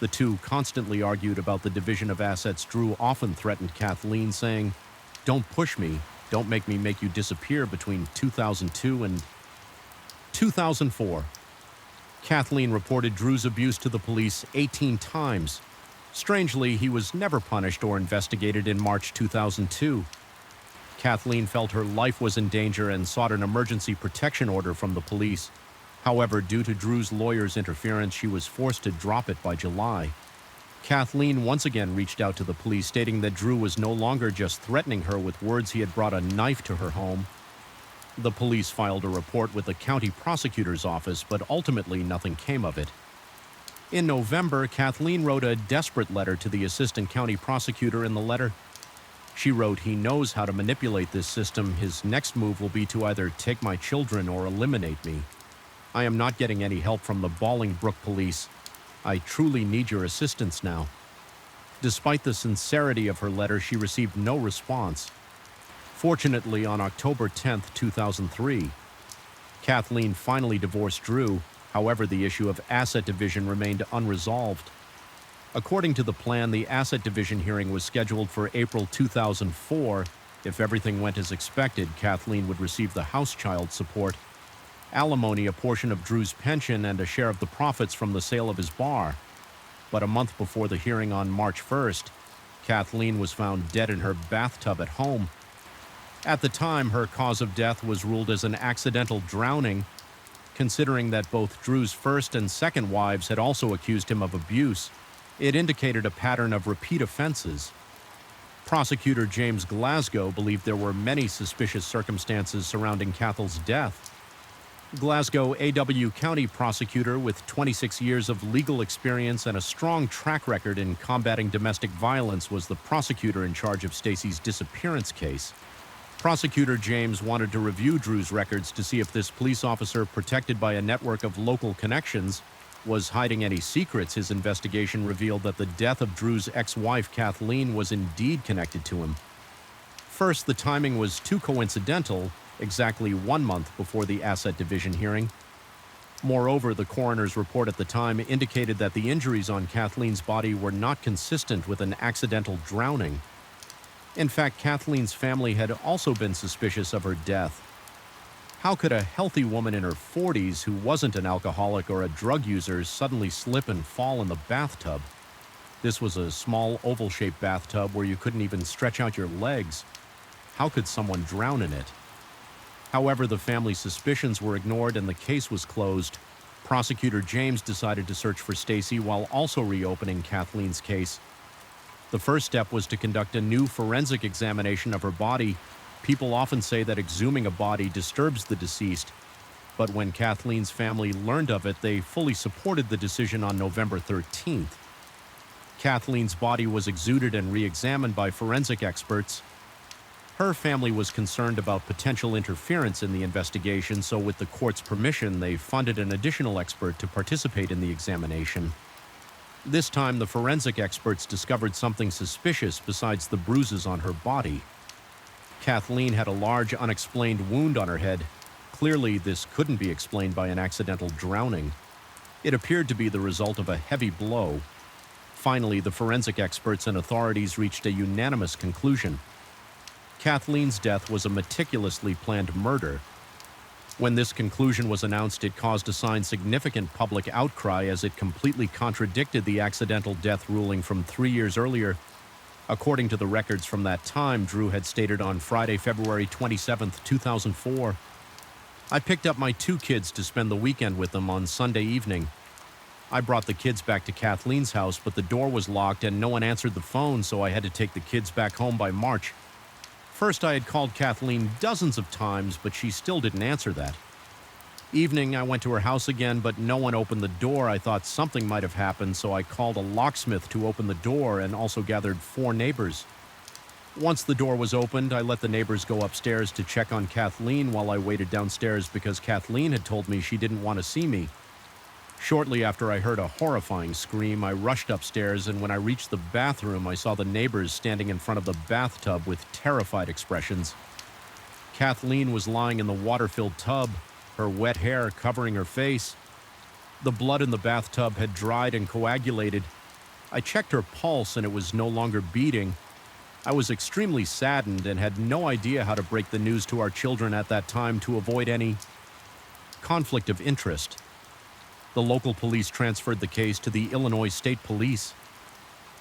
The two constantly argued about the division of assets. Drew often threatened Kathleen, saying, "Don't push me. Don't make me make you disappear." Between 2002 and 2004, Kathleen reported Drew's abuse to the police 18 times. Strangely, he was never punished or investigated. In March 2002, Kathleen felt her life was in danger and sought an emergency protection order from the police. However, due to Drew's lawyer's interference, she was forced to drop it by July. Kathleen once again reached out to the police, stating that Drew was no longer just threatening her with words. He had brought a knife to her home. The police filed a report with the county prosecutor's office, but ultimately nothing came of it. In November, Kathleen wrote a desperate letter to the assistant county prosecutor. In the letter, she wrote, "He knows how to manipulate this system. His next move will be to either take my children or eliminate me. I am not getting any help from the Bolingbrook police. I truly need your assistance now." Despite the sincerity of her letter, she received no response. Fortunately, on October 10, 2003, Kathleen finally divorced Drew. However, the issue of asset division remained unresolved. According to the plan, the asset division hearing was scheduled for April 2004. If everything went as expected, Kathleen would receive the house child support, alimony, a portion of Drew's pension, and a share of the profits from the sale of his bar. But a month before the hearing on March 1st, Kathleen was found dead in her bathtub at home. At the time, her cause of death was ruled as an accidental drowning, considering that both Drew's first and second wives had also accused him of abuse. It indicated a pattern of repeat offenses. Prosecutor James Glasgow believed there were many suspicious circumstances surrounding Kathleen's death. Glasgow, AW County prosecutor with 26 years of legal experience and a strong track record in combating domestic violence, was the prosecutor in charge of Stacy's disappearance case. Prosecutor James wanted to review Drew's records to see if this police officer, protected by a network of local connections, was hiding any secrets. His investigation revealed that the death of Drew's ex-wife Kathleen was indeed connected to him. First, the timing was too coincidental, exactly 1 month before the asset division hearing. Moreover, the coroner's report at the time indicated that the injuries on Kathleen's body were not consistent with an accidental drowning. In fact, Kathleen's family had also been suspicious of her death. How could a healthy woman in her 40s who wasn't an alcoholic or a drug user suddenly slip and fall in the bathtub? This was a small oval-shaped bathtub where you couldn't even stretch out your legs. How could someone drown in it? However, the family's suspicions were ignored and the case was closed. Prosecutor James decided to search for Stacy while also reopening Kathleen's case. The first step was to conduct a new forensic examination of her body. People often say that exhuming a body disturbs the deceased, but when Kathleen's family learned of it, they fully supported the decision on November 13th. Kathleen's body was exhumed and re-examined by forensic experts. Her family was concerned about potential interference in the investigation, so with the court's permission, they funded an additional expert to participate in the examination. This time, the forensic experts discovered something suspicious besides the bruises on her body. Kathleen had a large, unexplained wound on her head. Clearly, this couldn't be explained by an accidental drowning. It appeared to be the result of a heavy blow. Finally, the forensic experts and authorities reached a unanimous conclusion. Kathleen's death was a meticulously planned murder. When this conclusion was announced, it caused a significant public outcry as it completely contradicted the accidental death ruling from 3 years earlier. According to the records from that time, Drew had stated on Friday, February 27, 2004, "I picked up my 2 kids to spend the weekend with them on Sunday evening. I brought the kids back to Kathleen's house, but the door was locked and no one answered the phone, so I had to take the kids back home by March. First, I had called Kathleen dozens of times, but she still didn't answer that. Evening, I went to her house again, but no one opened the door. I thought something might have happened, so I called a locksmith to open the door and also gathered 4 neighbors. Once the door was opened, I let the neighbors go upstairs to check on Kathleen while I waited downstairs because Kathleen had told me she didn't want to see me. Shortly after I heard a horrifying scream, I rushed upstairs, and when I reached the bathroom, I saw the neighbors standing in front of the bathtub with terrified expressions. Kathleen was lying in the water-filled tub, her wet hair covering her face. The blood in the bathtub had dried and coagulated. I checked her pulse and it was no longer beating. I was extremely saddened and had no idea how to break the news to our children at that time to avoid any conflict of interest. The local police transferred the case to the Illinois State Police.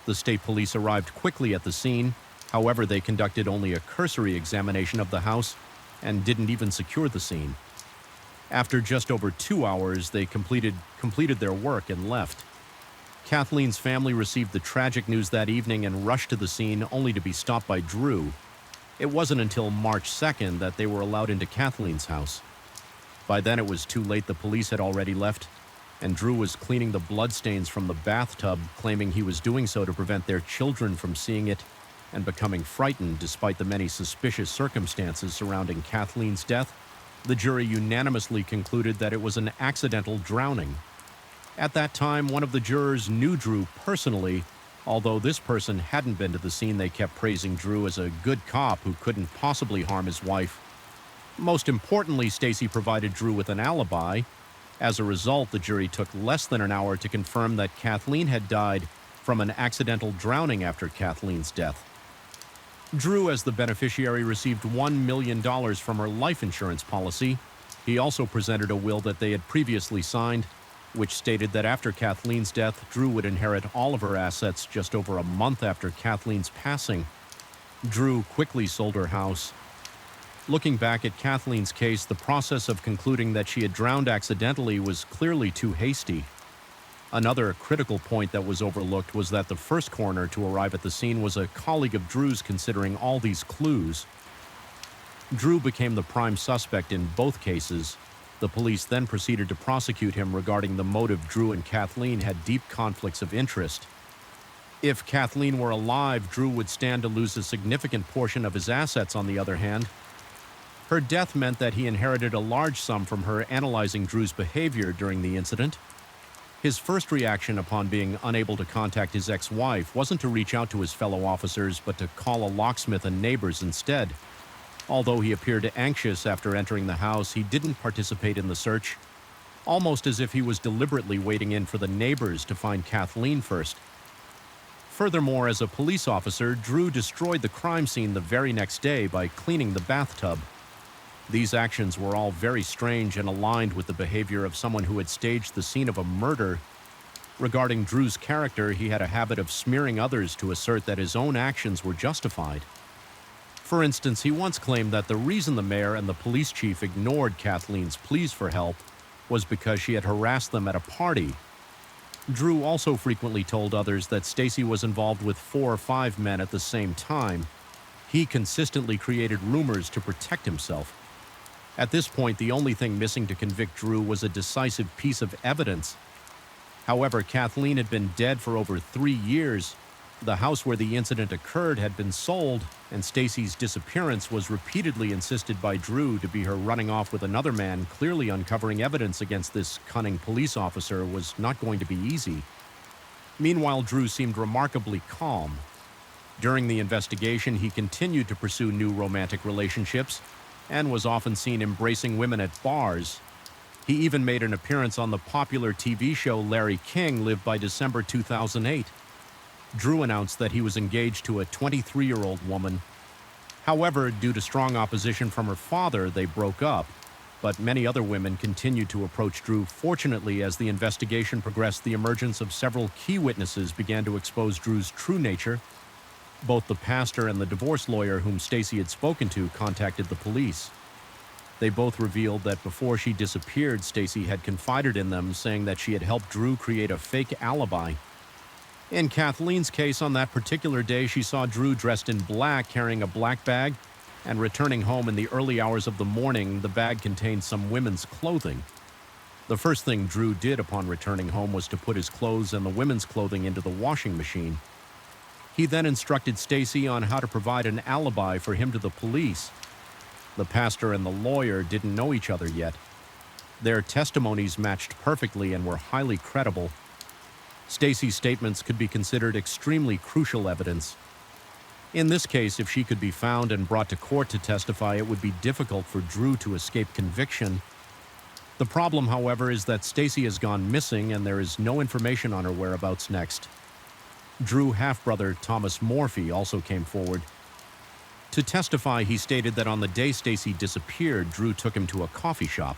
The state police arrived quickly at the scene. However, they conducted only a cursory examination of the house and didn't even secure the scene. After just over 2 hours, they completed their work and left. Kathleen's family received the tragic news that evening and rushed to the scene only to be stopped by Drew. It wasn't until March 2nd that they were allowed into Kathleen's house. By then it was too late. The police had already left, and Drew was cleaning the bloodstains from the bathtub, claiming he was doing so to prevent their children from seeing it and becoming frightened. Despite the many suspicious circumstances surrounding Kathleen's death, the jury unanimously concluded that it was an accidental drowning. At that time, one of the jurors knew Drew personally. Although this person hadn't been to the scene, they kept praising Drew as a good cop who couldn't possibly harm his wife. Most importantly, Stacy provided Drew with an alibi. As a result, the jury took less than an hour to confirm that Kathleen had died from an accidental drowning after Kathleen's death. Drew, as the beneficiary, received $1 million from her life insurance policy. He also presented a will that they had previously signed, which stated that after Kathleen's death, Drew would inherit all of her assets just over a month after Kathleen's passing. Drew quickly sold her house. Looking back at Kathleen's case, the process of concluding that she had drowned accidentally was clearly too hasty. Another critical point that was overlooked was that the first coroner to arrive at the scene was a colleague of Drew's. Considering all these clues, Drew became the prime suspect in both cases. The police then proceeded to prosecute him regarding the motive. Drew and Kathleen had deep conflicts of interest. If Kathleen were alive, Drew would stand to lose a significant portion of his assets. On the other hand, her death meant that he inherited a large sum from her. Analyzing Drew's behavior during the incident, his first reaction upon being unable to contact his ex-wife wasn't to reach out to his fellow officers, but to call a locksmith and neighbors instead. Although he appeared anxious after entering the house, he didn't participate in the search, almost as if he was deliberately waiting in for the neighbors to find Kathleen first. Furthermore, as a police officer, Drew destroyed the crime scene the very next day by cleaning the bathtub. These actions were all very strange and aligned with the behavior of someone who had staged the scene of a murder. Regarding Drew's character, he had a habit of smearing others to assert that his own actions were justified. For instance, he once claimed that the reason the mayor and the police chief ignored Kathleen's pleas for help was because she had harassed them at a party. Drew also frequently told others that Stacy was involved with 4 or 5 men at the same time. He consistently created rumors to protect himself. At this point, the only thing missing to convict Drew was a decisive piece of evidence. However, Kathleen had been dead for over 3 years. The house where the incident occurred had been sold, and Stacy's disappearance was repeatedly insisted by Drew to be her running off with another man. Clearly, uncovering evidence against this cunning police officer was not going to be easy. Meanwhile, Drew seemed remarkably calm. During the investigation, he continued to pursue new romantic relationships and was often seen embracing women at bars. He even made an appearance on the popular TV show Larry King Lived. By December 2008. Drew announced that he was engaged to a 23-year-old woman. However, due to strong opposition from her father, they broke up. But many other women continued to approach Drew. Fortunately, as the investigation progressed, the emergence of several key witnesses began to expose Drew's true nature. Both the pastor and the divorce lawyer whom Stacy had spoken to contacted the police. They both revealed that before she disappeared, Stacy had confided in them, saying that she had helped Drew create a fake alibi. In Kathleen's case, on that particular day, she saw Drew dressed in black, carrying a black bag, and returning home in the early hours of the morning. The bag contained some women's clothing. The first thing Drew did upon returning home was to put his clothes and the women's clothing into the washing machine. He then instructed Stacy on how to provide an alibi for him to the police. The pastor and the lawyer didn't know each other yet. Their testimonies matched perfectly and were highly credible. Stacy's statements could be considered extremely crucial evidence. In this case, if she could be found and brought to court to testify, it would be difficult for Drew to escape conviction. The problem, however, is that Stacy has gone missing and there is no information on her whereabouts next. Drew half-brother Thomas Morphy also came forward. To testify, he stated that on the day Stacy disappeared, Drew took him to a coffee shop.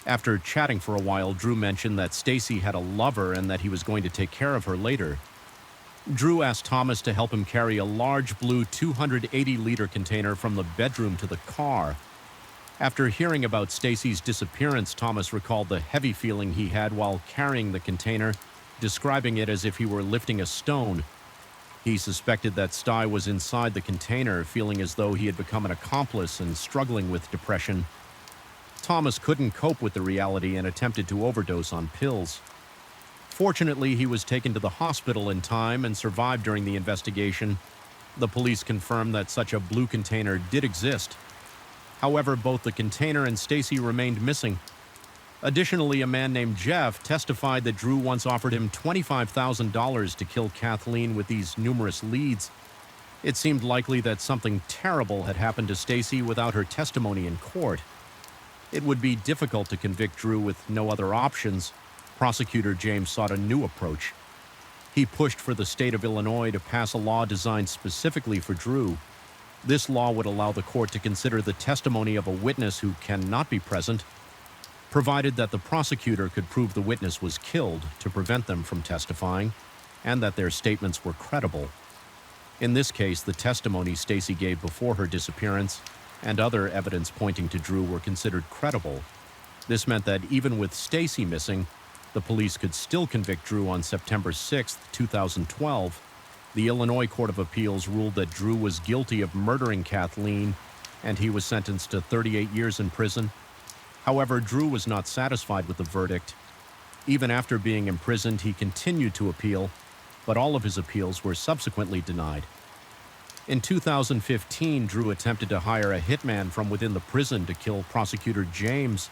After chatting for a while, Drew mentioned that Stacy had a lover and that he was going to take care of her later. Drew asked Thomas to help him carry a large blue 280-liter container from the bedroom to the car. After hearing about Stacy's disappearance, Thomas recalled the heavy feeling he had while carrying the container, describing it as if he were lifting a stone. He suspected that Sty was inside the container, feeling as though he had become an accomplice and struggling with depression. Thomas couldn't cope with the reality and attempted to overdose on pills. Fortunately, he was taken to the hospital in time and survived during the investigation. The police confirmed that such a blue container did exist. However, both the container and Stacy remained missing. Additionally, a man named Jeff testified that Drew once offered him $25,000 to kill Kathleen with these numerous leads. It seemed likely that something terrible had happened to Stacy without her testimony in court. It would be difficult to convict Drew with no other options. Prosecutor James sought a new approach. He pushed for the state of Illinois to pass a law designed specifically for Drew. This law would allow the court to consider the testimony of a witness who cannot be present, provided that the prosecutor could prove the witness was killed to prevent them from testifying, and that their statements were credible. In this case, the testimony Stacy gave before her disappearance and other evidence pointing to Drew were considered credible. This meant that even with Stacy missing, the police could still convict Drew on September 6, 2012. The Illinois Court of Appeals ruled that Drew was guilty of murdering Kathleen, and he was sentenced to 38 years in prison. However, Drew was not satisfied with the verdict. Even after being imprisoned, he continued to appeal, but all of his appeals were subsequently denied. In 2015, Drew attempted to hire a hitman from within the prison to kill Prosecutor James.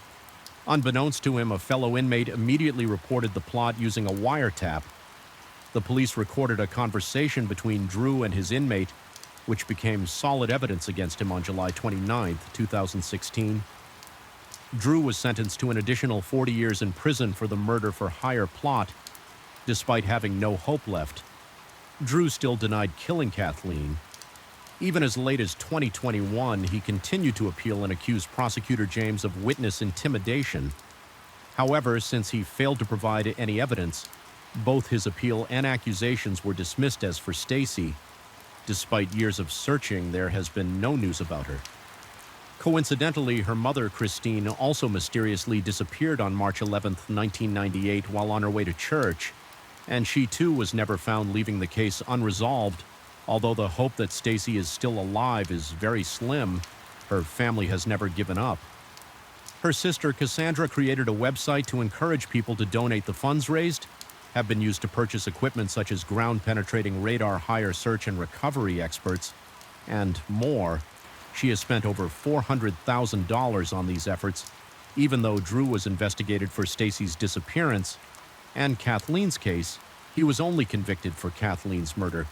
Unbeknownst to him, a fellow inmate immediately reported the plot using a wiretap. The police recorded a conversation between Drew and his inmate, which became solid evidence against him on July 29, 2016. Drew was sentenced to an additional 40 years in prison for the murder-for-hire plot, despite having no hope left. Drew still denied killing Kathleen. Even as late as 2021, he continued to appeal and accused Prosecutor James of witness intimidation. However, since he failed to provide any evidence, both his appeal and accusations were dismissed as for Stacy. Despite years of searching, there has been no news about her. Coincidentally, her mother, Christine, also mysteriously disappeared on March 11, 1998, while on her way to church, and she too was never found, leaving the case unresolved. Although the hope that Stacy is still alive is very slim, her family has never given up. Her sister, Cassandra, created a website to encourage people to donate. The funds raised have been used to purchase equipment such as ground-penetrating radar, hire search and recovery experts, and more. She has spent over $400,000 on these efforts, even though Drew was investigated for Stacy's disappearance and Kathleen's case. He was only convicted for Kathleen's murder.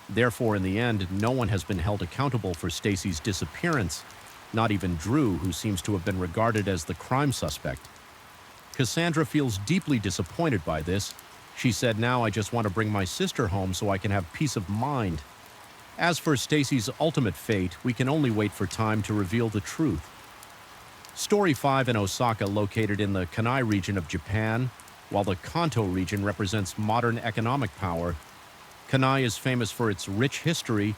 Therefore, in the end, no one has been held accountable for Stacy's disappearance, not even Drew, who seems to have been regarded as the crime suspect. Cassandra feels deeply disappointed by this. She said, "Now I just want to bring my sister home so I can have peace of mind." As for Stacy's ultimate fate, we can only wait for time to reveal the truth. Story 5 in Osaka, located in the Kanai region of Japan, while the Kanto region represents modern economic power. Kanai is famous for its rich history.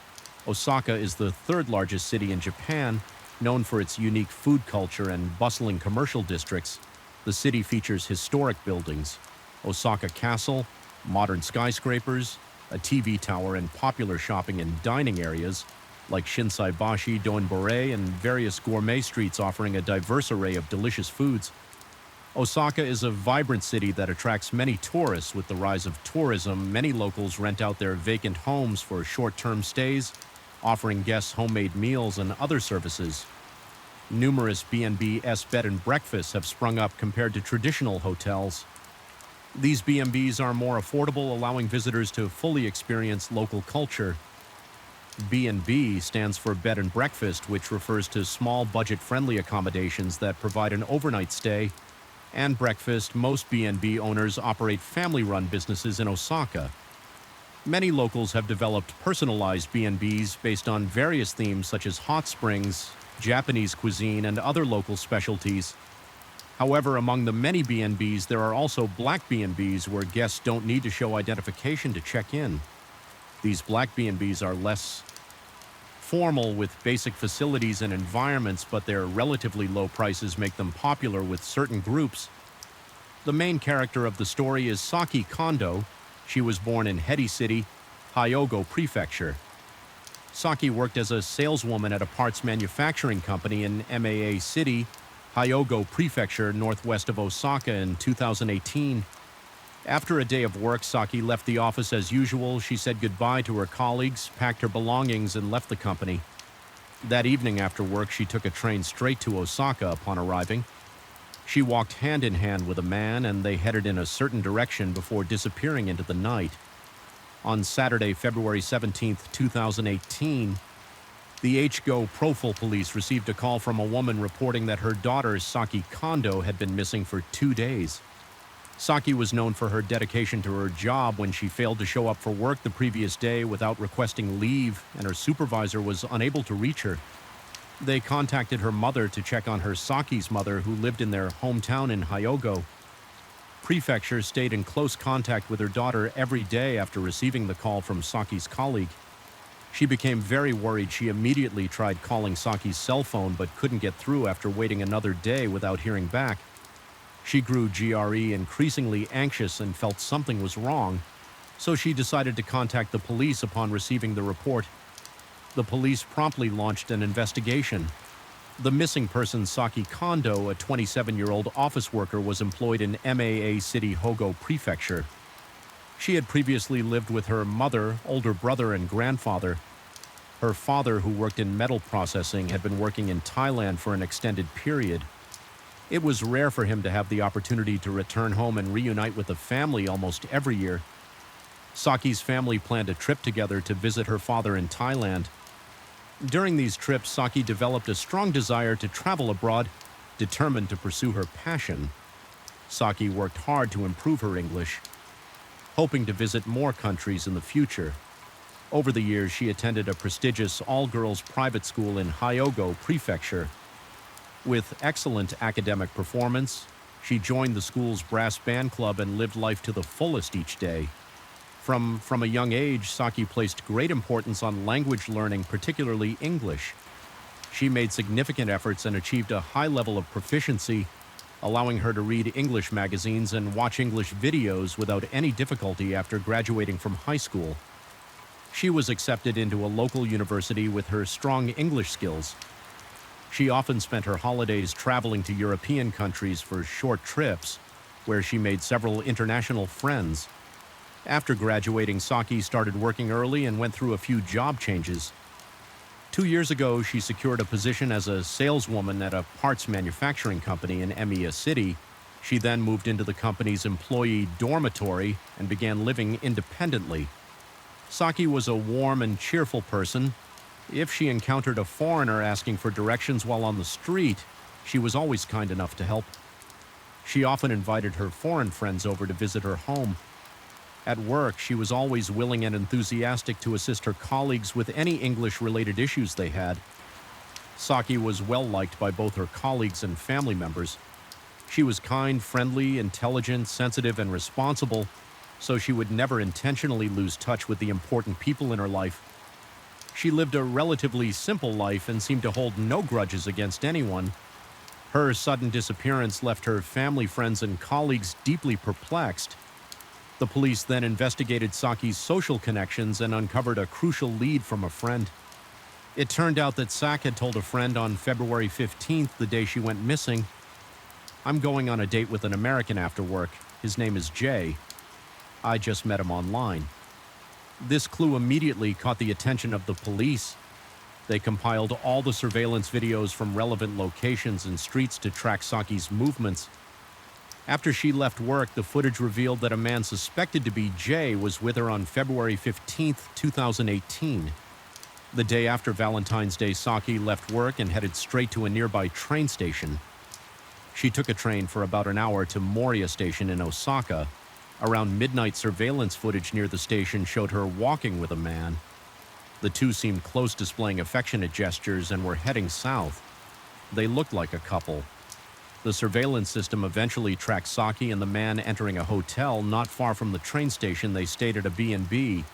Osaka is the third largest city in Japan, known for its unique food culture and bustling commercial districts. The city features historic buildings, Osaka Castle, modern skyscrapers, a TV tower, and popular shopping and dining areas like Shinsaibashi, Donbore, and various gourmet streets offering a diverse array of delicious foods. Osaka is a vibrant city that attracts many tourists. With the rise of tourism, many locals rent out their vacant homes for short-term stays, offering guests homemade meals and other services. Numerous B&B's bed and breakfasts have sprung up compared to traditional hotels. These B&Bs are more affordable, allowing visitors to fully experience local culture. B&B stands for bed and breakfast, which refers to small budget-friendly accommodations that provide an overnight stay and breakfast. Most B&B owners operate family-run businesses in Osaka. Many locals have developed personalized B&Bs based on various themes such as hot springs, Japanese cuisine, and other local specialties. However, among the many B&Bs, there are also black B&Bs where guests don't need to show identification to check in. These black B&Bs are less formal with basic facilities and environments, but their relatively low prices make them popular with certain groups. The main character of the story is Saki Kondo. She was born in Hedi City, Hyogo Prefecture. Saki worked as a saleswoman at a parts manufacturing company in Maa City, Hyogo Prefecture, northwest of Osaka in 2018. After a day of work, Saki left the office as usual. She said goodbye to her colleagues, packed her belongings, and left the company. That evening after work, she took a train straight to Osaka upon arriving. She walked hand in hand with a man, and they headed in a certain direction before disappearing into the night. On Saturday, February 17, 2018, the Hgo Profil police received a call from a woman reporting that her daughter, Saki Kondo, had been missing for 2 days. Saki was known for her dedication to her job. When she failed to show up for work the previous day without requesting leave, and her supervisor was unable to reach her, they contacted her mother to check on her. Saki's mother, who lived in their hometown in Hyogo Prefecture, stayed in close contact with her daughter every day after receiving the call from Saki's colleague. She became very worried. She immediately tried calling Saki's cell phone but couldn't get through after waiting another day without hearing back. She grew increasingly anxious and felt something was wrong, so she decided to contact the police upon receiving the report. The police promptly launched an investigation. The missing person, Saki Kondo, a 27-year-old office worker, was employed in Maa City, Hyogo Prefecture. She had previously lived with her mother, older brother, and grandfather. Her father, who worked in metal processing, had been working in Thailand for an extended period. It was rare for him to have the opportunity to return home and reunite with the family almost every year. Saki's family planned a trip together to visit her father in Thailand. During these trips, Saki developed a strong desire to travel abroad, determined to pursue her passion. Saki worked hard to improve her English, hoping to visit more countries in the future. Over the years, she attended a prestigious all-girls private school in Hyogo Prefecture. With excellent academic performance, she joined the school's brass band club and lived life to the fullest each day. From a young age, Saki placed great importance on language learning, particularly English. She made significant efforts and achieved a high level of proficiency, allowing her to read English magazines and watch English videos without any difficulty after graduating from high school. She was accepted into a local university with her strong English skills. She often spent her holidays traveling to European countries for short trips, where she made several international friends. After graduating, Saki started working early and went through a few job changes. 2 years ago, she secured a position as a saleswoman at a parts manufacturing company in Emiya City. She then moved into the company's employee dormitory and began living independently. Saki was a warm and cheerful person. If she encountered a foreigner asking for directions while on the street, she was always kind enough to help. She often invited her foreign friends over to visit her home. At work, she was always willing and enthusiastic to assist her colleagues with any English-related issues they had. Saki was well-liked by both her colleagues and family members. She was kind, friendly, intelligent, sensitive, and responsible, so she would never intentionally lose touch with the important people in her life. She lived a relatively simple life and seemed to hold no grudges against anyone. Her sudden disappearance left her family, friends, and colleagues deeply perplexed. The police then investigated Saki's social connections and uncovered a crucial lead from a friend. It turned out that Sak had told a friend on February 15th, the day she went missing, "I'm going on a date with an American after work. His name is Jay. I just met him online." This clue immediately caught the attention of the police. They compiled all the surveillance videos from relevant locations and streets to track Saki's movements. After she left work, the footage revealed that a man suspected to be Jay was with her on February 15, 2018. The day after Valentine's Day, Saki left work and headed straight to a nearby train station. She took a train for about an hour to Moriya Station in Osaka. Around midnight, surveillance footage near the station showed her walking with a man. The two seemed close, displaying affectionate gestures, and were heading south. They looked like a couple. The surveillance system eventually tracked Saki and the man entering a hotel not far from the train station. They stayed at a B&B.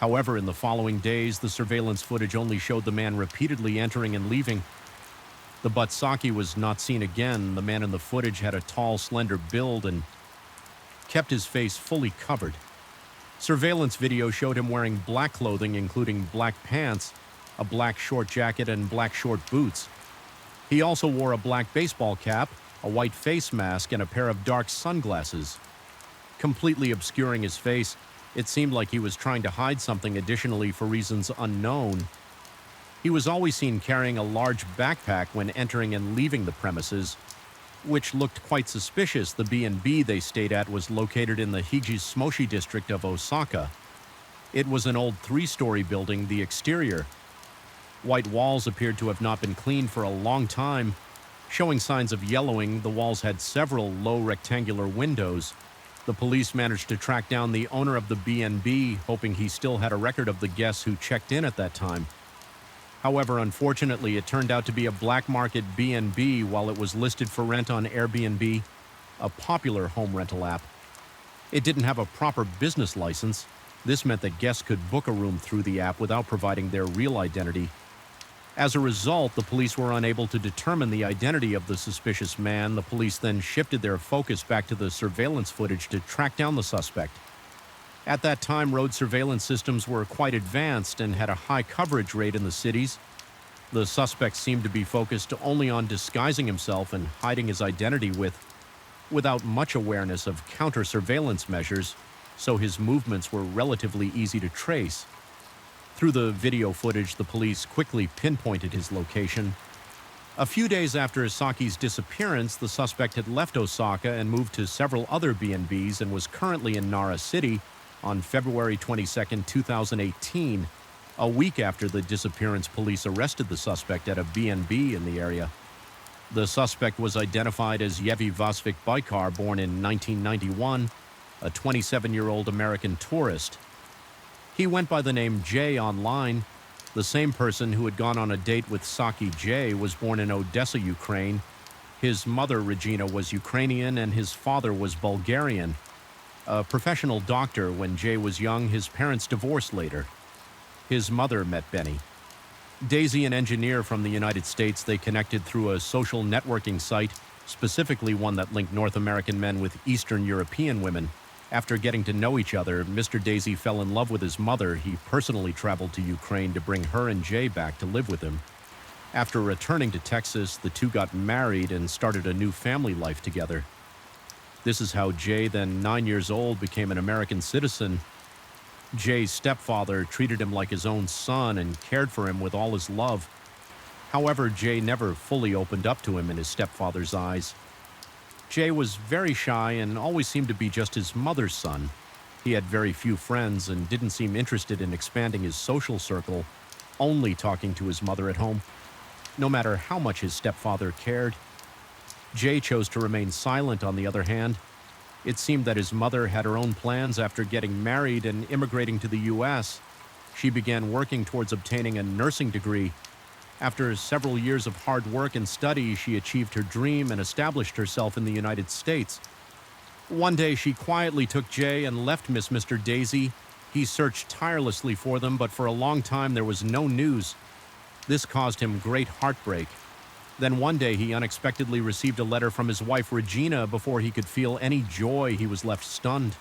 However, in the following days, the surveillance footage only showed the man repeatedly entering and leaving. But Saki was not seen again. The man in the footage had a tall, slender build and kept his face fully covered. Surveillance video showed him wearing black clothing, including black pants, a black short jacket, and black short boots. He also wore a black baseball cap, a white face mask, and a pair of dark sunglasses. Completely obscuring his face, it seemed like he was trying to hide something additionally for reasons unknown. He was always seen carrying a large backpack when entering and leaving the premises, which looked quite suspicious. The B&B they stayed at was located in the Hijismoshi district of Osaka. It was an old 3-story building. The exterior, white walls, appeared to have not been cleaned for a long time, showing signs of yellowing. The walls had several low rectangular windows. The police managed to track down the owner of the B&B, hoping he still had a record of the guests who checked in at that time. However, unfortunately, it turned out to be a black market B&B while it was listed for rent on Airbnb, a popular home rental app. It didn't have a proper business license. This meant that guests could book a room through the app without providing their real identity. As a result, the police were unable to determine the identity of the suspicious man. The police then shifted their focus back to the surveillance footage to track down the suspect. At that time, road surveillance systems were quite advanced and had a high coverage rate in the cities. The suspect seemed to be focused only on disguising himself and hiding his identity without much awareness of counter-surveillance measures, so his movements were relatively easy to trace. Through the video footage, the police quickly pinpointed his location. A few days after Saki's disappearance, the suspect had left Osaka and moved to several other B&Bs and was currently in Nara City. On February 22, 2018, a week after the disappearance, police arrested the suspect at a B&B in the area. The suspect was identified as Yevi Vasvik Baikar, born in 1991, a 27-year-old American tourist. He went by the name Jay online. The same person who had gone on a date with Saki Jay was born in Odessa, Ukraine. His mother, Regina, was Ukrainian and his father was Bulgarian. A professional doctor when Jay was young, his parents divorced later. His mother met Benny. Daisy, an engineer from the United States, they connected through a social networking site, specifically one that linked North American men with Eastern European women. After getting to know each other, Mr. Daisy fell in love with his mother. He personally traveled to Ukraine to bring her and Jay back to live with him. After returning to Texas, the two got married and started a new family life together. This is how Jay, then 9 years old, became an American citizen. Jay's stepfather treated him like his own son and cared for him with all his love. However, Jay never fully opened up to him in his stepfather's eyes. Jay was very shy and always seemed to be just his mother's son. He had very few friends and didn't seem interested in expanding his social circle, only talking to his mother at home. No matter how much his stepfather cared, Jay chose to remain silent. On the other hand, it seemed that his mother had her own plans. After getting married and immigrating to the U.S., she began working towards obtaining a nursing degree. After several years of hard work and study, she achieved her dream and established herself in the United States. One day, she quietly took Jay and left Mr. Daisy. He searched tirelessly for them, but for a long time there was no news. This caused him great heartbreak. Then one day he unexpectedly received a letter from his wife Regina. Before he could feel any joy, he was left stunned.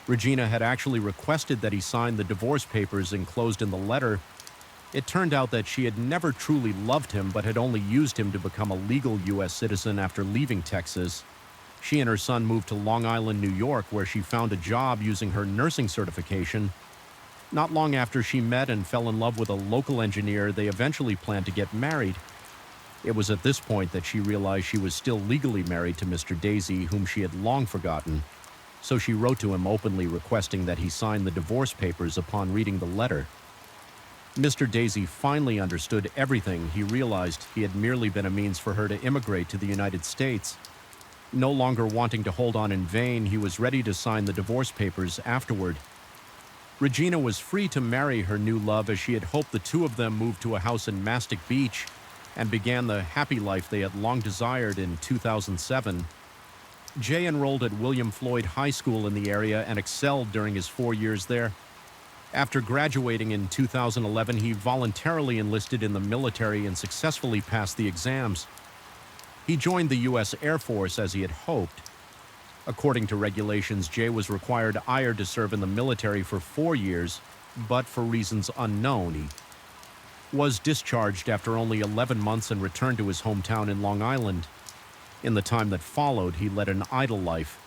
Regina had actually requested that he sign the divorce papers enclosed in the letter. It turned out that she had never truly loved him, but had only used him to become a legal U.S. citizen after leaving Texas. She and her son moved to Long Island, New York, where she found a job using her nursing certification. Not long after she met and fell in love with a local engineer, they eventually planned to get married. It was at this point that she realized she was still legally married to Mr. Daisy, whom she had long forgotten. So she wrote to him openly requesting that he sign the divorce papers. Upon reading the letter, Mr. Daisy finally understood everything. He realized he had merely been a means for her to immigrate to the United States. No longer wanting to hold on in vain, he was ready to sign the divorce papers afterward. Regina was free to marry her new love, as she had hoped. The two of them moved to a house in Mastic Beach and began the happy life they had long desired in 2007. Jay enrolled at William Floyd High School in the area and excelled during his 4 years there. After graduating in 2011, he voluntarily enlisted in the military and successfully passed the exams. He joined the U.S. Air Force as he had hoped. According to regulations, Jay was required either to serve in the military for 4 years, but for reasons unknown, he was discharged after only 11 months and returned to his hometown in Long Island. In the time that followed, he led an idle life.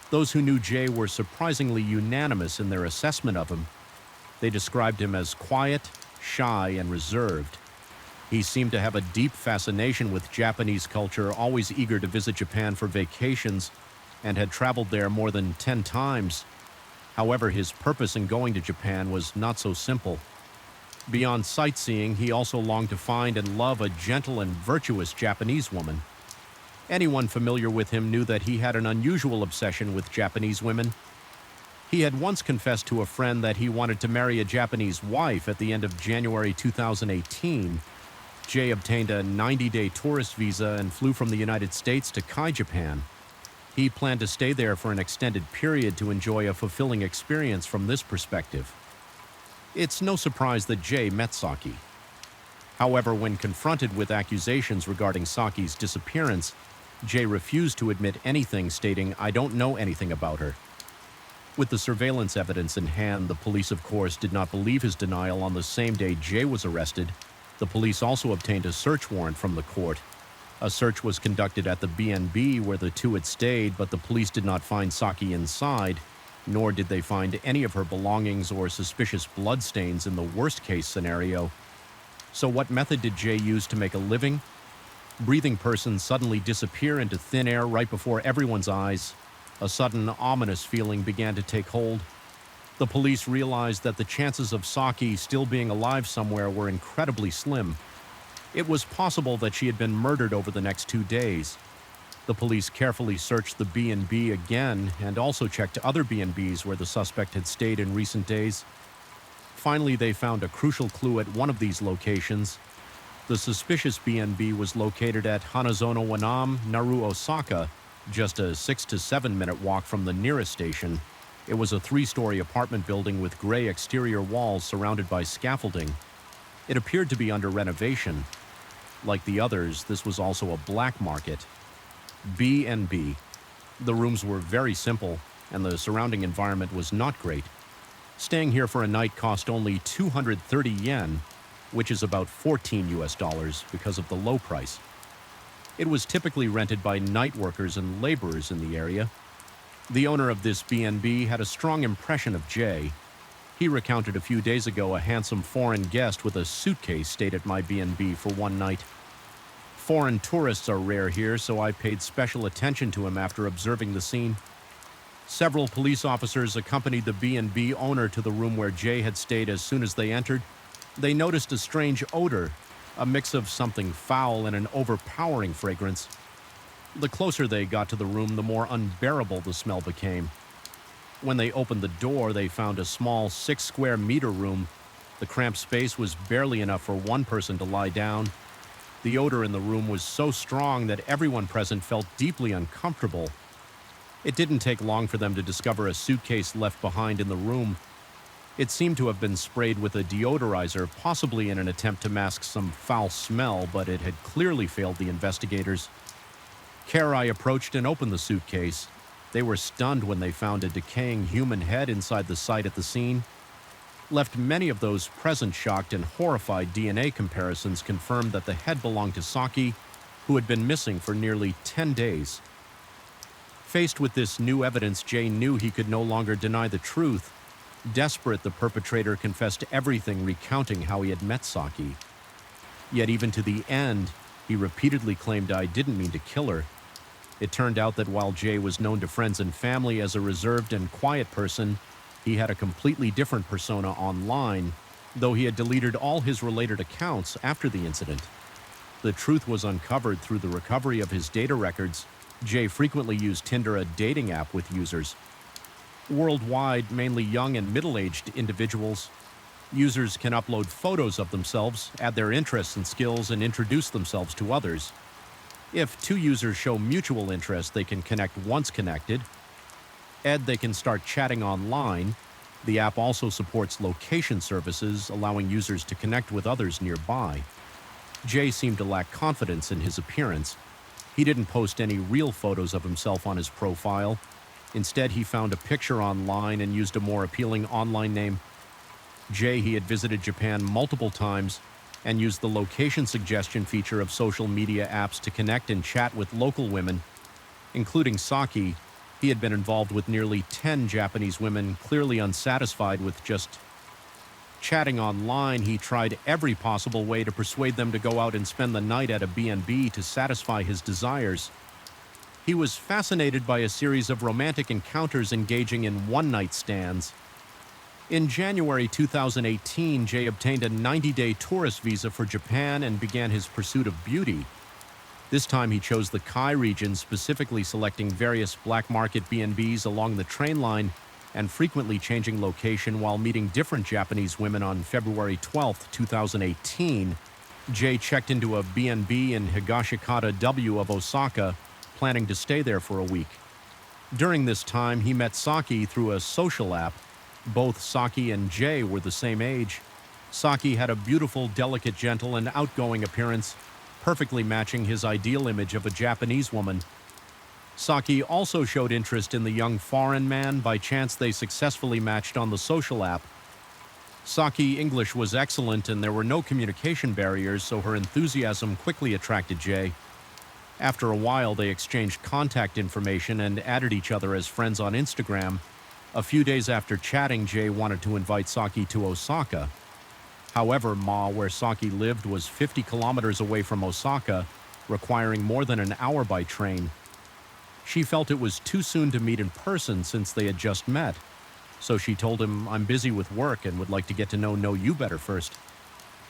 Those who knew Jay were surprisingly unanimous in their assessment of him. They described him as quiet, shy, and reserved. He seemed to have a deep fascination with Japanese culture, always eager to visit Japan for vacations, and had traveled there more than 10 times. However, his purpose in going to Japan was not so simple. Beyond sightseeing, he also longed to find and love a gentle and virtuous Japanese woman. Anyone familiar with him knew that he had an unusual obsession with Japanese women. He had once confessed to a friend that he wanted to marry a Japanese wife. At the end of January 2018, Jay obtained a 90-day tourist visa and flew from the United States to Kai, Japan. He planned to stay there for an extended period to enjoy a fulfilling experience from this perspective. It's no surprise that Jay met Saki. However, when confronted with accusations regarding Saki's disappearance, Jay refused to admit anything, stating, "I don't know anything about her." With the surveillance evidence in hand, the police, of course, did not believe his denial. On the same day Jay was arrested, the police also obtained a search warrant from the court. A search was conducted at the B&B where the two had stayed, but the police did not find Saki inside, nor did they find any of her belongings or suspicious bloodstains in the worst-case scenario. So what method did Jay use to make a living? Breathing persons suddenly disappear into thin air right before everyone's eyes. A sudden, ominous feeling began to take hold. The police realized that the chances of Saki still being alive somewhere were incredibly slim. It was possible that she had been murdered over the next 2 days. The police carefully searched the B&B again and also checked other B&Bs where the suspect had stayed in recent days. Finally, they found a crucial clue at one of these locations. The suspicious B&B was located at Hanazono Wanam, Naru, Osaka, just a 6 to 7 minute walk from the nearest station. It was a 3-story apartment building with gray exterior walls surrounded by scaffolding. It appeared to be under renovation. Like the others, this was also a black market. B&B. The rooms were very simple, and the surrounding environment was not great. Staying here for a night cost only 230 yen, which is about $14 because of the low price. It was typically rented by night workers and laborers in the area. The owner of this B&B had a strong impression of Jay. He recounted a few days ago a handsome foreign guest with a suitcase stayed at my B&B for one night. Foreign tourists are rare here, so I paid special attention to him after observing the scene. Several police officers accompanied the B&B owner to the room where Jay had stayed. As soon as they entered, they noticed a strange odor, a mix of something foul and an overpowering fragrance. The closer they got to the room, the more unbearable the smell became. When they opened the door, they found a small 6-square-meter room. The cramped space was barely enough for one person to lie down. The odor in the room was so strong that everyone present felt deeply uncomfortable. It didn't take long for them to discover a suitcase left behind in the room. It seemed to have been sprayed with a deodorizer, possibly in an attempt to mask some foul smell, but it had clearly failed the investigators. Karai approached and opened the suitcase. They were stunned when they found a decaying human head inside the site at the scene. Left many of those present shocked and horrified. DNA comparisons confirmed that the head belonged to Saki, who had been missing for nearly 10 days. Faced with this new evidence, Jay knew he could no longer deny the truth. Desperate, the perpetrator confessed everything, recounting how he had met Saki. Yet even to the end, he repeatedly claimed, "I didn't mean to kill her." It turned out that while Jay was known to friends and family as a reserved and quiet person, he had a completely different persona online. though he had deleted all his related accounts after the incident. The truth was uncovered through the recovery of his data records. Jay frequently used Tinder, a dating app with users. Worldwide, mainly young and middle-aged individuals, users can upload photos of themselves, add their interests and skills, and introduce themselves to others. If two users show mutual interest, they can connect once connected. They can start chatting online. The app also supports location services, allowing users to connect with others nearby. Jay seemed to lack confidence in his appearance. He didn't post any real photos of himself on his profile. Instead, he found a picture online and used a more appealing online name. He had visited Japan multiple times and used the location suggestion feature of social media apps to connect and chat with local women, including Saki. He had been involved with nearly 10 Japanese women, clearly unsatisfied with just chatting online. He tried every possible way to persuade them to go out and spend the night at a B&B to satisfy his desires. He was fascinated by a series of romantic encounters engaging in one-night stands. In January 2018, Jay obtained a 90-day tourist visa for Japan and began his pursuit of beauty. This time he chose the Kai region, specifically selecting various black market B&Bs along the train line and frequently changing location while meeting different Japanese women. On February 12, 2018, Jay checked into a B&B in Higashikata W of Osaka, planning to stay there for a week. During this time, he met Saki through a social app. Both Saki and Jay were the same age. Saki had a beautiful, delicate, gentle, and outgoing appearance, perfectly matching his ideal image of a Japanese woman. Saki also showed interest in the young foreign man. By chance, they successfully matched on the social app. Saki English was excellent and there were no communication barriers, so her enthusiasm quickly attracted Jay. After a while, they exchanged contact information and added each other as friends on Instagram. A few days after chatting, Jay wanted to invite Saki to Osaka. However, where Saki lived, was 50 kilometers away from Osaka, requiring more than an hour by train. She felt it was too soon to meet in person since they had just met. So she told him, "I'm busy with work and would like to get to know you better first."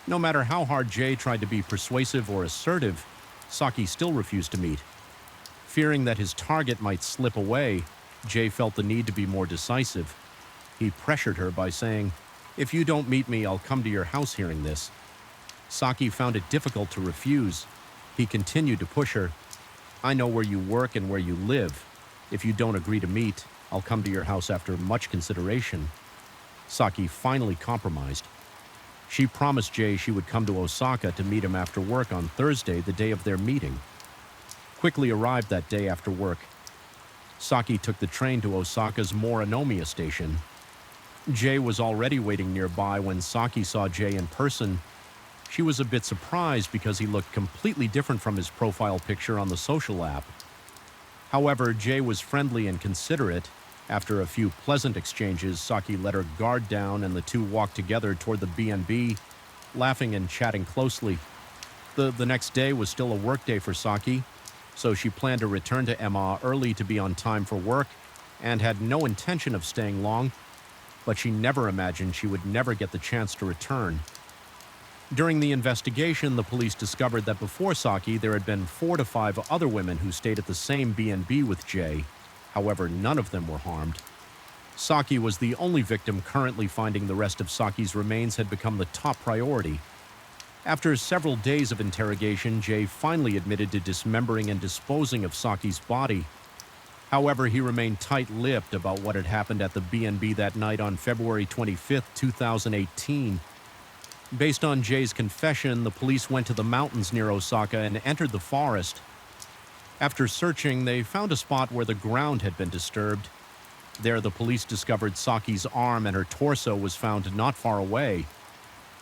No matter how hard Jay tried to be persuasive or assertive, Saki still refused to meet. Fearing that his target might slip away, Jay felt the need to be more decisive. He pressured her by saying, "If you don't meet me, I'll come to your house." Hearing this, Saki found it difficult to refuse. He continued to push her. "I know where you work and where you live. If you don't agree to meet, I'll come to your house." After much consideration, Saki finally compromised. She promised Jay she would come to Osaka to meet him after work on Thursday, the day of their meeting. Quickly arrived that day after work, Saki took the train to Osaka's Morinomiya station. Jay was already waiting nearby when Saki saw Jay in person. She was a bit surprised because he looked completely different from his profile picture on the social app. However, Jay was friendly and considerate. After a few pleasant exchanges, Saki let her guard down and the two walked together toward the B&B, laughing and chatting closely. The next day was still a work day for Saki, so she planned to return to Emma early to be on time for work and had no intention of staying long, but she never imagined she would never get the chance to return. During the investigation, the police discovered that before Saki, there had been 4 to 5 other women who stayed at the same B&B with Jay. However, none of them were harmed. Saki was the only victim. Currently, finding the rest of Saki's remains had become the top priority. After several days of interrogation, Jay finally admitted to dismembering and disposing of Saki's body. However, he remained tight-lipped about what had happened at the B&B that night on February 25, 2018. Based on Jay's confession, the police went to the mountains near Osaka and entered the forest. After searching, they found a spot where the ground had been disturbed. There, the police discovered Saki's arm and her torso was found not far away.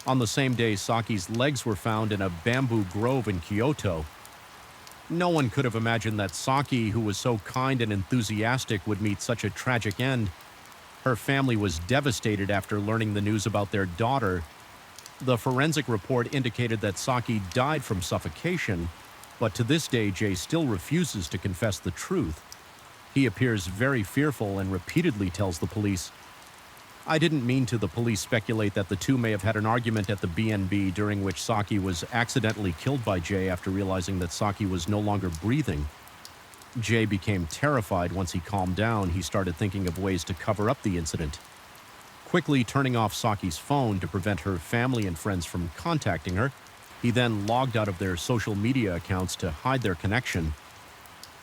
On the same day, Saki's legs were found in a bamboo grove in Kyoto. No one could have imagined that Saki, who was so kind and enthusiastic, would meet such a tragic end. Her family was devastated after learning the news about their daughter. The forensic report indicated that Saki died from suffocation, but to this day, Jay still refuses to confess the truth. He appears very fearful and repeatedly tells the police, I didn't mean to. The police speculate that the two may have had an argument at the B&B during which Saki was accidentally killed by Jay after realizing that Saki was no longer breathing. Jay became terrified. Once he calmed down, he started thinking of ways to cover up the incident. Quickly turning off Saki's phone to prevent her family and friends from contacting her, he then logged out of their social media accounts to hide their connection.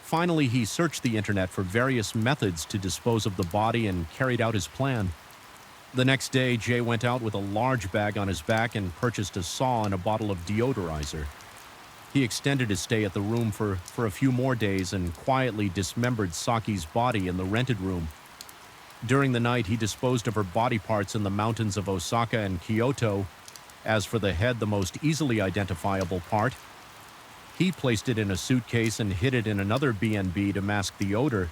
Finally, he searched the internet for various methods to dispose of the body and carried out his plan. The next day, Jay went out with a large bag on his back and purchased a saw and a bottle of deodorizer. He extended his stay at the room for a few more days and quietly dismembered Saki's body in the rented room. During the night, he disposed of her body parts in the mountains of Osaka and Kyoto. As for the head, the most easily identifiable part, he placed it in a suitcase and hid it in another B&B to mask the odor.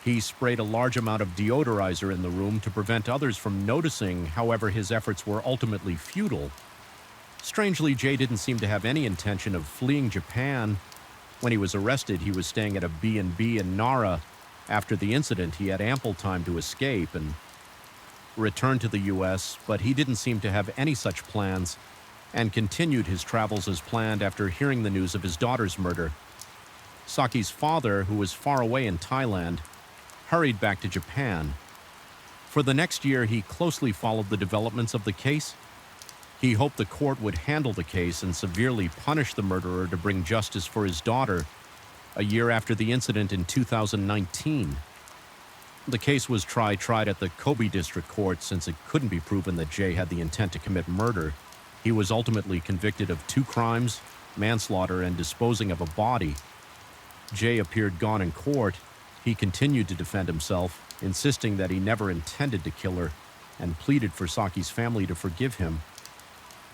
He sprayed a large amount of deodorizer in the room to prevent others from noticing. However, his efforts were ultimately futile. Strangely, Jay didn't seem to have any intention of fleeing Japan. When he was arrested, he was staying at a B&B in Nara. After the incident, he had ample time to escape and return to the U.S., but he didn't seem to have any such plans and continued his travels as planned after hearing the news of his daughter's murder. Saki's father, who was far away in Thailand, hurried back to Japan. For the next year, he closely followed the developments of the case. He hoped the court would handle the case and severely punish the murderer to bring justice for his daughter. A year after the incident in 2019, the case was tried at the Kobe District Court. Since it couldn't be proven that Jay had the intent to commit murder, he was ultimately convicted of 2 crimes, manslaughter, and disposing of a body. Jay appeared gone in court. He continued to defend himself, insisting that he never intended to kill her, and pleaded for Saki's family to forgive him.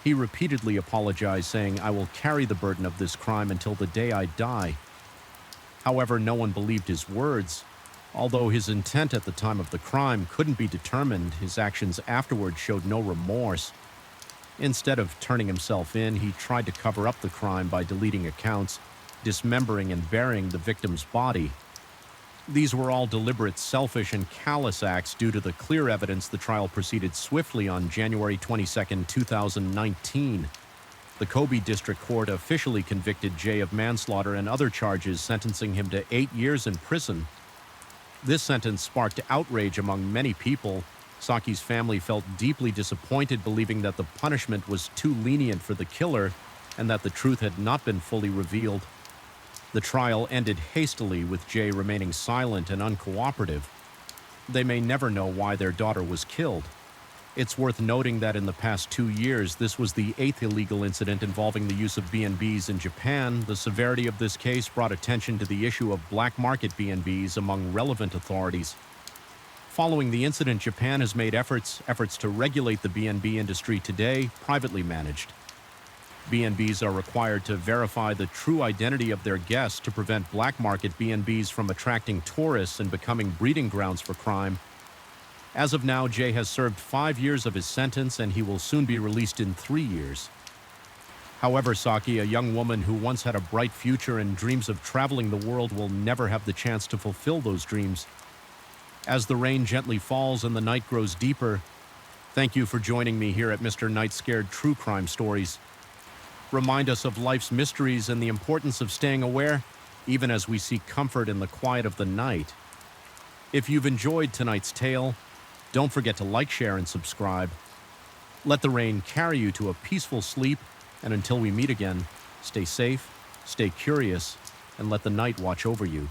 He repeatedly apologized, saying, "I will carry the burden of this crime until the day I die." However, no one believed his words. Although his intent at the time of the crime couldn't be determined, his actions afterward showed no remorse. Instead of turning himself in, he tried to cover up the crime by deleting accounts, dismembering and burying the victim's body. These were all deliberate, selfish, and callous acts. Due to the clear evidence, the trial proceeded swiftly. On January 22, 2019. The Kobe District Court officially convicted Jay of manslaughter and other charges, sentencing him to 8 years in prison. This sentence sparked outrage among many people. Saki's family felt deeply disappointed, believing that the punishment was too lenient for the killer and that the truth had not been fully revealed. The trial ended hastily, with Jay remaining silent and uncooperative. They may never know why their daughter was killed. It's worth noting that in the past 2 years, this was the 8th illegal incident involving the use of B&Bs in Japan. The severity of this case brought attention to the issue of black market B&Bs among relevant authorities. Following the incident, Japan has made efforts to regulate the B&B industry today, privately managed. B&Bs are required to verify the true identity of their guests to prevent black market B&Bs from attracting tourists and becoming breeding grounds for crime. As of now, Jay has served 5 years of his sentence, and he will soon be released in 3 years. However, Saki, a young woman who once had a bright future and dreams of traveling the world, will never have the chance to fulfill those dreams. As the rain gently falls and the night grows deeper, thank you for joining me here at Mr. Night Scared True Crime Stories. Remind us of life's mysteries and the importance of staying aware, even as we seek comfort in the quiet of the night. If you've enjoyed tonight's tale, don't forget to like, share, and subscribe. Let the rain carry you to a peaceful sleep, and until we meet again, stay safe, stay curious, and let the night watch over you.